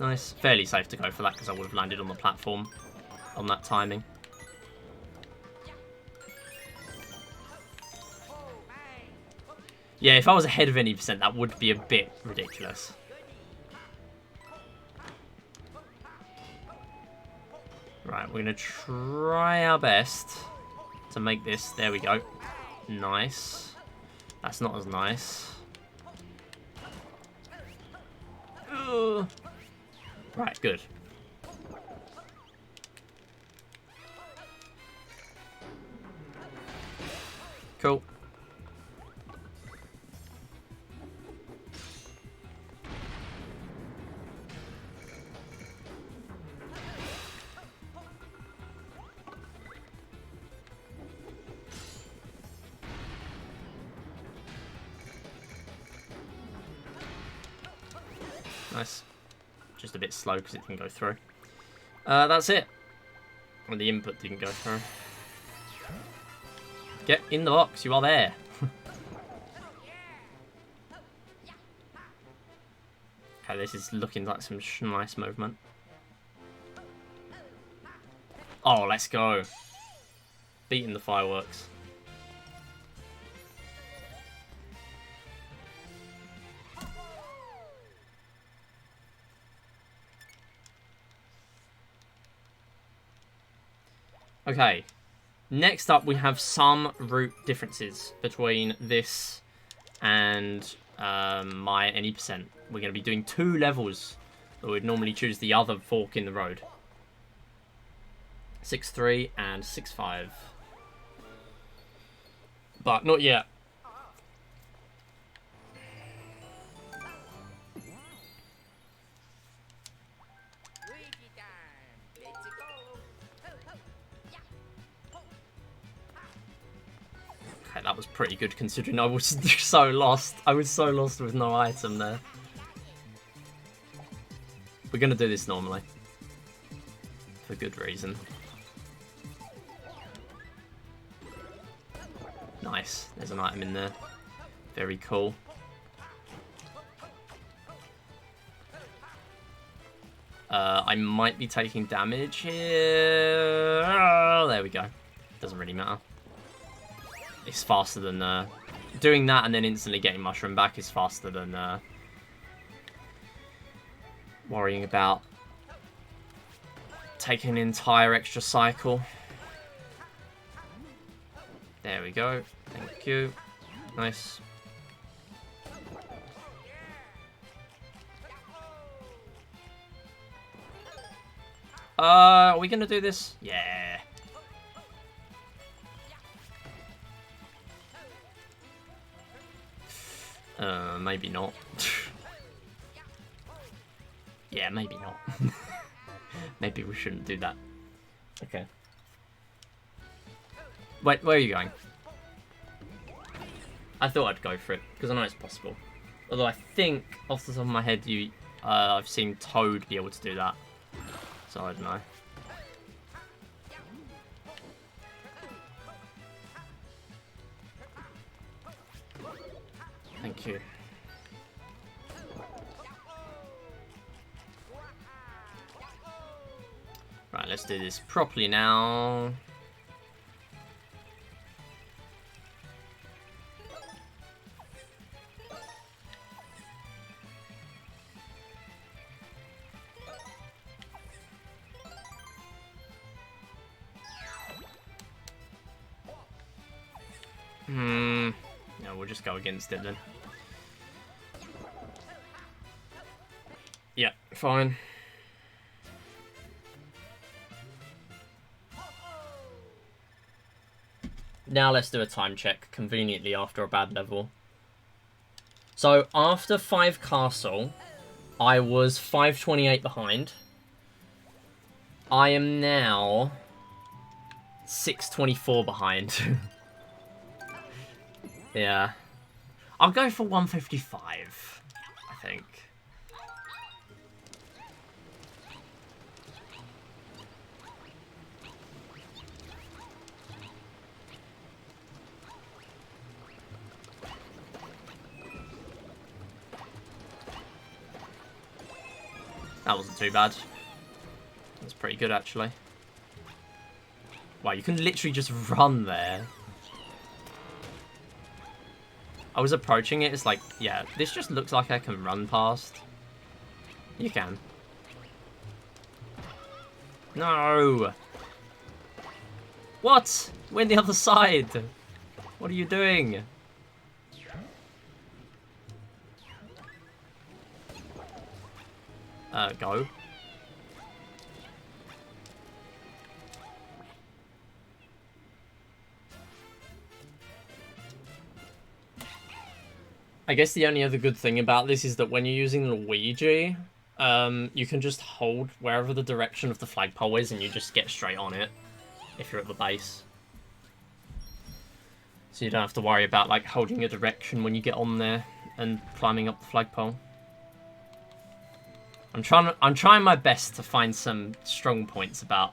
Nice. Fairly safe to go for that, because I would have landed on the platform on that timing. Yeah, if I was ahead of any percent, that would be a bit ridiculous. Right, we're going to try our best to make this. There we go. Nice. That's not as nice. Ugh. Right, good. Cool. Nice. Just a bit slow because it didn't go through. That's it. Well, the input didn't go through. Get in the box, you are there. Okay, this is looking like some nice movement. Oh, let's go. Beating the fireworks. Okay, next up we have some route differences between this and my any percent. We're going to be doing 2 levels, but we'd normally choose the other fork in the road. 6-3 and 6-5. But not yet. That was pretty good considering I was so lost. I was so lost with no item there. We're going to do this normally. For good reason. Nice. There's an item in there. Very cool. I might be taking damage here. Oh, there we go. Doesn't really matter. It's faster than doing that and then instantly getting mushroom back is faster than worrying about taking an entire extra cycle. There we go. Thank you. Nice. Are we gonna do this? Yeah. Maybe not. Yeah, maybe not. Maybe we shouldn't do that. Okay. Wait, where are you going? I thought I'd go for it, because I know it's possible. Although I think, off the top of my head, I've seen Toad be able to do that. So I don't know. Thank you. Right, let's do this properly now. No, we'll just go against it then. Yeah, fine. Now let's do a time check, conveniently after a bad level. So, after 5 Castle, I was 528 behind. I am now 624 behind. Yeah. I'll go for 155, I think. That wasn't too bad. That's pretty good, actually. Wow, you can literally just run there. I was approaching it, it's like, yeah, this just looks like I can run past. You can. No! What? We're on the other side! What are you doing? Go. I guess the only other good thing about this is that when you're using Luigi, you can just hold wherever the direction of the flagpole is and you just get straight on it if you're at the base. So you don't have to worry about like holding a direction when you get on there and climbing up the flagpole. I'm trying my best to find some strong points about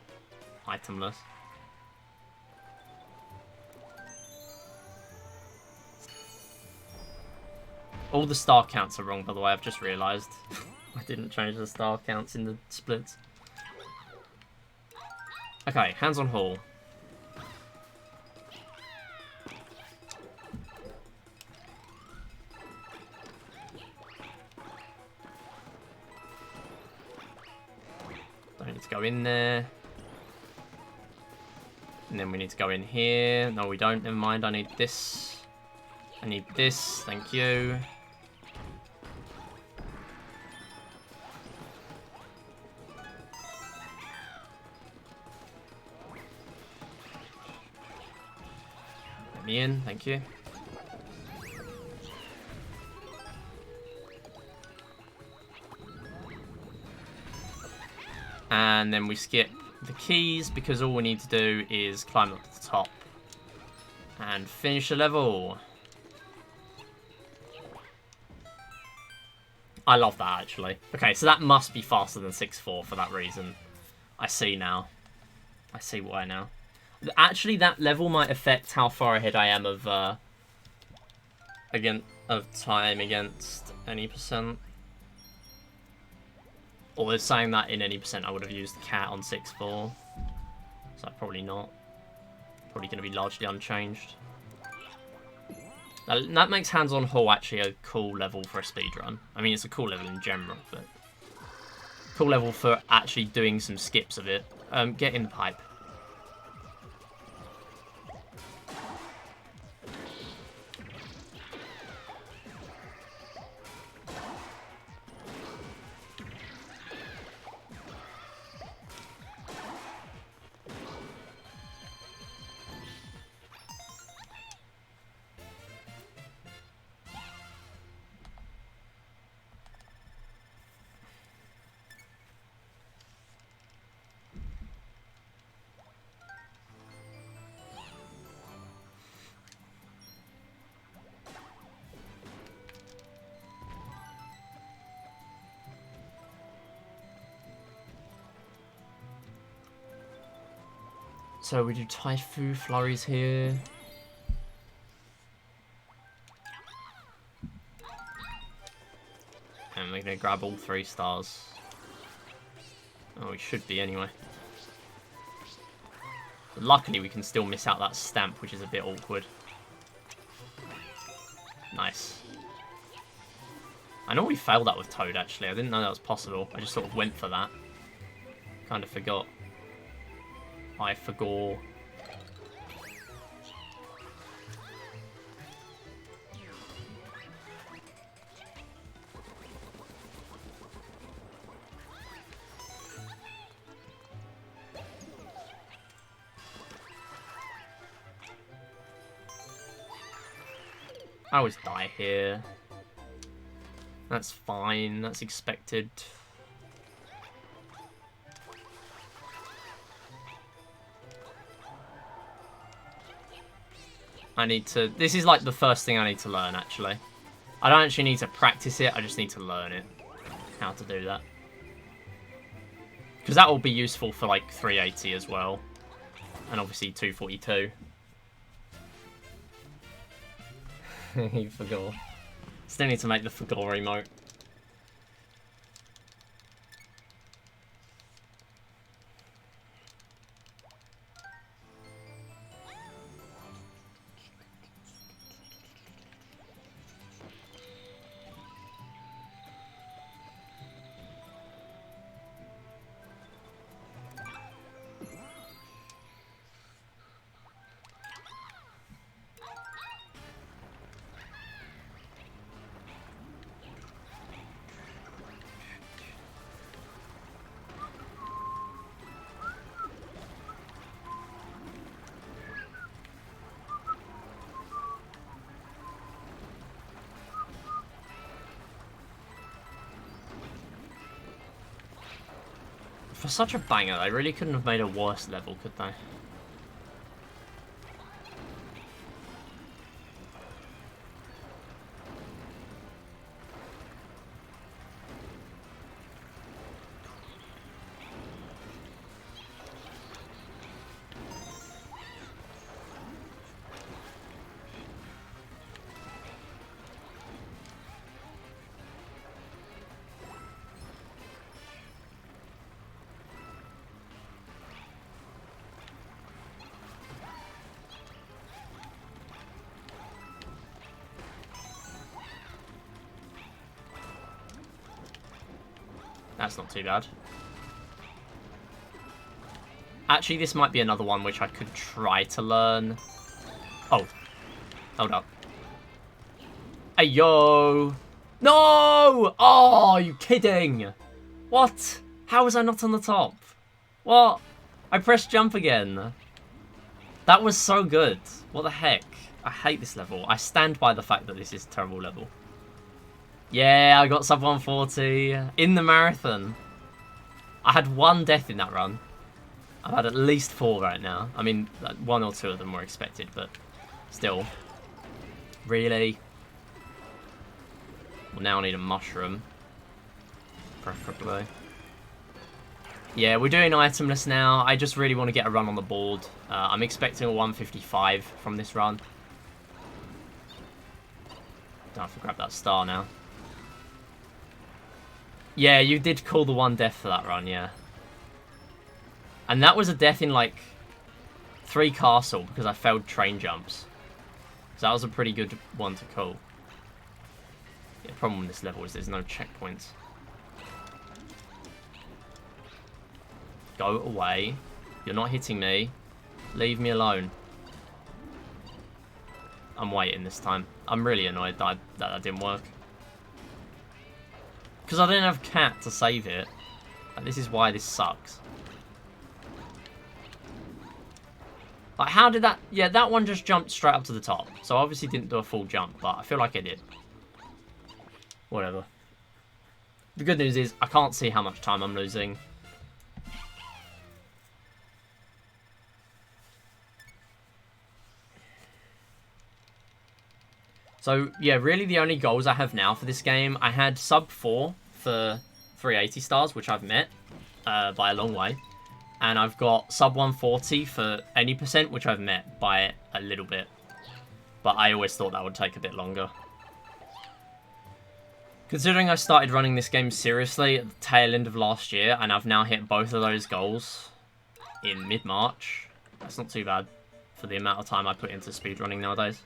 Itemless. All the star counts are wrong, by the way, I've just realised. I didn't change the star counts in the splits. Okay, hands on Hall. Don't need to go in there. And then we need to go in here. No, we don't. Never mind. I need this. I need this. Thank you. Let me in. Thank you. And then we skip the keys because all we need to do is climb up to the top and finish the level. I love that, actually. Okay, so that must be faster than 6-4 for that reason. I see now. I see why now. Actually, that level might affect how far ahead I am of time against any percent. Or they're saying that in any percent I would have used the cat on 6-4. So probably not. Probably going to be largely unchanged. That makes Hands on Hall actually a cool level for a speedrun. I mean, it's a cool level in general, but cool level for actually doing some skips of it. Get in the pipe. So we do Taifu flurries here. And we're going to grab all 3 stars. Oh, we should be anyway. But luckily, we can still miss out that stamp, which is a bit awkward. Nice. I know we failed that with Toad, actually. I didn't know that was possible. I just sort of went for that. Kind of forgot. I forgot. I always die here. That's fine. That's expected. I need to... This is like the first thing I need to learn, actually. I don't actually need to practice it. I just need to learn it. How to do that. Because that will be useful for like 380 as well. And obviously 242. He forgot. Still need to make the forgot emote. For such a banger, they really couldn't have made a worse level, could they? That's not too bad. Actually, this might be another one which I could try to learn. Oh. Hold up. Hey, yo! No! Oh, are you kidding? What? How was I not on the top? What? I pressed jump again. That was so good. What the heck? I hate this level. I stand by the fact that this is a terrible level. Yeah, I got sub 140 in the marathon. I had 1 death in that run. I've had at least 4 right now. I mean, 1 or 2 of them were expected, but still. Really? Well, now I need a mushroom. Preferably. Yeah, we're doing itemless now. I just really want to get a run on the board. I'm expecting a 155 from this run. Don't have to grab that star now. Yeah, you did call the 1 death for that run, yeah. And that was a death in, like, 3 castle because I failed train jumps. So that was a pretty good one to call. Yeah, the problem with this level is there's no checkpoints. Go away. You're not hitting me. Leave me alone. I'm waiting this time. I'm really annoyed that that didn't work. Because I didn't have Cat to save it. Like, this is why this sucks. Like, how did that... Yeah, that one just jumped straight up to the top. So I obviously didn't do a full jump, but I feel like I did. Whatever. The good news is I can't see how much time I'm losing. So, yeah, really the only goals I have now for this game, I had sub 4 for 380 stars, which I've met by a long way. and I've got sub 140 for any percent, which I've met by a little bit. But I always thought that would take a bit longer. Considering I started running this game seriously at the tail end of last year, and I've now hit both of those goals in mid-March, that's not too bad for the amount of time I put into speedrunning nowadays.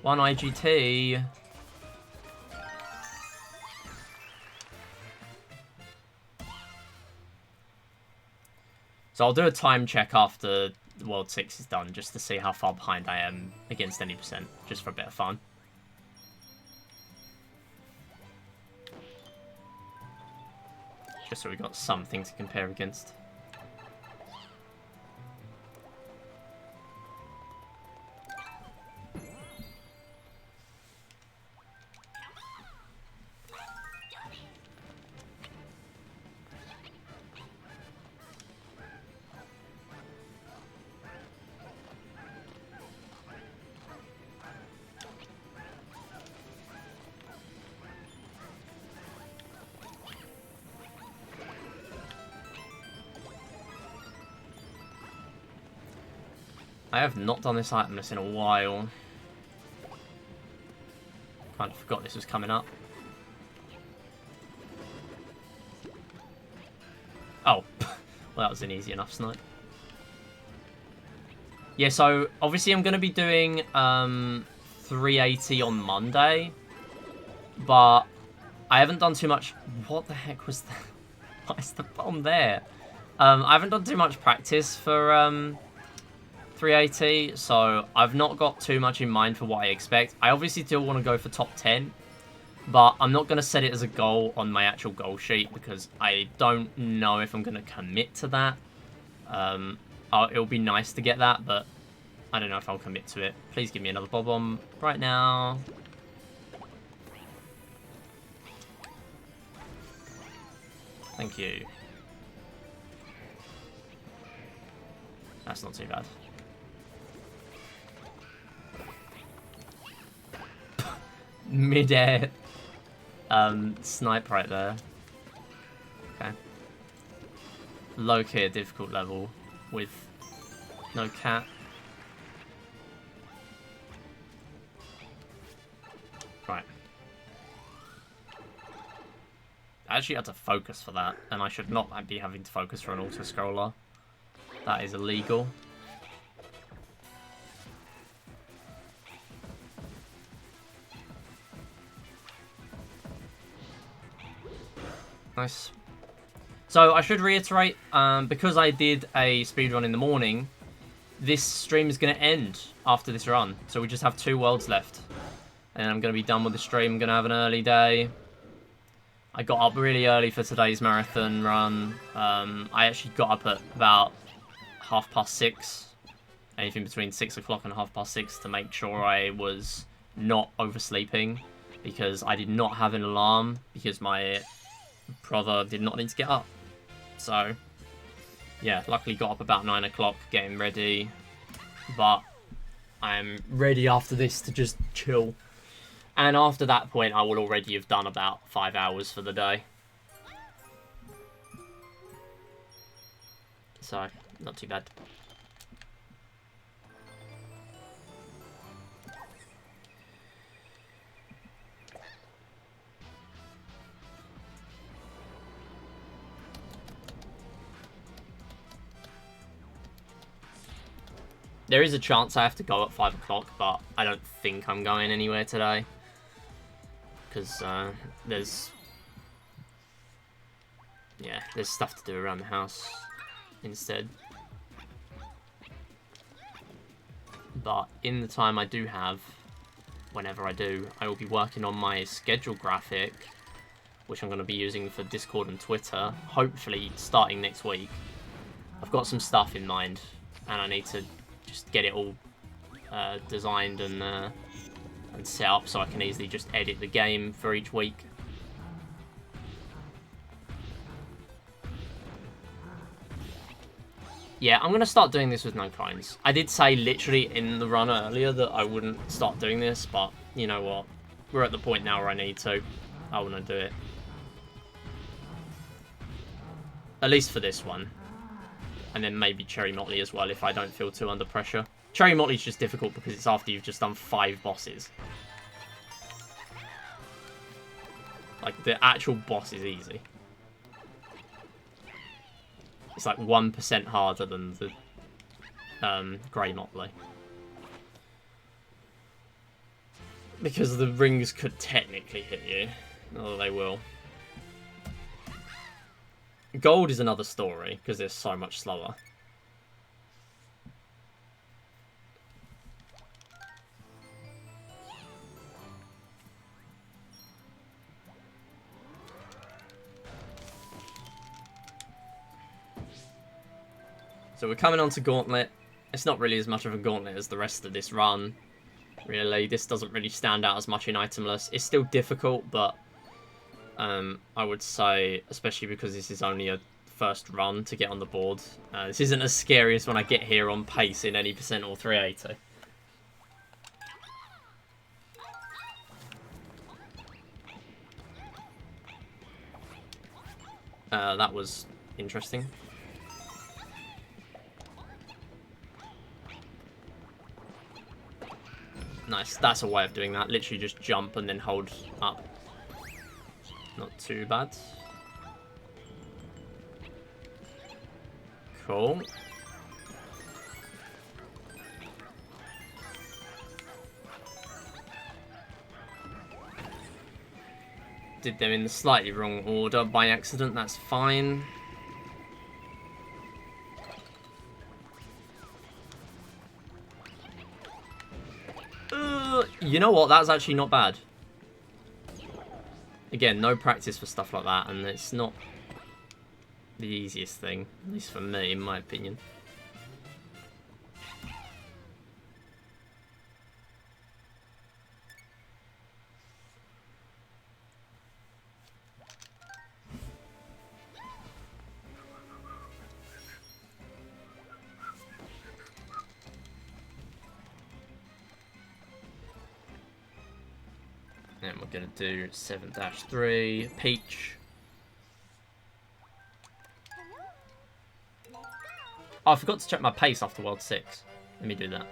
One IGT. So I'll do a time check after World 6 is done, just to see how far behind I am against any percent, just for a bit of fun. Just so we've got something to compare against. I have not done this Itemless in a while. Kind of forgot this was coming up. Oh, well that was an easy enough snipe. Yeah, so obviously I'm going to be doing 380 on Monday, but I haven't done too much. What the heck was that? What is the bomb there? I haven't done too much practice for 380, so I've not got too much in mind for what I expect. I obviously still want to go for top 10, but I'm not going to set it as a goal on my actual goal sheet because I don't know if I'm going to commit to that. It'll be nice to get that, but I don't know if I'll commit to it. Please give me another bob-bomb right now. Thank you. That's not too bad. Mid-air snipe right there. Okay. Low-key difficult level with no cap. Right. I actually had to focus for that, and I should not be having to focus for an auto-scroller. That is illegal. Nice. So I should reiterate, because I did a speedrun in the morning, this stream is going to end after this run. So we just have 2 worlds left. And I'm going to be done with the stream. I'm going to have an early day. I got up really early for today's marathon run. I actually got up at about 6:30. Anything between 6 o'clock and 6:30 to make sure I was not oversleeping. Because I did not have an alarm. Because my brother did not need to get up. So, yeah, luckily got up about 9 o'clock getting ready. But I'm ready after this to just chill. And after that point, I will already have done about 5 hours for the day. So, not too bad. There is a chance I have to go at 5 o'clock, but I don't think I'm going anywhere today. Because there's stuff to do around the house instead. But in the time I do have, whenever I do, I will be working on my schedule graphic, which I'm going to be using for Discord and Twitter, hopefully starting next week. I've got some stuff in mind, and I need to just get it all designed and set up so I can easily just edit the game for each week. Yeah, I'm going to start doing this with no coins. I did say literally in the run earlier that I wouldn't start doing this, but you know what? We're at the point now where I need to. I want to do it. At least for this one. And then maybe Cherry Motley as well if I don't feel too under pressure. Cherry Motley's just difficult because it's after you've just done 5 bosses. Like, the actual boss is easy. It's like 1% harder than the Grey Motley. Because the rings could technically hit you. Although they will. Gold is another story, because they're so much slower. So we're coming on to Gauntlet. It's not really as much of a gauntlet as the rest of this run. Really, this doesn't really stand out as much in Itemless. It's still difficult, but I would say, especially because this is only a first run to get on the board, this isn't as scary as when I get here on pace in any percent or 380. That was interesting. Nice, that's a way of doing that. Literally just jump and then hold up. Not too bad. Cool. Did them in the slightly wrong order by accident, that's fine. You know what? That's actually not bad. Again, no practice for stuff like that, and it's not the easiest thing, at least for me, in my opinion. And we're going to do 7-3, Peach. Oh, I forgot to check my pace after World 6. Let me do that.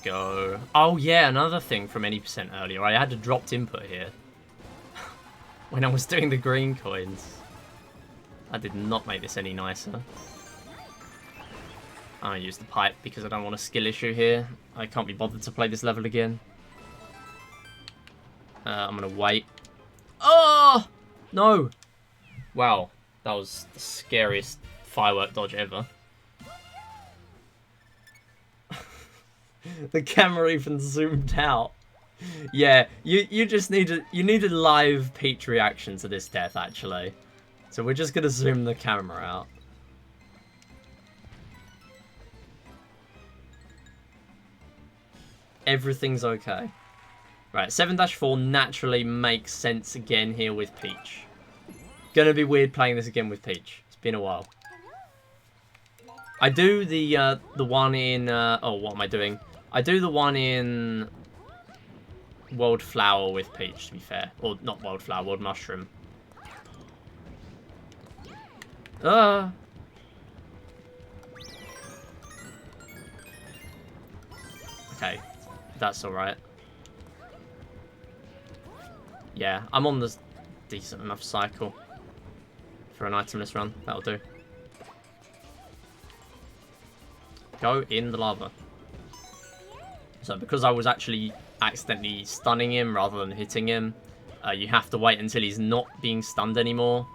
Go. Oh yeah, another thing from any percent earlier. I had a dropped input here when I was doing the green coins. I did not make this any nicer. I use the pipe because I don't want a skill issue here. I can't be bothered to play this level again. I'm gonna wait. Oh no! Wow, that was the scariest firework dodge ever. The camera even zoomed out. Yeah, you just need a live Peach reaction to this death, actually. So we're just gonna zoom the camera out. Everything's okay. Right, 7-4 naturally makes sense again here with Peach. Gonna be weird playing this again with Peach. It's been a while. I do the one in oh, what am I doing? I do the one in World Flower with Peach, to be fair. Or not World Flower, World Mushroom. Okay, that's alright. Yeah, I'm on the decent enough cycle for an itemless run. That'll do. Go in the lava. So because I was actually accidentally stunning him rather than hitting him, you have to wait until he's not being stunned anymore.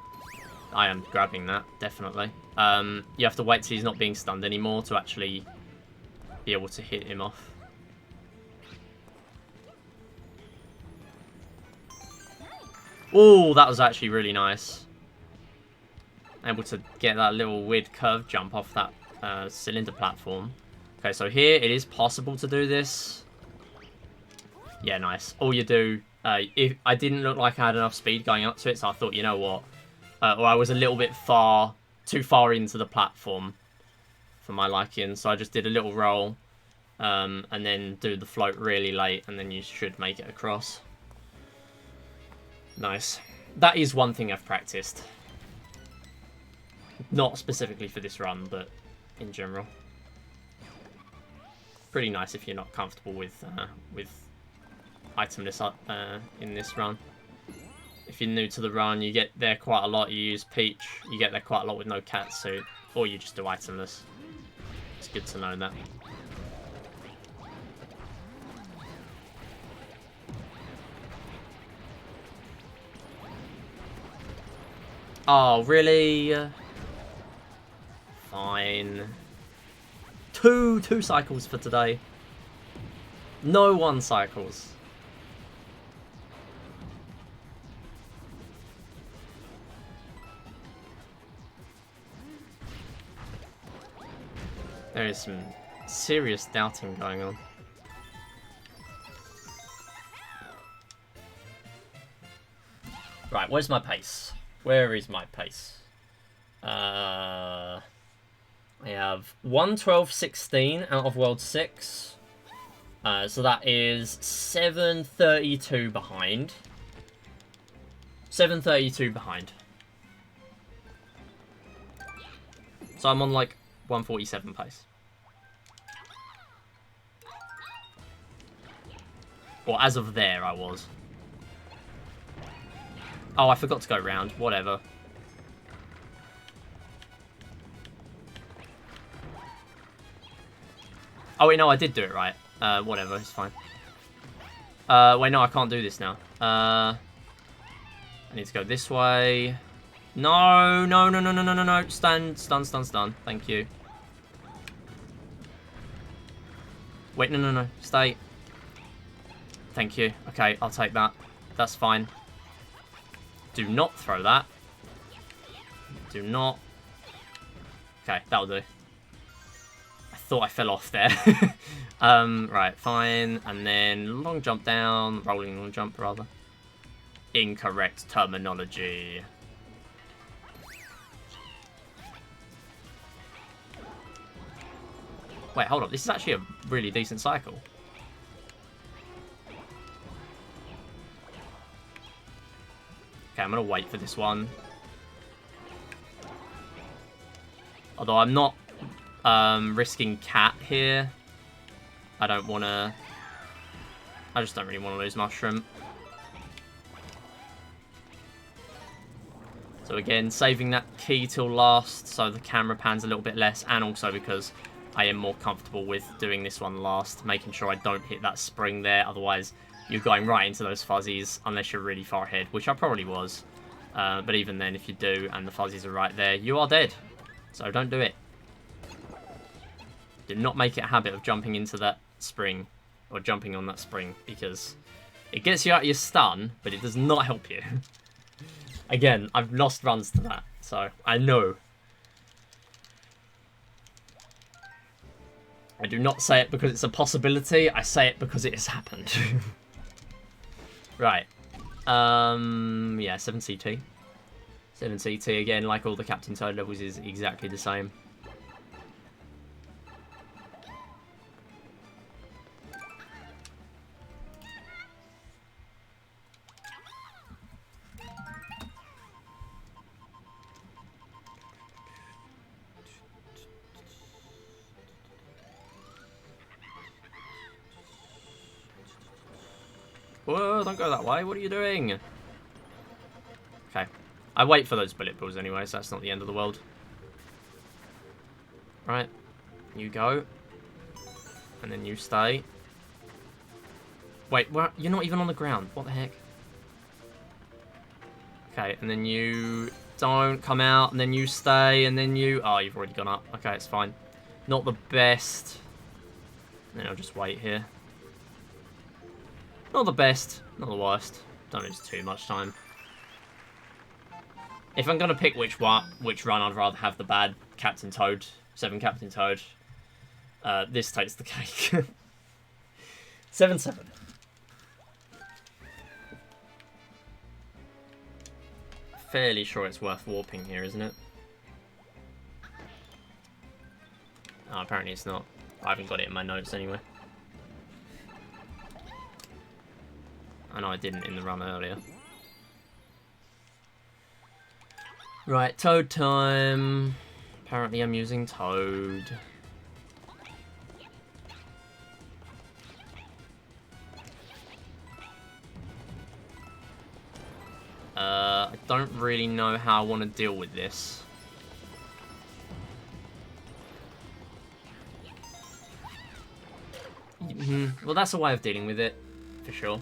I am grabbing that, definitely. You have to wait till he's not being stunned anymore to actually be able to hit him off. Oh, that was actually really nice. Able to get that little weird curve jump off that cylinder platform. Okay, so here it is possible to do this. Yeah, nice. All you do, if I didn't look like I had enough speed going up to it, so I thought, you know what? Or I was a little bit too far into the platform for my liking, so I just did a little roll, and then do the float really late, and then you should make it across. Nice. That is one thing I've practiced. Not specifically for this run, but in general. Pretty nice if you're not comfortable with itemless in this run. If you're new to the run, you get there quite a lot. You use Peach, you get there quite a lot with no catsuit, or you just do itemless. It's good to know that. Oh, really? Fine. Two cycles for today. No one cycles. There is some serious doubting going on. Right, where's my pace? Where is my pace? I have 1:12.16 out of World 6. So that is 7:32 behind. 7:32 behind. So I'm on like 1:47 pace. Or as of there, I was. Oh, I forgot to go round. Whatever. Oh, wait, no, I did do it right. Whatever, it's fine. Wait, no, I can't do this now. I need to go this way. No, no, no, no, no, no, no, no. Stun. Thank you. Wait, no, no, no. Stay. Thank you. Okay, I'll take that. That's fine. Do not throw that. Do not. Okay, that'll do. I thought I fell off there. Right, fine. And then long jump down. Rolling long jump, rather. Incorrect terminology. Wait, hold up. This is actually a really decent cycle. Okay, I'm going to wait for this one. Although I'm not risking cat here. I don't want to... I just don't really want to lose mushroom. So again, saving that key till last so the camera pans a little bit less, and also because I am more comfortable with doing this one last, making sure I don't hit that spring there, otherwise you're going right into those fuzzies unless you're really far ahead, which I probably was. But even then, if you do and the fuzzies are right there, you are dead. So don't do it. Do not make it a habit of jumping into that spring, or jumping on that spring, because it gets you out of your stun, but it does not help you. Again, I've lost runs to that, so I know. I do not say it because it's a possibility, I say it because it has happened. Right. Yeah, 7 CT. 7 CT, again, like all the Captain Toad levels, is exactly the same. Whoa, don't go that way. What are you doing? Okay. I wait for those bullet bills anyway, so that's not the end of the world. Right. You go. And then you stay. Wait, you're not even on the ground. What the heck? Okay, and then you don't come out, and then you stay, and then you... Oh, you've already gone up. Okay, it's fine. Not the best. And then I'll just wait here. Not the best, not the worst. Don't lose too much time. If I'm gonna pick which run, I'd rather have the bad Captain Toad, 7 Captain Toad. This takes the cake. 7-7. Fairly sure it's worth warping here, isn't it? Oh, apparently it's not. I haven't got it in my notes anyway. I know I didn't in the run earlier. Right, Toad time. Apparently I'm using Toad. I don't really know how I want to deal with this. Well, that's a way of dealing with it, for sure.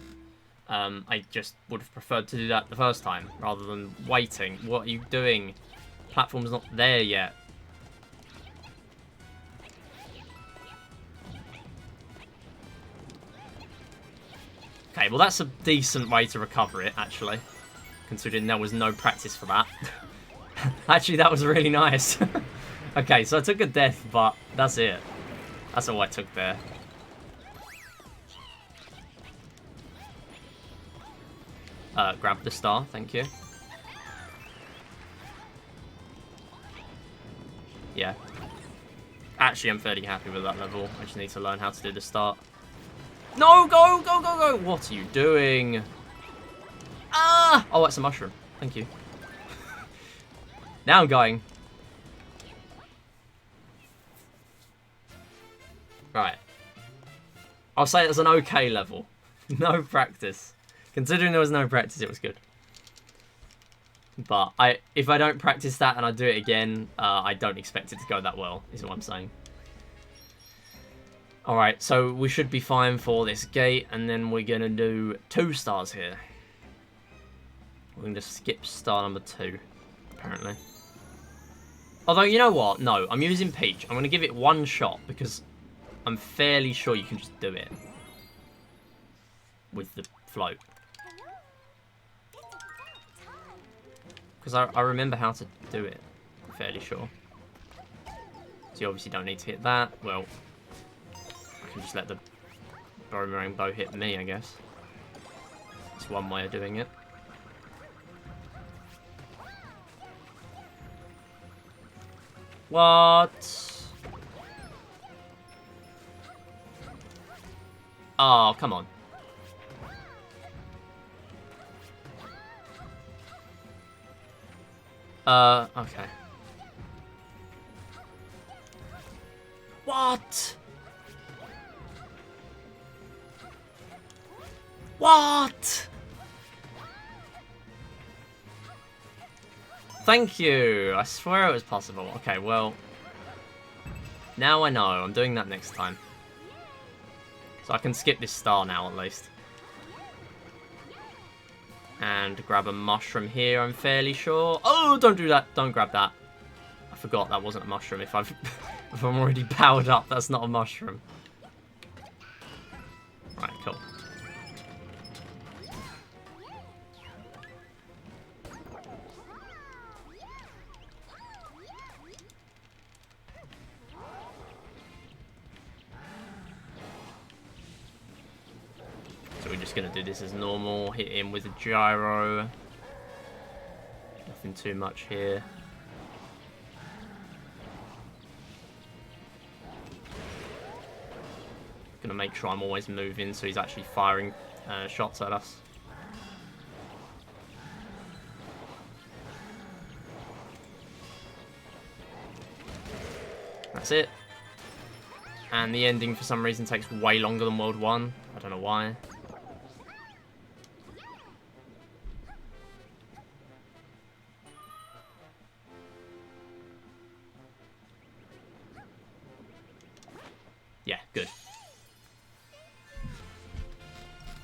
I just would have preferred to do that the first time, rather than waiting. What are you doing? Platform's not there yet. Okay, well that's a decent way to recover it, actually. Considering there was no practice for that. Actually, that was really nice. Okay, so I took a death, but that's it. That's all I took there. Grab the star, thank you. Yeah. Actually, I'm fairly happy with that level. I just need to learn how to do the start. No, go, go, go, go! What are you doing? Ah! Oh, that's a mushroom. Thank you. Now I'm going. Right. I'll say it's an okay level. No practice. Considering there was no practice, it was good. But if I don't practice that and I do it again, I don't expect it to go that well, is what I'm saying. Alright, so we should be fine for this gate, and then we're going to do 2 stars here. We're going to skip star number 2, apparently. Although, you know what? No, I'm using Peach. I'm going to give it 1 shot, because I'm fairly sure you can just do it. With the float. Because I remember how to do it. I'm fairly sure. So you obviously don't need to hit that. Well, I can just let the boomerang bow hit me, I guess. It's one way of doing it. What? Oh, come on. Okay. What? What? Thank you. I swear it was possible. Okay, well. Now I know. I'm doing that next time. So I can skip this star now, at least. And grab a mushroom here, I'm fairly sure. Oh, don't do that. Don't grab that. I forgot that wasn't a mushroom. If I'm already powered up, that's not a mushroom. Right, cool. So we're just going to do this as normal. Hit him with a gyro. Nothing too much here. Going to make sure I'm always moving so he's actually firing shots at us. That's it. And the ending for some reason takes way longer than World 1. I don't know why. Yeah, good.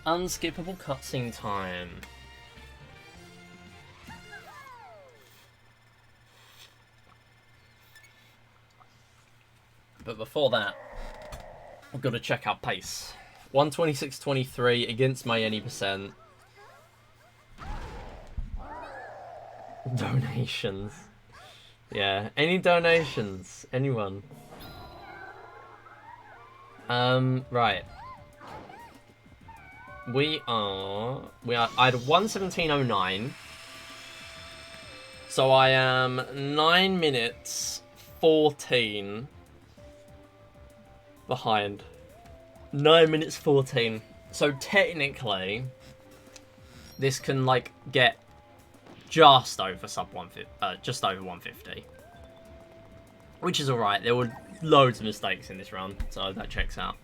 Unskippable cutscene time. But before that, I've got to check our pace. 126.23 against my any percent. Donations. Yeah, any donations? Anyone? Right. I had 1:17:09. So I am 9 minutes 14 behind. 9 minutes 14. So technically, this can like get just over just over 150, which is alright. There were loads of mistakes in this run, so that checks out.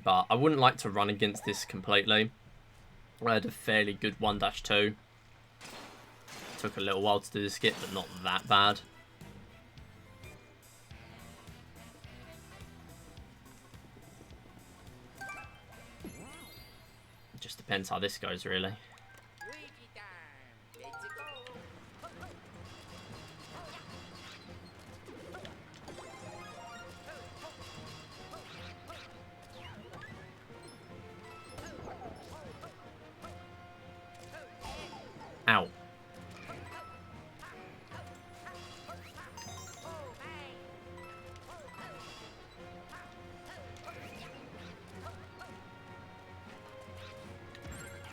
But I wouldn't like to run against this completely. I had a fairly good 1-2. Took a little while to do the skip, but not that bad. It just depends how this goes, really. Ow.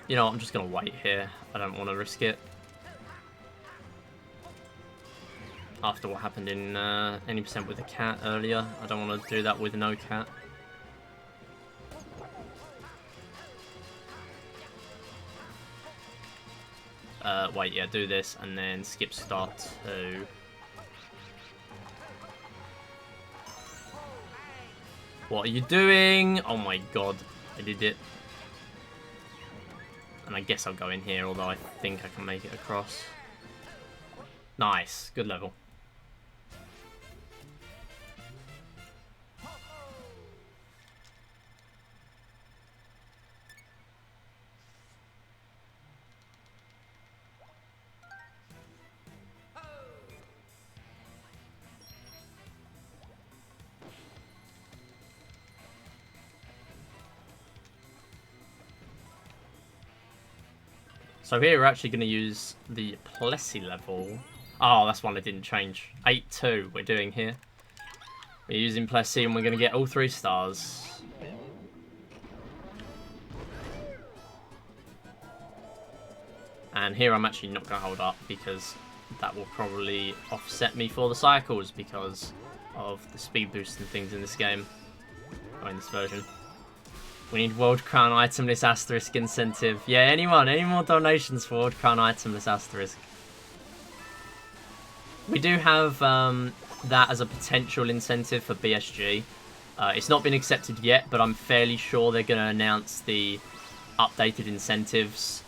You know, I'm just going to wait here. I don't want to risk it. After what happened in any percent with the cat earlier, I don't want to do that with no cat. Wait, yeah, do this and then skip start 2. What are you doing? Oh my god, I did it. And I guess I'll go in here, although I think I can make it across. Nice, good level. So here we're actually going to use the Plessy level. Oh, that's one I didn't change. 8-2 we're doing here. We're using Plessy and we're going to get all 3 stars. And here I'm actually not going to hold up because that will probably offset me for the cycles because of the speed boost and things in this game. Or in this version. We need World Crown Itemless Asterisk incentive. Yeah, anyone? Any more donations for World Crown Itemless Asterisk? We do have that as a potential incentive for BSG. It's not been accepted yet, but I'm fairly sure they're going to announce the updated incentives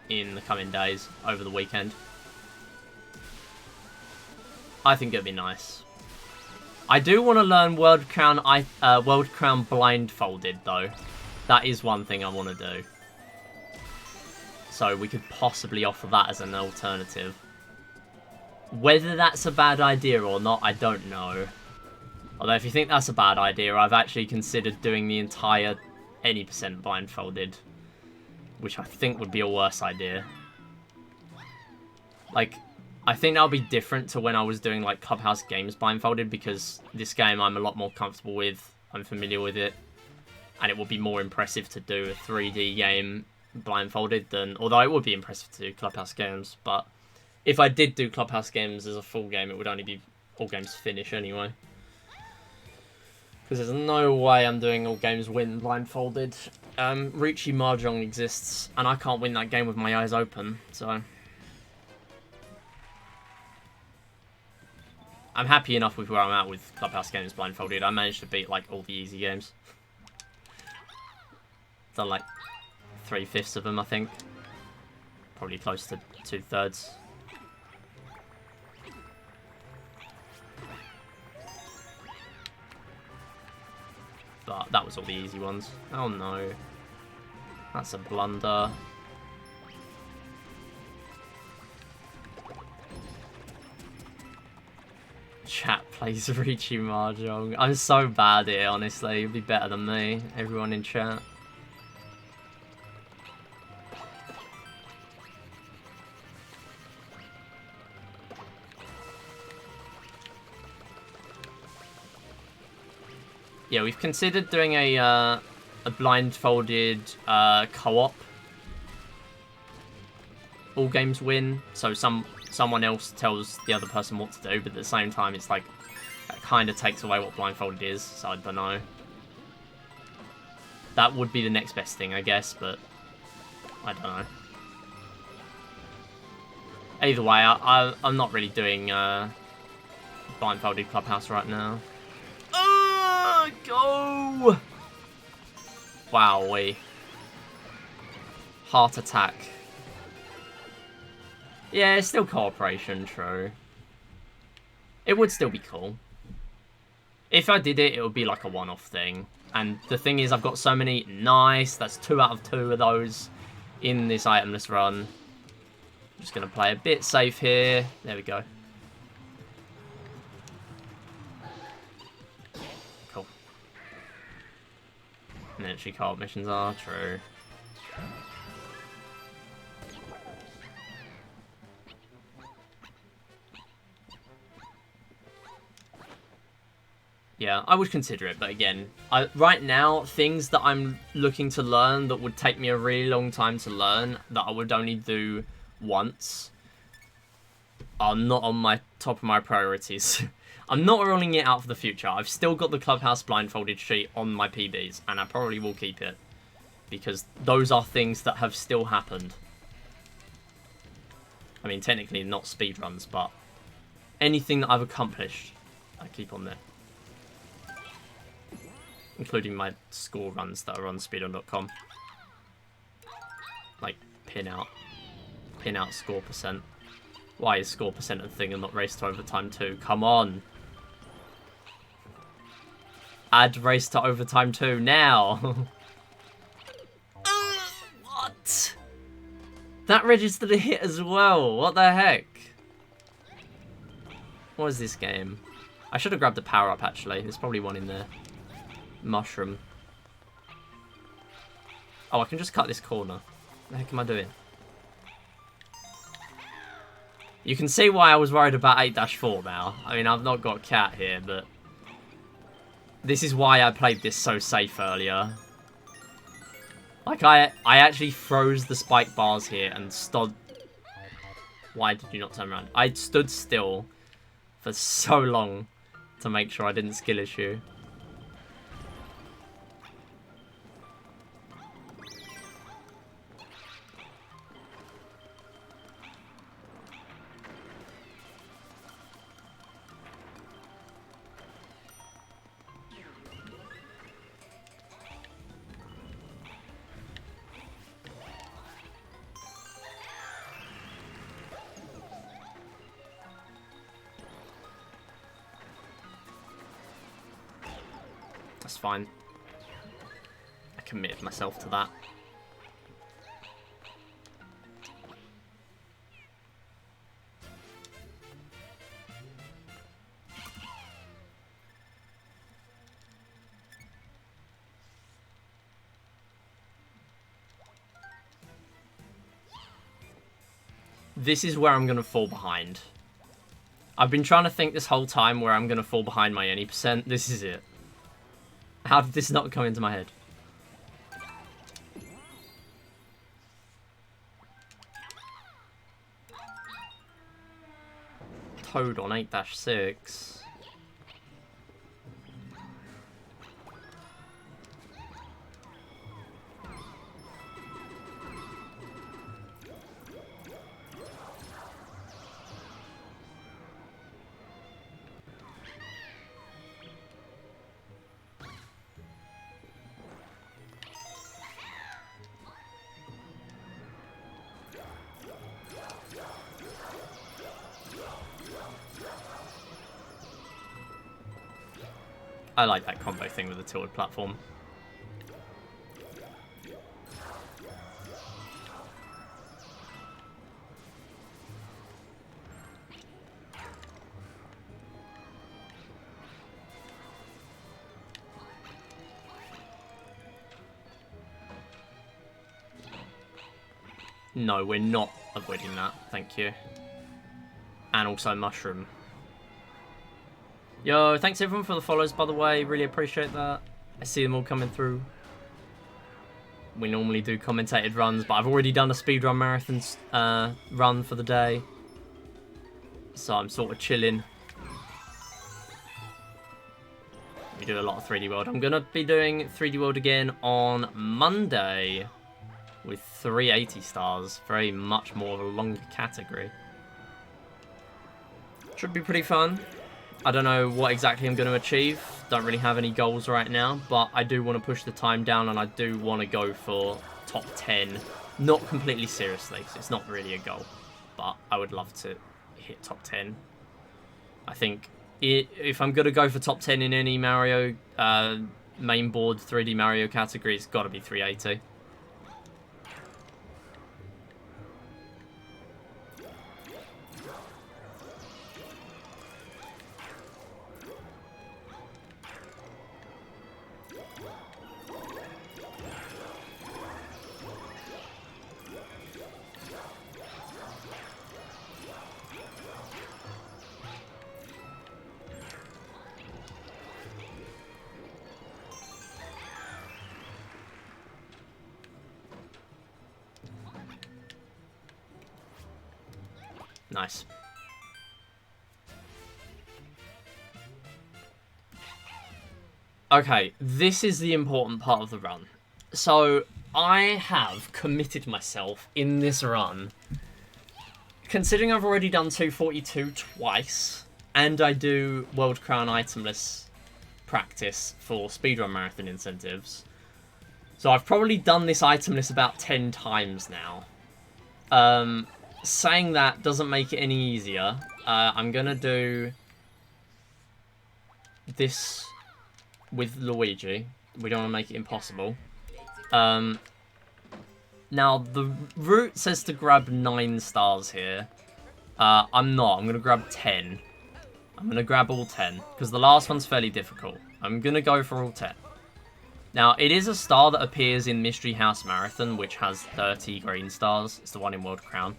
in the coming days, over the weekend. I think it'd be nice. I do want to learn World Crown blindfolded though. That is one thing I want to do. So we could possibly offer that as an alternative. Whether that's a bad idea or not, I don't know. Although if you think that's a bad idea, I've actually considered doing the entire any percent blindfolded, which I think would be a worse idea. Like, I think that'll be different to when I was doing like Clubhouse Games blindfolded, because this game I'm a lot more comfortable with, I'm familiar with it, and it would be more impressive to do a 3D game blindfolded than, although it would be impressive to do Clubhouse Games, but if I did do Clubhouse Games as a full game, it would only be all games finish anyway. Because there's no way I'm doing all games win blindfolded. Ricci Mahjong exists, and I can't win that game with my eyes open, so I'm happy enough with where I'm at with Clubhouse Games blindfolded. I managed to beat like all the easy games. Done like 3/5 of them, I think. Probably close to 2/3. But that was all the easy ones. Oh no. That's a blunder. Chat Plays Richie Mahjong. I'm so bad here, honestly. You'd be better than me. Everyone in chat. Yeah, we've considered doing a blindfolded co-op. All games win, so someone else tells the other person what to do, but at the same time, it's like that kind of takes away what blindfolded is. So I don't know. That would be the next best thing, I guess, but I don't know. Either way, I'm not really doing blindfolded Clubhouse right now. Go! Wowee. Heart attack. Yeah, it's still cooperation, true. It would still be cool. If I did it, it would be like a one-off thing. And the thing is, I've got so many... Nice, that's 2 out of 2 of those in this Itemless run. I'm just going to play a bit safe here. There we go. Cool. Military co-op missions are true. Yeah, I would consider it, but again, right now, things that I'm looking to learn that would take me a really long time to learn, that I would only do once, are not on my top of my priorities. I'm not rolling it out for the future. I've still got the Clubhouse blindfolded sheet on my PBs, and I probably will keep it, because those are things that have still happened. I mean, technically not speedruns, but anything that I've accomplished, I keep on there. Including my score runs that are on speedrun.com. Like, pin out score percent. Why is score percent a thing and not race to overtime 2? Come on! Add race to overtime 2 now! What? That registered a hit as well, what the heck? What is this game? I should have grabbed the power up actually, there's probably one in there. Mushroom. Oh, I can just cut this corner. What the heck am I doing? You can see why I was worried about 8-4 now. I mean, I've not got cat here, but... This is why I played this so safe earlier. Like, I actually froze the spike bars here and stood... Why did you not turn around? I stood still for so long to make sure I didn't skill issue. That's fine. I committed myself to that. This is where I'm going to fall behind. I've been trying to think this whole time where I'm going to fall behind my any percent. This is it. How did this not come into my head? Toad on 8-6. I like that combo thing with the tilted platform. No, we're not avoiding that. Thank you. And also mushroom. Yo, thanks everyone for the follows, by the way. Really appreciate that. I see them all coming through. We normally do commentated runs, but I've already done a speedrun marathon run for the day. So I'm sort of chilling. We do a lot of 3D World. I'm going to be doing 3D World again on Monday with 380 stars. Very much more of a longer category. Should be pretty fun. I don't know what exactly I'm going to achieve. Don't really have any goals right now, but I do want to push the time down and I do want to go for top 10. Not completely seriously, because it's not really a goal, but I would love to hit top 10. I think if I'm going to go for top 10 in any Mario main board 3D Mario category, it's got to be 380. Nice. Okay, this is the important part of the run. So, I have committed myself in this run. Considering I've already done 242 twice, and I do World Crown Itemless practice for speedrun marathon incentives. So I've probably done this itemless about 10 times now. Saying that doesn't make it any easier. I'm going to do this with Luigi. We don't want to make it impossible. Now, the route says to grab 9 stars here. I'm not. I'm going to grab 10. I'm going to grab all 10, because the last one's fairly difficult. I'm going to go for all 10. Now, it is a star that appears in Mystery House Marathon, which has 30 green stars. It's the one in World Crown.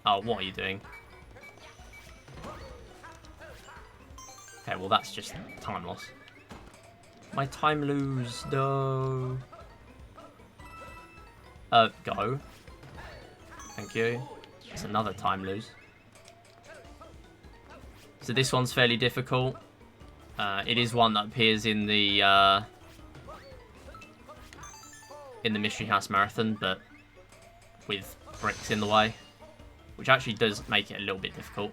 Oh, what are you doing? Okay, well, that's just time loss. My time lose, no. Go. Thank you. It's another time lose. So this one's fairly difficult. It is one that appears in the Mystery House Marathon, but with bricks in the way, which actually does make it a little bit difficult.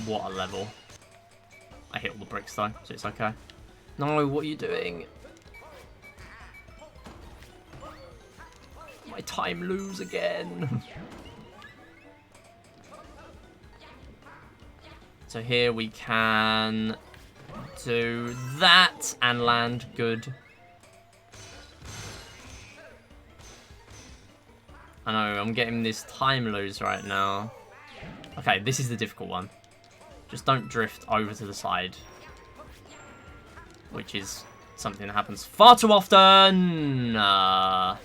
What a level. I hit all the bricks though, so it's okay. No, what are you doing? My time lose again. So here we can do that and land good. I know, I'm getting this time lose right now. Okay, this is the difficult one. Just don't drift over to the side. Which is something that happens far too often. Why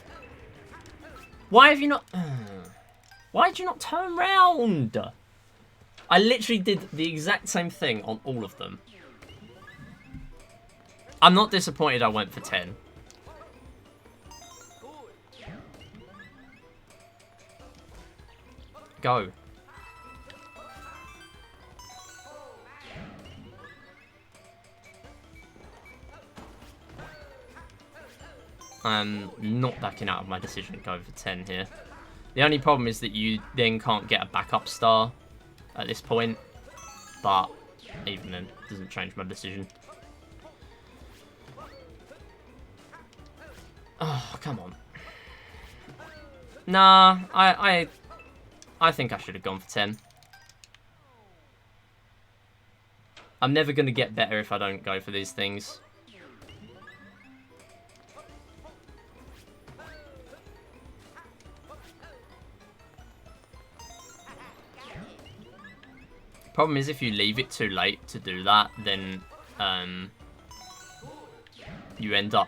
have you not... why did you not turn round? I literally did the exact same thing on all of them. I'm not disappointed I went for 10. Go. I'm not backing out of my decision to go for 10 here. The only problem is that you then can't get a backup star at this point, but even then, it doesn't change my decision. Oh, come on. Nah, I think I should have gone for 10. I'm never going to get better if I don't go for these things. Problem is, if you leave it too late to do that, then you end up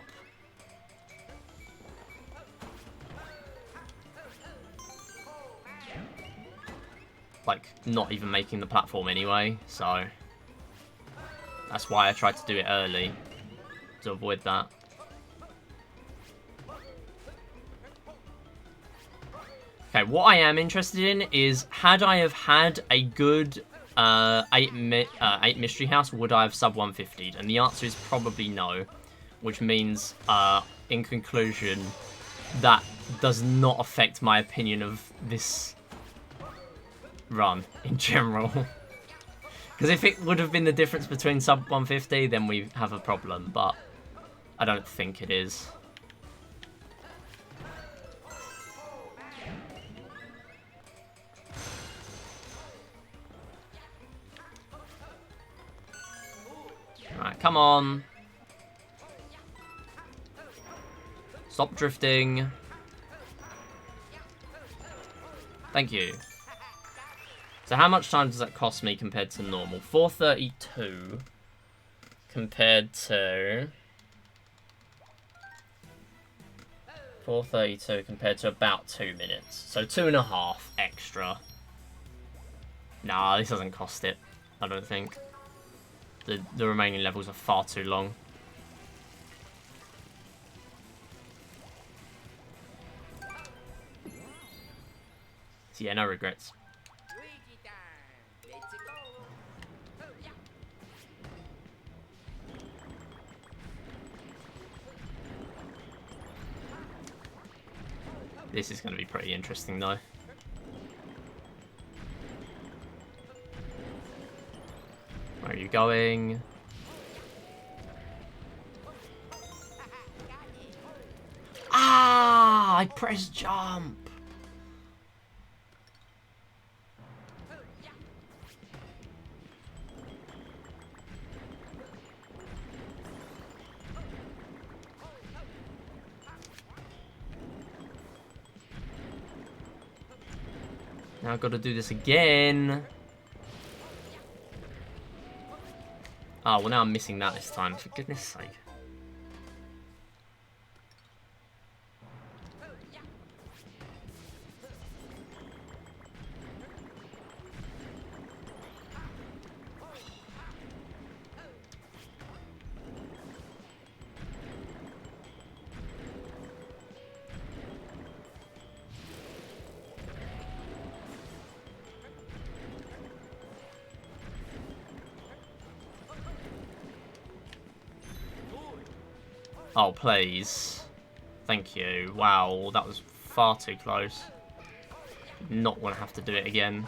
like not even making the platform anyway, so that's why I tried to do it early to avoid that. Okay, what I am interested in is, had I have had a good 8 Mystery House, would I have sub 150'd? And the answer is probably no, which means, in conclusion, that does not affect my opinion of this run in general. Because if it would have been the difference between sub 150, then we have a problem, but I don't think it is. Alright, come on. Stop drifting. Thank you. So how much time does that cost me compared to normal? 432 compared to 432 compared to about 2 minutes. So 2.5 extra. Nah, this doesn't cost it, I don't think. The remaining levels are far too long. So yeah, no regrets. This is going to be pretty interesting though. Where are you going? Ah! I pressed jump! Now I've got to do this again. Oh, well now I'm missing that this time, for goodness sake. Oh, please. Thank you. Wow, that was far too close. Not want to have to do it again.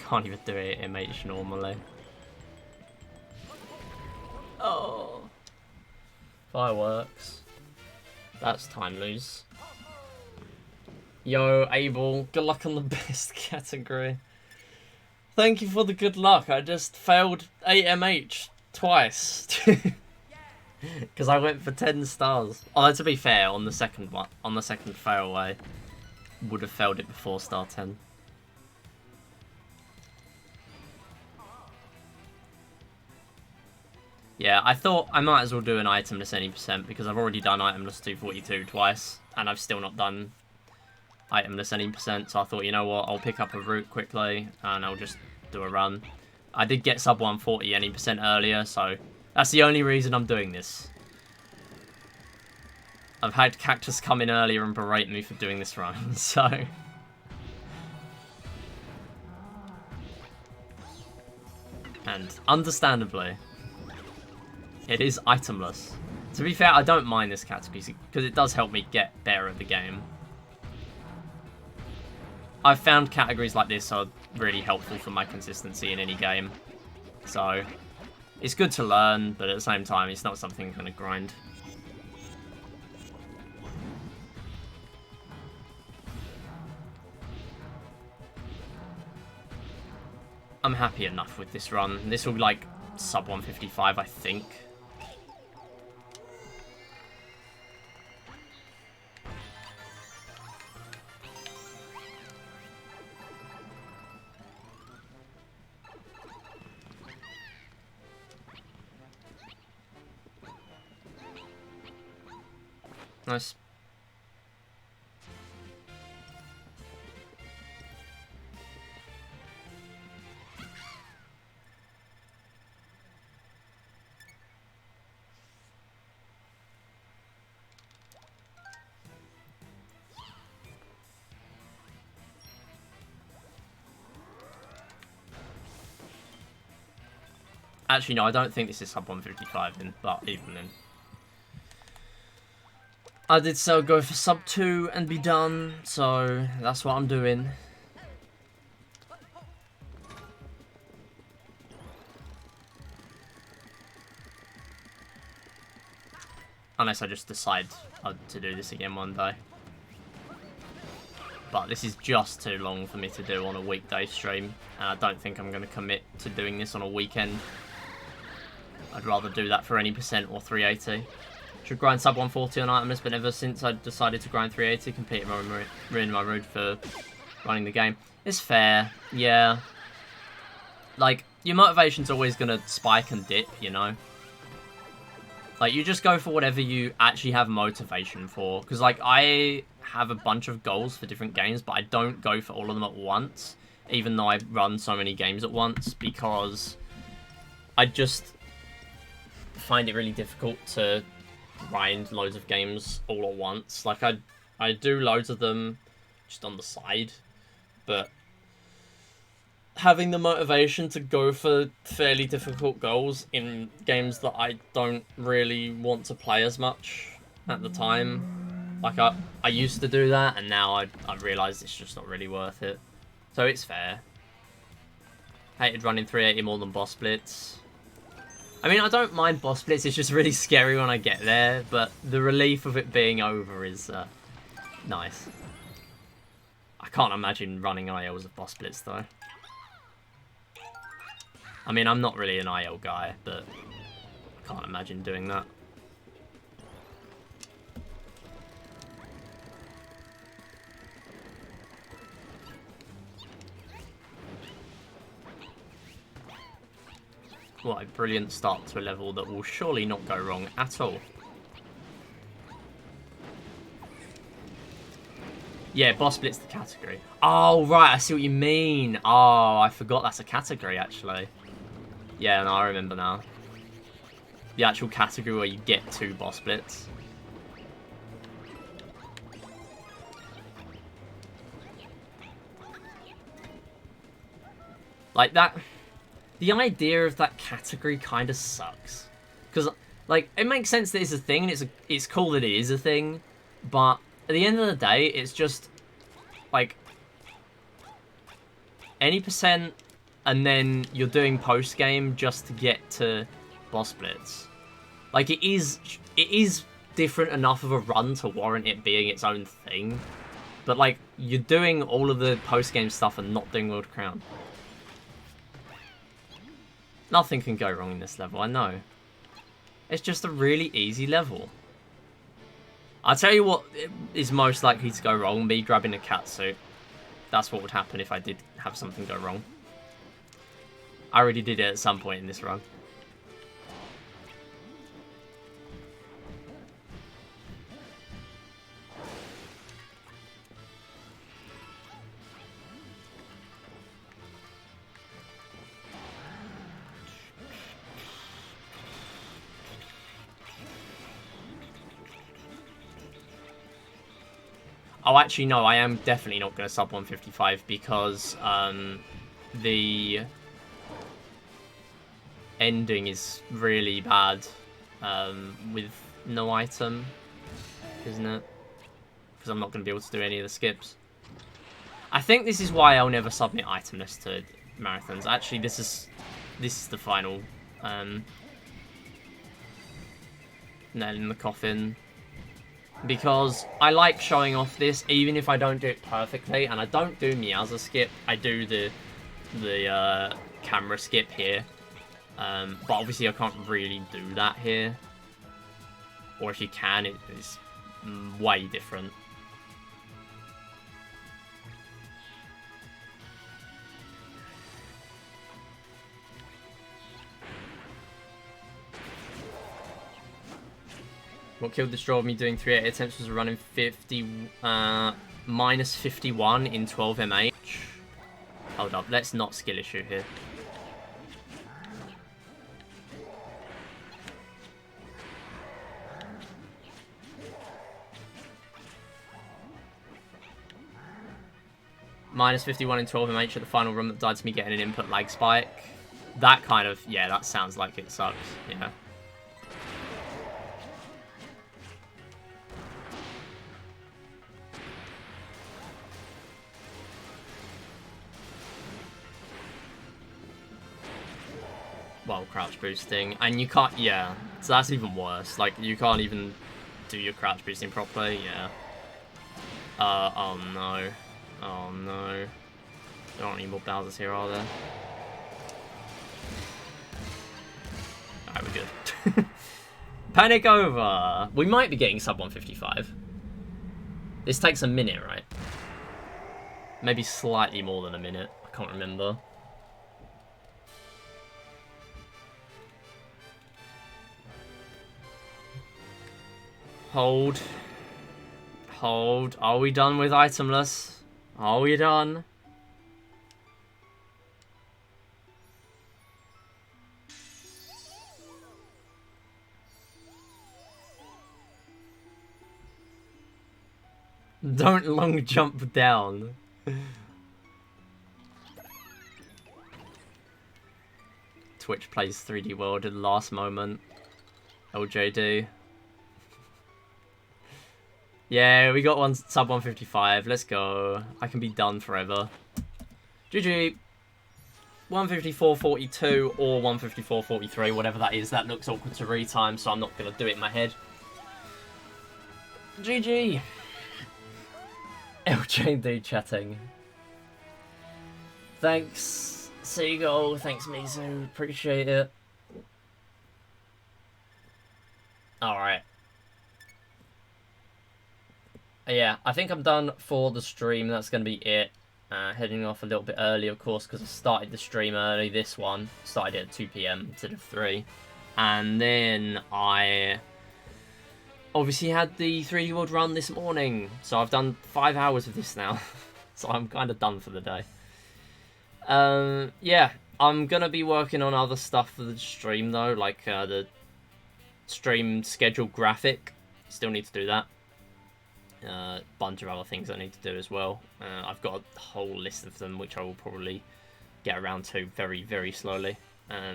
Can't even do it MH normally. Oh. Fireworks. That's time lose. Yo, Abel, good luck on the best category. Thank you for the good luck. I just failed 8MH twice. Because I went for 10 stars. Although, to be fair, on the second one, on the second failway, would have failed it before star 10. Yeah, I thought I might as well do an itemless any percent because I've already done itemless 242 twice and I've still not done itemless any percent, so I thought, you know what, I'll pick up a route quickly, and I'll just do a run. I did get sub 140 any percent earlier, so that's the only reason I'm doing this. I've had Cactus come in earlier and berate me for doing this run, so... And, understandably, it is itemless. To be fair, I don't mind this category, because it does help me get better at the game. I've found categories like this are really helpful for my consistency in any game. So, it's good to learn, but at the same time, it's not something I'm going to grind. I'm happy enough with this run. This will be like sub 155, I think. Nice. Actually, no, I don't think this is sub 155 then, but even then. I did so go for sub 2 and be done, so that's what I'm doing. Unless I just decide to do this again one day. But this is just too long for me to do on a weekday stream, and I don't think I'm going to commit to doing this on a weekend. I'd rather do that for any percent or 380. Should grind sub 140 on Itemless, but ever since I decided to grind 380, compete ruin my mood for running the game. It's fair, yeah. Like, your motivation's always going to spike and dip, you know? Like, you just go for whatever you actually have motivation for. Because, like, I have a bunch of goals for different games, but I don't go for all of them at once. Even though I run so many games at once, because I just find it really difficult to grind loads of games all at once. Like, I do loads of them just on the side, but having the motivation to go for fairly difficult goals in games that I don't really want to play as much at the time. Like, I used to do that, and now I've realised it's just not really worth it. So it's fair. Hated running 380 more than boss splits. I mean, I don't mind boss splits, it's just really scary when I get there, but the relief of it being over is nice. I can't imagine running ILs of boss splits, though. I mean, I'm not really an IL guy, but I can't imagine doing that. What a brilliant start to a level that will surely not go wrong at all. Yeah, boss split's the category. Oh, right, I see what you mean. Oh, I forgot that's a category, actually. Yeah, no, I remember now. The actual category where you get 2 boss splits. Like, that... The idea of that category kind of sucks. Because, like, it makes sense that it's a thing, and it's cool that it is a thing, but at the end of the day, it's just, like, any percent, and then you're doing post-game just to get to boss splits. Like, it is different enough of a run to warrant it being its own thing, but, like, you're doing all of the post-game stuff and not doing World Crown. Nothing can go wrong in this level, I know. It's just a really easy level. I'll tell you what is most likely to go wrong, me grabbing a catsuit. That's what would happen if I did have something go wrong. I already did it at some point in this run. Oh, actually, no, I am definitely not going to sub 155 because the ending is really bad with no item, isn't it? Because I'm not going to be able to do any of the skips. I think this is why I'll never submit Itemless to marathons. Actually, this is the final nail in the coffin. Because I like showing off this, even if I don't do it perfectly, and I don't do Miaza skip. I do the camera skip here, but obviously I can't really do that here. Or if you can, it is way different. What killed the straw of me doing 3 attempts was running 50, minus 51 in 12 MH. Hold up, let's not skill issue here. Minus 51 in 12 MH at the final run that died to me getting an input lag spike. That kind of, yeah, that sounds like it sucks, yeah. Well, crouch boosting, and you can't, yeah, so that's even worse. Like, you can't even do your crouch boosting properly, yeah. Oh no. Oh no. There aren't any more Bowsers here, are there? Alright, we're good. Panic over! We might be getting sub 155. This takes a minute, right? Maybe slightly more than a minute. I can't remember. Hold. Hold. Are we done with Itemless? Are we done? Don't long jump down. Twitch plays 3D World at the last moment. LJD. Yeah, we got one sub 155. Let's go. I can be done forever. GG. 154.42 or 154.43, whatever that is. That looks awkward to retime, so I'm not going to do it in my head. GG. LJD chatting. Thanks, Seagull. Thanks, Mizu. Appreciate it. Alright. Yeah, I think I'm done for the stream. That's going to be it. Heading off a little bit early, of course, because I started the stream early. This one started at 2 PM instead of 3. And then I obviously had the 3D World run this morning. So I've done 5 hours of this now. So I'm kind of done for the day. Yeah, I'm going to be working on other stuff for the stream, though. Like the stream schedule graphic. Still need to do that. Bunch of other things I need to do as well. I've got a whole list of them which I will probably get around to very, very slowly.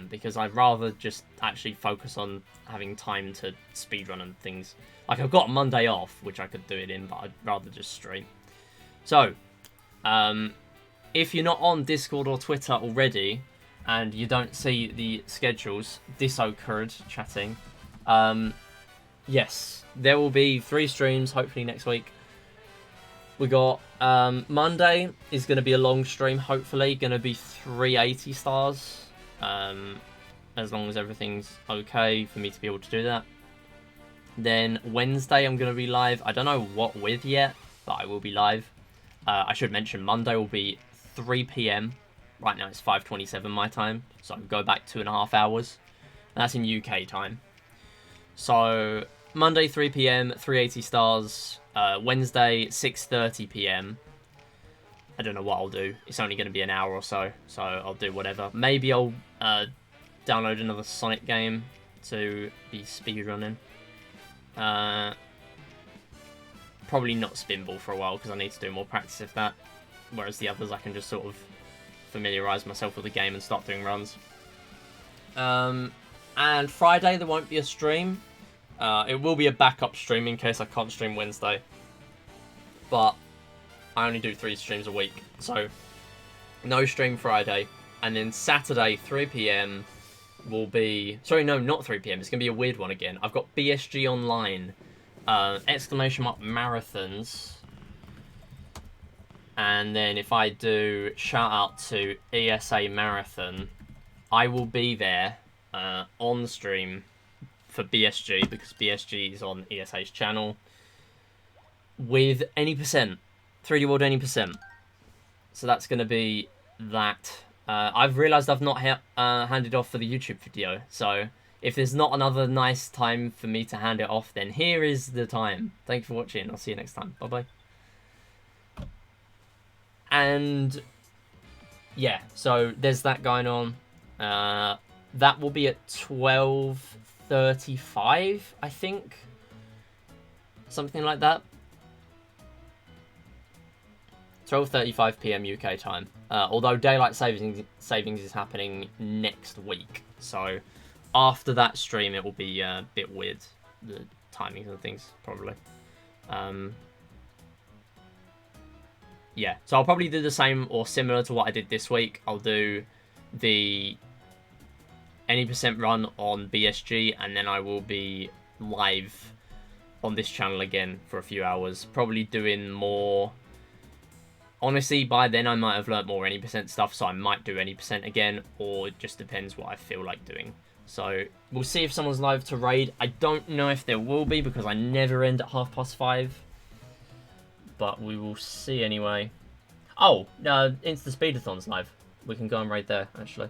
Because I'd rather just actually focus on having time to speedrun and things. Like, I've got Monday off, which I could do it in, but I'd rather just stream. So, if you're not on Discord or Twitter already, and you don't see the schedules, disoccurred chatting, yes, there will be 3 streams, hopefully next week. We got, Monday is going to be a long stream, hopefully. Going to be 380 stars. As long as everything's okay for me to be able to do that. Then Wednesday I'm going to be live. I don't know what with yet, but I will be live. I should mention Monday will be 3 PM. Right now it's 5:27 my time. So I'll go back 2.5 hours. That's in UK time. So Monday 3 PM, 380 stars. Wednesday 6:30 PM. I don't know what I'll do. It's only going to be an hour or so, so I'll do whatever. Maybe I'll download another Sonic game to be speedrunning. probably not Spinball for a while because I need to do more practice of that. Whereas the others, I can just sort of familiarise myself with the game and start doing runs. And Friday, there won't be a stream. It will be a backup stream in case I can't stream Wednesday. But I only do 3 streams a week. So, no stream Friday. And then Saturday, 3 PM will be... Sorry, no, not 3 PM. It's going to be a weird one again. I've got BSG Online. Exclamation mark marathons. And then if I do shout out to ESA Marathon, I will be there on the stream for BSG because BSG is on ESA's channel with any percent, 3D World any percent. So that's going to be that. I've realised I've not handed off for the YouTube video, so if there's not another nice time for me to hand it off, then here is the time. Thank you for watching. I'll see you next time. Bye-bye. And yeah, so there's that going on. That will be at 12:35, I think. Something like that. 12:35 PM UK time. Although daylight savings is happening next week, so after that stream it will be a bit weird, the timings and things probably. Yeah, so I'll probably do the same or similar to what I did this week. I'll do the any percent run on BSG, and then I will be live on this channel again for a few hours, probably doing more. Honestly, by then I might have learnt more any percent stuff, so I might do any percent again, or it just depends what I feel like doing. So we'll see if someone's live to raid. I don't know if there will be because I never end at 5:30. But we will see anyway. Oh, InstaSpeedathon's live. We can go and raid there, actually.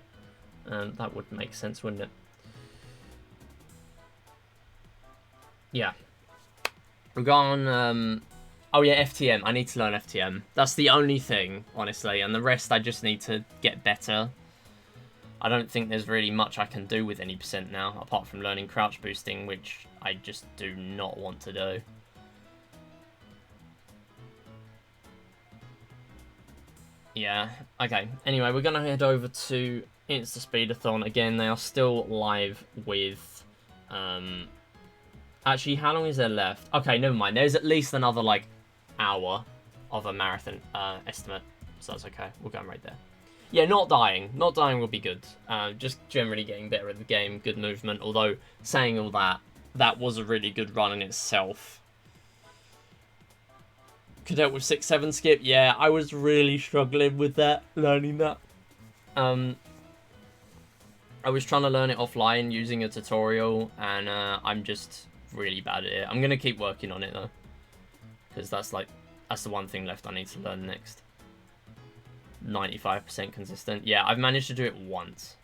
That would make sense, wouldn't it? Yeah. We've gone... oh yeah, FTM. I need to learn FTM. That's the only thing, honestly. And the rest I just need to get better. I don't think there's really much I can do with any percent now, apart from learning crouch boosting, which I just do not want to do. Yeah, okay. Anyway, we're going to head over to InstaSpeedathon. Again, they are still live with... Actually, how long is there left? Okay, never mind. There's at least another, like, hour of a marathon estimate. So that's okay. We'll go and raid there. Yeah, not dying. Not dying will be good. Just generally getting better at the game. Good movement. Although, saying all that, that was a really good run in itself. Cadet with 6-7 skip, yeah, I was really struggling with that, learning that. I was trying to learn it offline using a tutorial, and I'm just really bad at it. I'm gonna keep working on it though, because that's the one thing left I need to learn next. 95% consistent. Yeah, I've managed to do it once.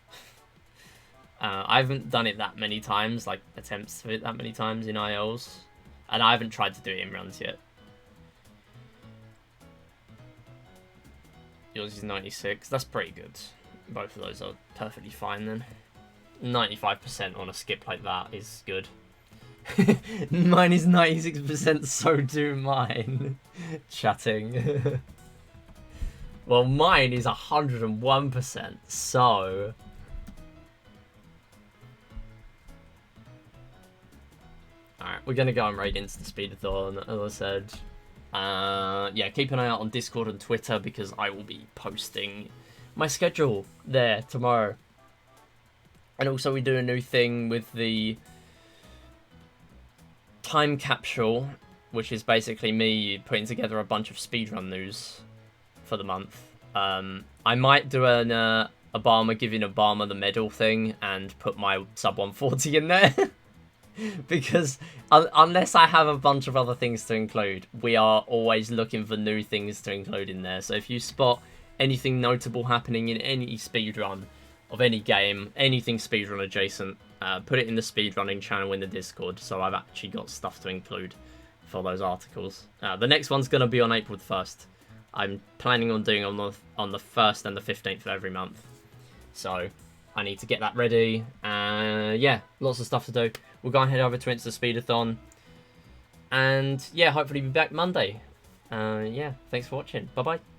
I haven't done it that many times, like attempts of it that many times in ILs, and I haven't tried to do it in runs yet. Yours is 96. That's pretty good. Both of those are perfectly fine then. 95% on a skip like that is good. Mine is 96%, so do mine. Chatting. Well, mine is 101%, so... Alright, we're gonna go and raid InstaSpeedathon, as I said. Yeah, keep an eye out on Discord and Twitter because I will be posting my schedule there tomorrow. And also we do a new thing with the time capsule, which is basically me putting together a bunch of speedrun news for the month. I might do an Obama giving Obama the medal thing and put my sub 140 in there. Because unless I have a bunch of other things to include, we are always looking for new things to include in there. So if you spot anything notable happening in any speedrun of any game, anything speedrun adjacent, put it in the speedrunning channel in the Discord, so I've actually got stuff to include for those articles. The next one's going to be on April the 1st. I'm planning on doing on the 1st and the 15th of every month. So I need to get that ready. Yeah, lots of stuff to do. We'll go and head over to InstaSpeedathon. And yeah, hopefully be back Monday. Yeah, thanks for watching. Bye bye.